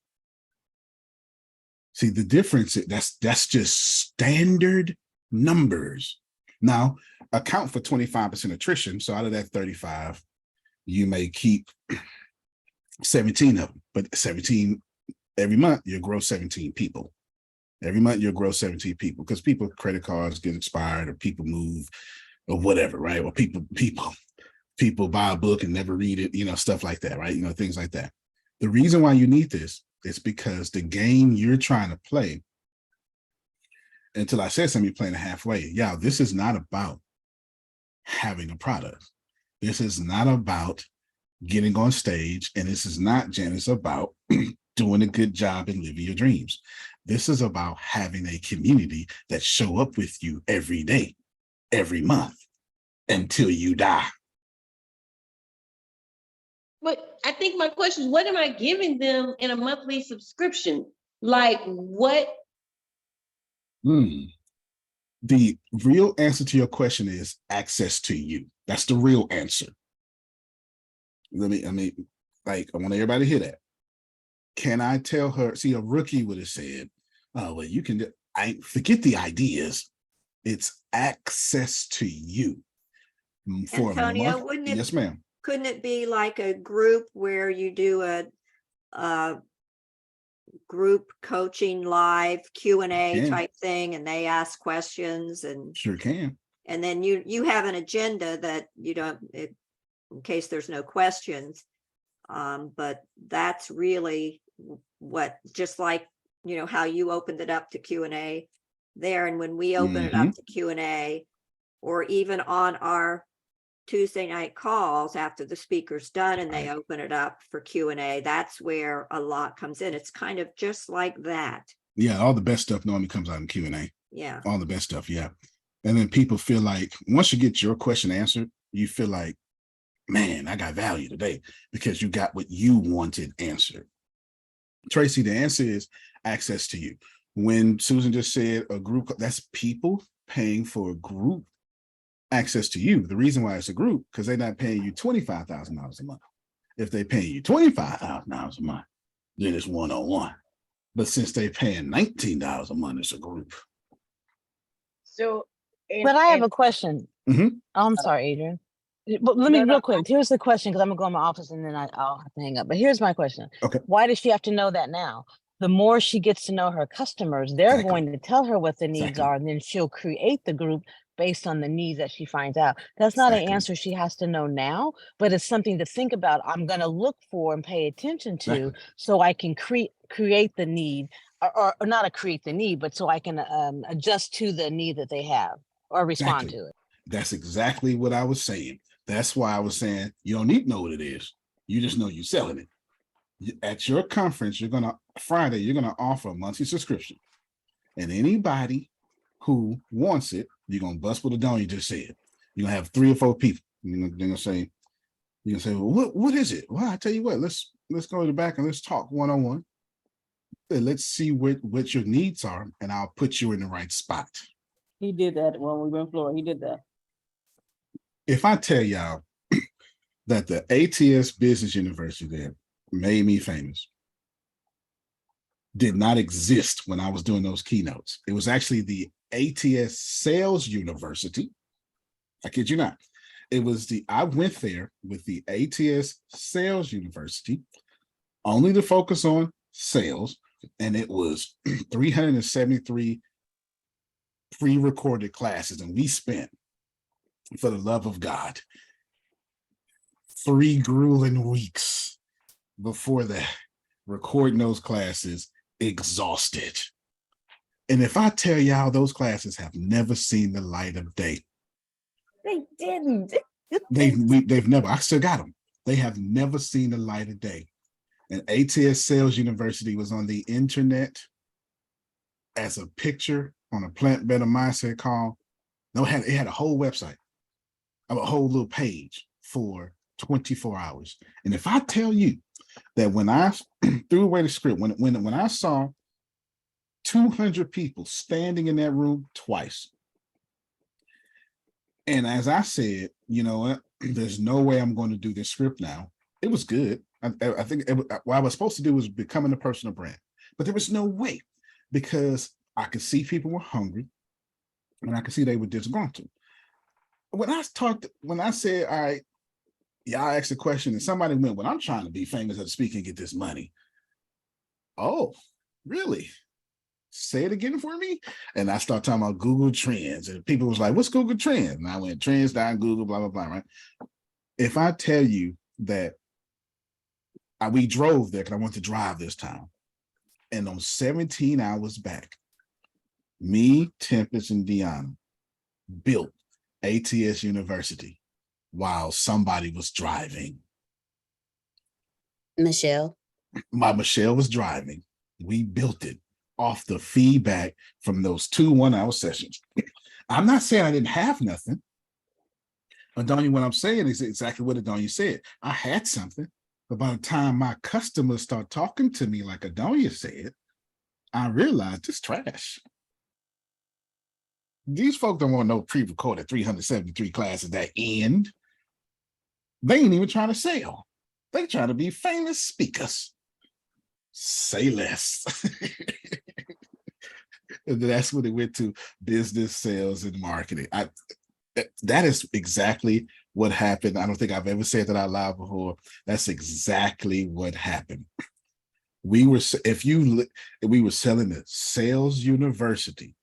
See the difference, that's just standard numbers. Now, account for 25% attrition. So out of that 35, you may keep 17 of them, but 17 every month, you'll grow 17 people. Every month you'll grow 17 people because people credit cards get expired or people move or whatever, right? Or people buy a book and never read it, stuff like that, right? Things like that. The reason why you need this is because the game you're trying to play, until I said something, you're playing it halfway. Yeah, this is not about having a product. This is not about getting on stage. And this is not, Janice, about doing a good job and living your dreams. This is about having a community that show up with you every day, every month, until you die. But I think my question is, what am I giving them in a monthly subscription? Like what? The real answer to your question is access to you. That's the real answer. I want everybody to hear that. Can I tell her? See, a rookie would have said, "Oh, well, you can." I forget the ideas. It's access to you. For Antonio, a month, wouldn't it? Yes, ma'am. Couldn't it be like a group where you do a group coaching live Q&A type thing, and they ask questions and sure can. And then you have an agenda that you don't, in case there's no questions. But that's really what, just like, how you opened it up to Q&A there. And when we open it up to Q&A, or even on our Tuesday night calls after the speaker's done and they open it up for Q&A, that's where a lot comes in. It's kind of just like that. Yeah, all the best stuff normally comes out in Q&A. Yeah. All the best stuff, yeah. And then people feel like once you get your question answered, you feel like, man, I got value today because you got what you wanted answered. Tracy, the answer is access to you. When Susan just said a group, that's people paying for a group access to you. The reason why it's a group, because they're not paying you $25,000 a month. If they're paying you $25,000 a month, then it's one-on-one. But since they're paying $19 a month, it's a group. So, But I have a question. I'm sorry, Adrian. But let me real quick. Here's the question, because I'm gonna go in my office and then I'll have to hang up. But here's my question. Okay. Why does she have to know that now? The more she gets to know her customers, they're going to tell her what the needs are, and then she'll create the group based on the needs that she finds out. That's not an answer she has to know now, but it's something to think about. I'm going to look for and pay attention to so I can create the need, or not create the need, but so I can adjust to the need that they have or respond to it. That's exactly what I was saying. That's why I was saying you don't need to know what it is. You just know you're selling it. At your conference, Friday, you're going to offer a monthly subscription. And anybody who wants it, you're going to bust with the down you just said. You're going to have 3 or 4 people. They're going to say, well, what is it? Well, I tell you what, let's go to the back and let's talk one-on-one. Let's see what your needs are, and I'll put you in the right spot. He did that when we were in Florida. He did that. If I tell y'all that the ATS Business University that made me famous did not exist when I was doing those keynotes. It was actually the ATS Sales University. I kid you not. I went there with the ATS Sales University only to focus on sales. And it was 373 pre-recorded classes. And we spent, for the love of God, 3 grueling weeks before that, recording those classes, exhausted. And if I tell y'all those classes have never seen the light of day. They didn't. They've never, I still got them. They have never seen the light of day. And ATS Sales University was on the internet as a picture on a Plant Better Mindset call. No, it had a whole website, a whole little page for 24 hours. And if I tell you that when I threw away the script, when I saw 200 people standing in that room twice, and as I said, you know what, there's no way I'm going to do this script now. It was good. I think what I was supposed to do was becoming a personal brand, but there was no way, because I could see people were hungry and I could see they were disgruntled. When I said, all right, y'all asked a question and somebody went, well, I'm trying to be famous at speaking and get this money. Oh, really? Say it again for me. And I started talking about Google Trends, and people was like, what's Google Trends? And I went, trends down Google, blah, blah, blah, right? If I tell you that we drove there, because I wanted to drive this time, and on 17 hours back, me, Tempest, and Deanna built ATS University while somebody was driving. Michelle. Michelle was driving. We built it off the feedback from those 2 1-hour sessions. I'm not saying I didn't have nothing. Adonia, what I'm saying is exactly what Adonia said. I had something, but by the time my customers start talking to me like Adonia said, I realized it's trash. These folks don't want no pre-recorded 373 classes that end. They ain't even trying to sell. They trying to be famous speakers. Say less. And that's when it went to business, sales, and marketing. That is exactly what happened. I don't think I've ever said that out loud before. That's exactly what happened. We were selling the Sales University.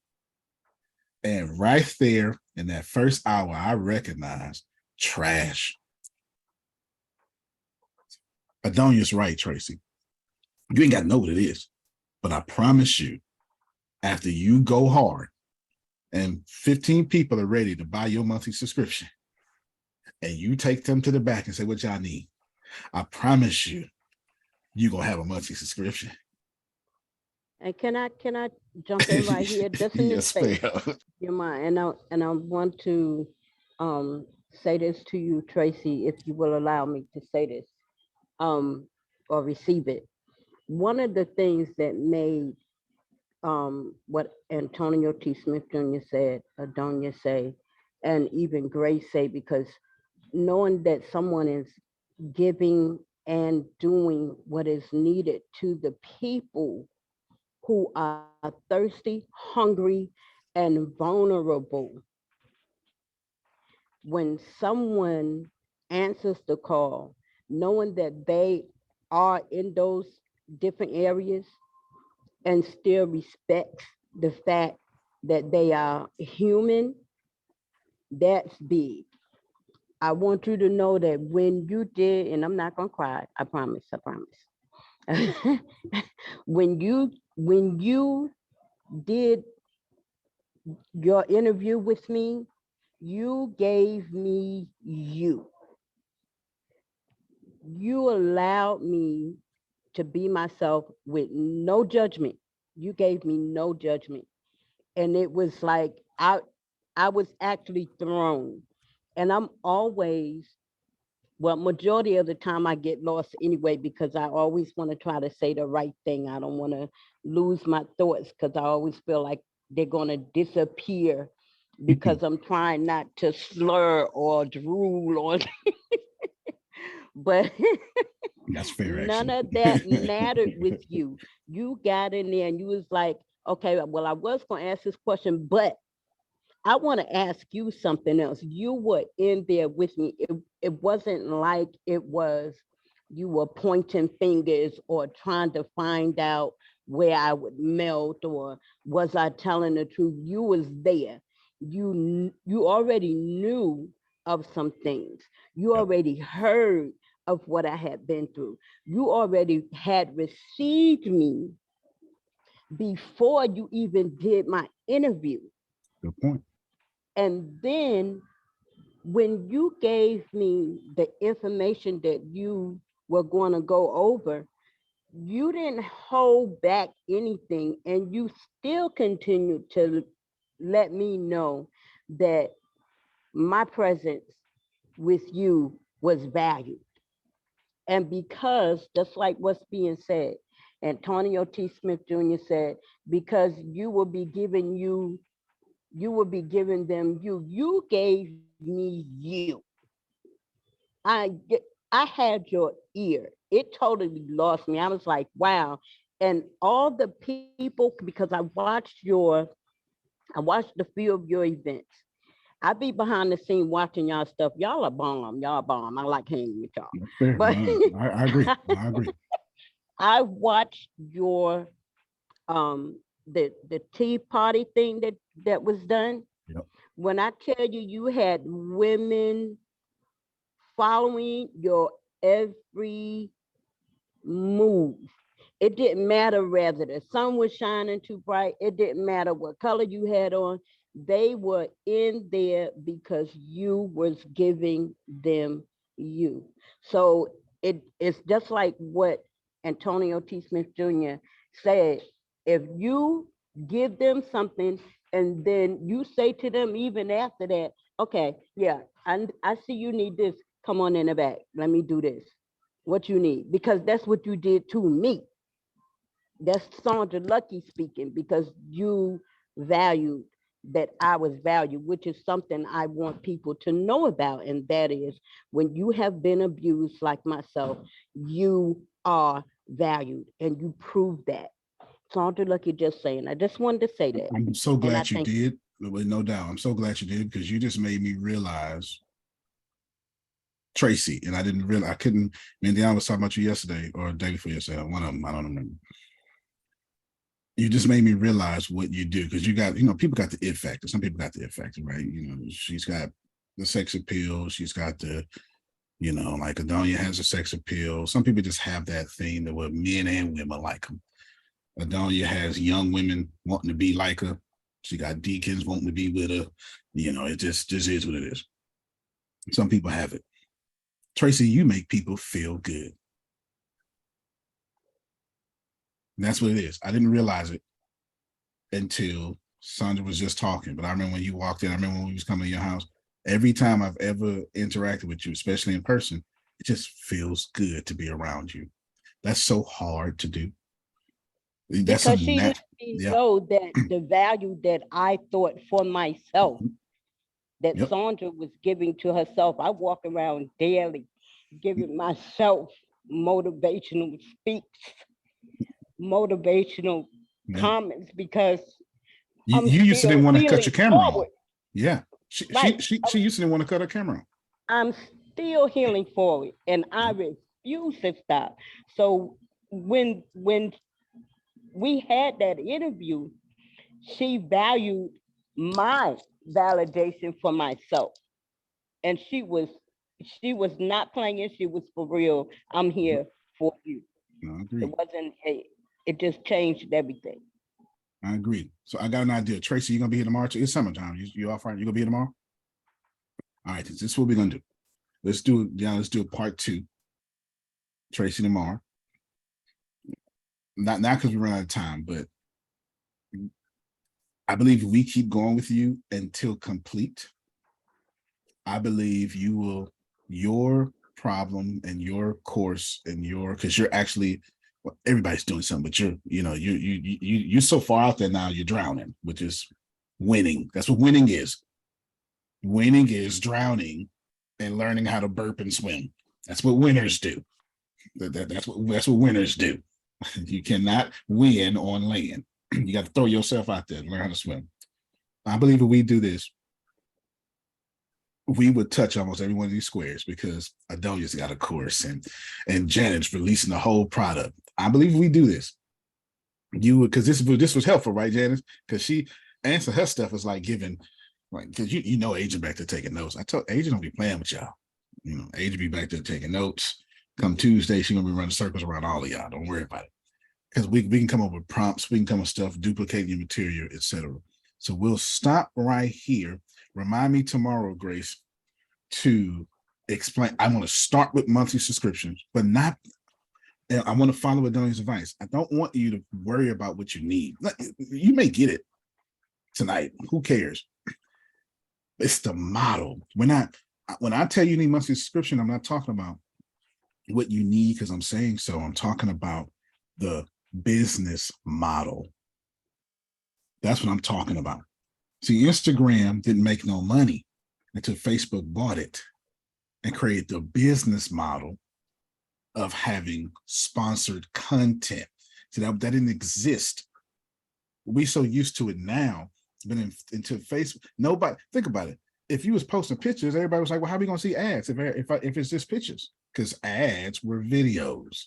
And right there in that first hour, I recognized trash. Adonia's right, Tracy. You ain't got to know what it is. But I promise you, after you go hard and 15 people are ready to buy your monthly subscription, and you take them to the back and say, what y'all need? I promise you, you're going to have a monthly subscription. And can I jump in right here? Just in this space. You mind? And I want to say this to you, Tracy, if you will allow me to say this, or receive it. One of the things that made what Antonio T. Smith Jr. said, Adonia say, and even Grace say, because knowing that someone is giving and doing what is needed to the people who are thirsty, hungry, and vulnerable. When someone answers the call, knowing that they are in those different areas and still respects the fact that they are human, that's big. I want you to know that when you did, and I'm not gonna cry, I promise. when you did your interview with me, you gave me you. You allowed me to be myself with no judgment. You gave me no judgment. And it was like I was actually thrown. And I'm always, well, majority of the time I get lost anyway, because I always want to try to say the right thing. I don't want to lose my thoughts, because I always feel like they're going to disappear because I'm trying not to slur or drool on. But that's fair. None of that mattered with you. You got in there and you was like, okay, well, I was going to ask this question, but I want to ask you something else. You were in there with me. It wasn't like it was you were pointing fingers or trying to find out where I would melt, or was I telling the truth? You was there. You already knew of some things. You already heard of what I had been through. You already had received me before you even did my interview. Good point. And then when you gave me the information that you were going to go over, you didn't hold back anything, and you still continue to let me know that my presence with you was valued. And because just like what's being said, Antonio T. Smith Jr. said, because you will be giving them you gave me you. I I had your ear. It totally lost me. I was like, wow. And all the people, because I watched a few of your events. I be behind the scene watching y'all stuff. Y'all are bomb. Y'all bomb. I like hanging with y'all. Fair. But I agree. I agree. I watched your the tea party thing that was done. Yep. When I tell you, you had women following your every move. It didn't matter whether the sun was shining too bright. It didn't matter what color you had on. They were in there because you was giving them you. So it's just like what Antonio T. Smith Jr. said. If you give them something and then you say to them even after that, okay, yeah, I see you need this. Come on in the back. Let me do this. What you need, because that's what you did to me. That's Sandra Lucky speaking, because you valued that I was valued, which is something I want people to know about. And that is, when you have been abused like myself, you are valued and you prove that. Sandra Lucky just saying. I just wanted to say that. I'm so And I glad you thank did. With no doubt, I'm so glad you did, because you just made me realize Tracy, and I didn't realize I couldn't. Me and Deanna was talking about you yesterday or the day before yesterday. One of them, I don't remember. You just made me realize what you do, because you got, people got the it factor. Some people got the it factor, right? She's got the sex appeal. She's got the, like Adonia has a sex appeal. Some people just have that thing that where men and women like them. Adonia has young women wanting to be like her. She got deacons wanting to be with her. It just is what it is. Some people have it. Tracy, you make people feel good. And that's what it is. I didn't realize it until Sandra was just talking. But I remember when you walked in, I remember when we was coming to your house, every time I've ever interacted with you, especially in person, it just feels good to be around you. That's so hard to do. That's because she let me know that the value that I thought for myself, that Sandra was giving to herself. I walk around daily giving myself motivational speaks, motivational comments, because you used to didn't want to cut your camera on. Yeah. She used to didn't want to cut her camera on. I'm still healing forward, and I refuse to stop. So when we had that interview, she valued my validation for myself. And she was not playing, she was for real. I'm here for you. I agree. It wasn't it just changed everything. I agree. So I got an idea. Tracy, you gonna be here tomorrow too? It's summertime. You off right? You gonna be here tomorrow? All right, this is what we're gonna do. Let's do a part 2. Tracy tomorrow. Not because we run out of time, but I believe if we keep going with you until complete, I believe your problem and your course and because you're actually, everybody's doing something, but you're so far out there now, you're drowning, which is winning. That's what winning is. Winning is drowning and learning how to burp and swim. That's what winners do. That's what winners do. You cannot win on land. You got to throw yourself out there and learn how to swim. I believe if we do this, we would touch almost every one of these squares, because Adonia's got a course and Janet's releasing the whole product. I believe if we do this, you would, because this was helpful, right, Janice? Because she answered her stuff is like giving, like, because Agent back there taking notes. I told Agent don't be playing with y'all. Agent be back there taking notes. Come Tuesday, she's gonna be running circles around all of y'all. Don't worry about it. Because we can come up with prompts, we can come up with stuff, duplicate your material, etc. So we'll stop right here. Remind me tomorrow, Grace, to explain. I want to start with monthly subscriptions, but not. And I want to follow Adonia's advice. I don't want you to worry about what you need. You may get it tonight. Who cares? It's the model. When I tell you need monthly subscription, I'm not talking about what you need because I'm saying so. I'm talking about the business model. That's what I'm talking about. See, Instagram didn't make no money until Facebook bought it and created the business model of having sponsored content. So that didn't exist. We're so used to it now, but into Facebook, nobody, think about it. If you was posting pictures, everybody was like, well, how are we gonna see ads if it's just pictures? Because ads were videos.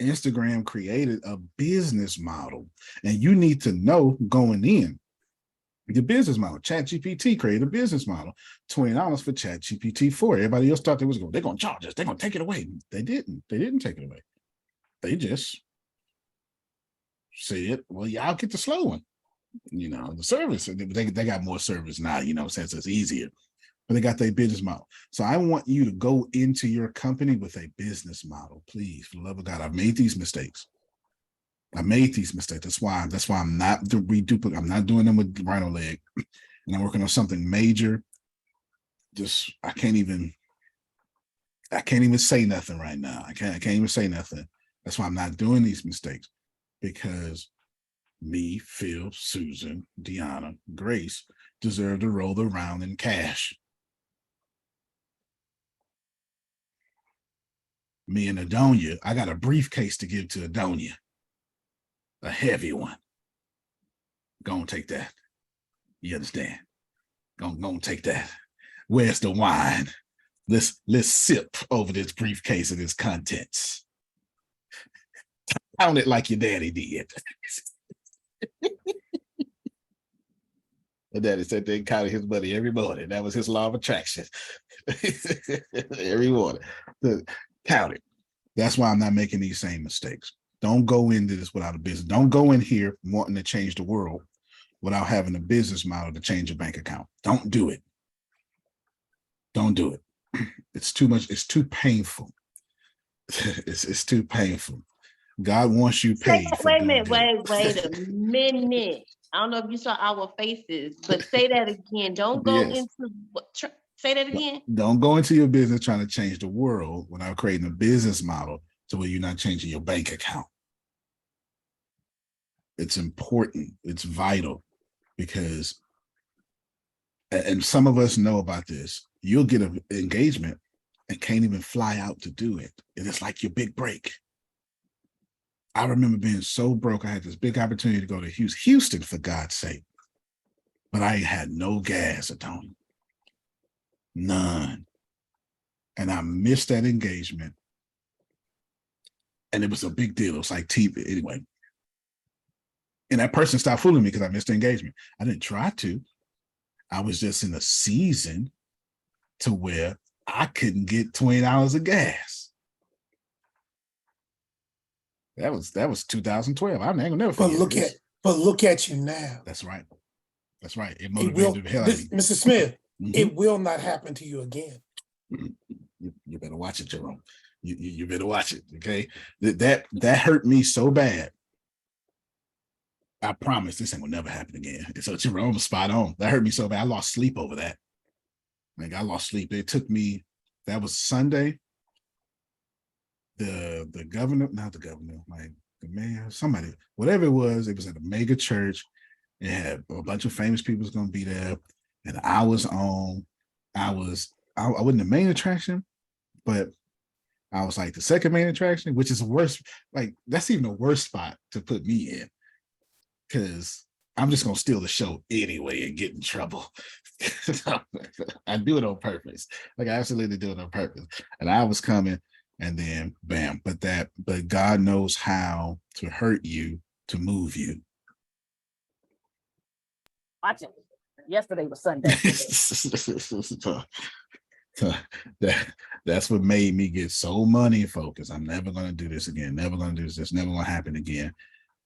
Instagram created a business model, and you need to know going in the business model. ChatGPT created a business model, $20 for ChatGPT 4. Everybody else thought they're going to charge us. They're going to take it away. They didn't. They didn't take it away. They just said, well, y'all get the slow one. You know, the service. They got more service now, you know, since it's easier. But they got their business model. So I want you to go into your company with a business model, please. For the love of God, I've made these mistakes. That's why I'm not reduplicating. I'm not doing them with Rhino Leg, and I'm working on something major. Just I can't even say nothing right now. I can't even say nothing. That's why I'm not doing these mistakes, because me, Phil, Susan, Deanna, Grace deserve to roll around in cash. Me and Adonia, I got a briefcase to give to Adonia. A heavy one. Go and take that. You understand? Go and take that. Where's the wine? Let's sip over this briefcase of its contents. Count it like your daddy did. My daddy said they counted his money every morning. That was his law of attraction. Every morning. Count it. That's why I'm not making these same mistakes. Don't go into this without a business. Don't go in here wanting to change the world without having a business model to change your bank account. Don't do it. Don't do it. It's too much. It's too painful. It's too painful. God wants you paid. Wait a minute. Wait a minute. I don't know if you saw our faces, but say that again. Don't go into say that again. Don't go into your business trying to change the world without creating a business model to where you're not changing your bank account. It's important. It's vital, because, and some of us know about this, you'll get an engagement and can't even fly out to do it. And it's like your big break. I remember being so broke. I had this big opportunity to go to Houston, for God's sake. But I had no gas at home. None. And I missed that engagement. And it was a big deal. It was like TV. Anyway. And that person stopped fooling me because I missed the engagement. I didn't try to. I was just in a season to where I couldn't get $20 of gas. That was 2012. I'm not gonna never forget. But look at you now. That's right. That's right. It motivated the hell out of me. Mr. Smith, it will not happen to you again. You better watch it, Jerome. You better watch it. Okay. That hurt me so bad. I promise this ain't gonna never happen again. So Jerome was spot on. That hurt me so bad. I lost sleep over that. Like, I lost sleep. It took me, that was Sunday. The governor, not the governor, like the mayor, somebody, whatever it was at a mega church. It had a bunch of famous people was gonna be there. And I wasn't the main attraction, but I was like the second main attraction, which is the worst. Like, that's even the worst spot to put me in, because I'm just gonna steal the show anyway and get in trouble. I do it on purpose. Like, I absolutely do it on purpose. And I was coming, and then bam. But God knows how to hurt you to move you. Watch it. Yesterday was Sunday. That's what made me get so money focused. I'm never going to do this again. Never going to do this. Never going to happen again.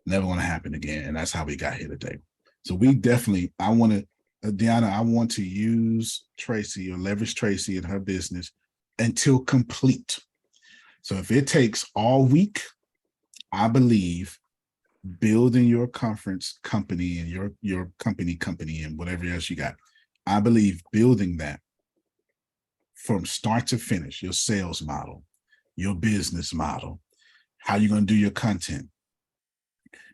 Never going to happen again. And that's how we got here today. So we definitely, I want to Deanna, I want to use Tracy or leverage Tracy in her business until complete. So if it takes all week, I believe building your conference company and your company and whatever else you got, I believe building that from start to finish, your sales model, your business model, how you're going to do your content,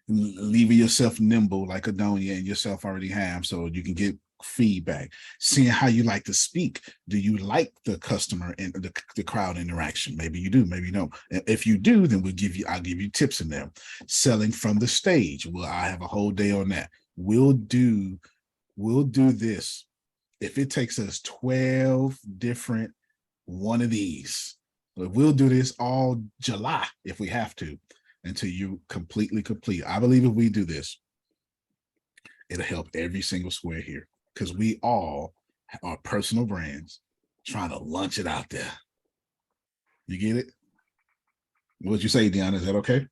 leaving yourself nimble like Adonia and yourself already have, so you can get feedback, seeing how you like to speak. Do you like the customer and the crowd interaction? Maybe you do, maybe you don't. If you do, then I'll give you tips in there. Selling from the stage. Well, I have a whole day on that. We'll do this. If it takes us 12 different one of these, we'll do this all July if we have to, until you completely complete. I believe if we do this, it'll help every single square here, because we all are personal brands trying to launch it out there. You get it? What'd you say, Deanna? Is that okay?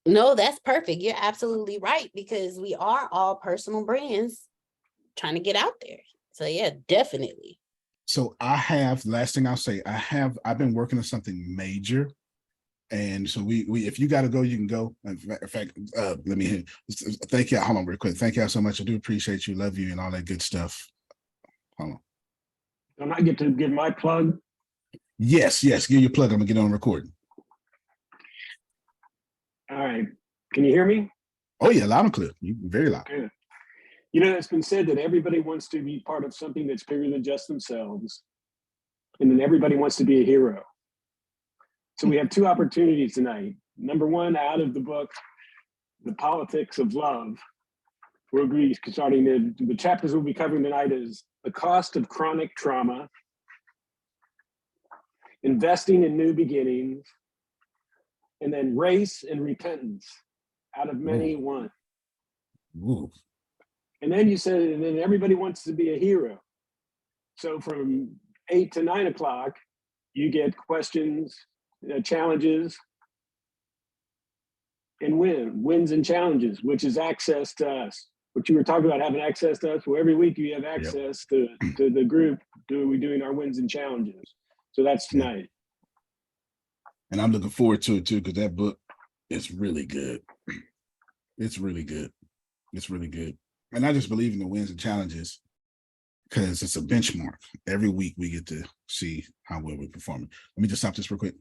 No, that's perfect. You're absolutely right, because we are all personal brands trying to get out there. So yeah, definitely. So last thing I'll say, I've been working on something major. And so we if you got to go, you can go. In fact, let me thank you. Hold on real quick. Thank y'all so much. I do appreciate you, love you, and all that good stuff. Hold on. Don't I get to give my plug? Yes, give your plug. I'm gonna get on recording. All right. Can you hear me? Oh yeah, loud and clear. You very loud. Good. You know, it's been said that everybody wants to be part of something that's bigger than just themselves. And then everybody wants to be a hero. So we have two opportunities tonight. Number one, out of the book, The Politics of Love, we'll be starting the chapters we'll be covering tonight is the cost of chronic trauma, investing in new beginnings, and then race and repentance. Out of many, one. Ooh. And then you said, and then everybody wants to be a hero. So from 8 to 9 o'clock, you get questions, challenges, and wins and challenges, which is access to us. What you were talking about, having access to us. Well, every week you have access to the group. We're doing our wins and challenges. So that's tonight. And I'm looking forward to it too, because that book is really good. It's really good. It's really good. And I just believe in the wins and challenges because it's a benchmark. Every week we get to see how well we're performing. Let me just stop this real quick.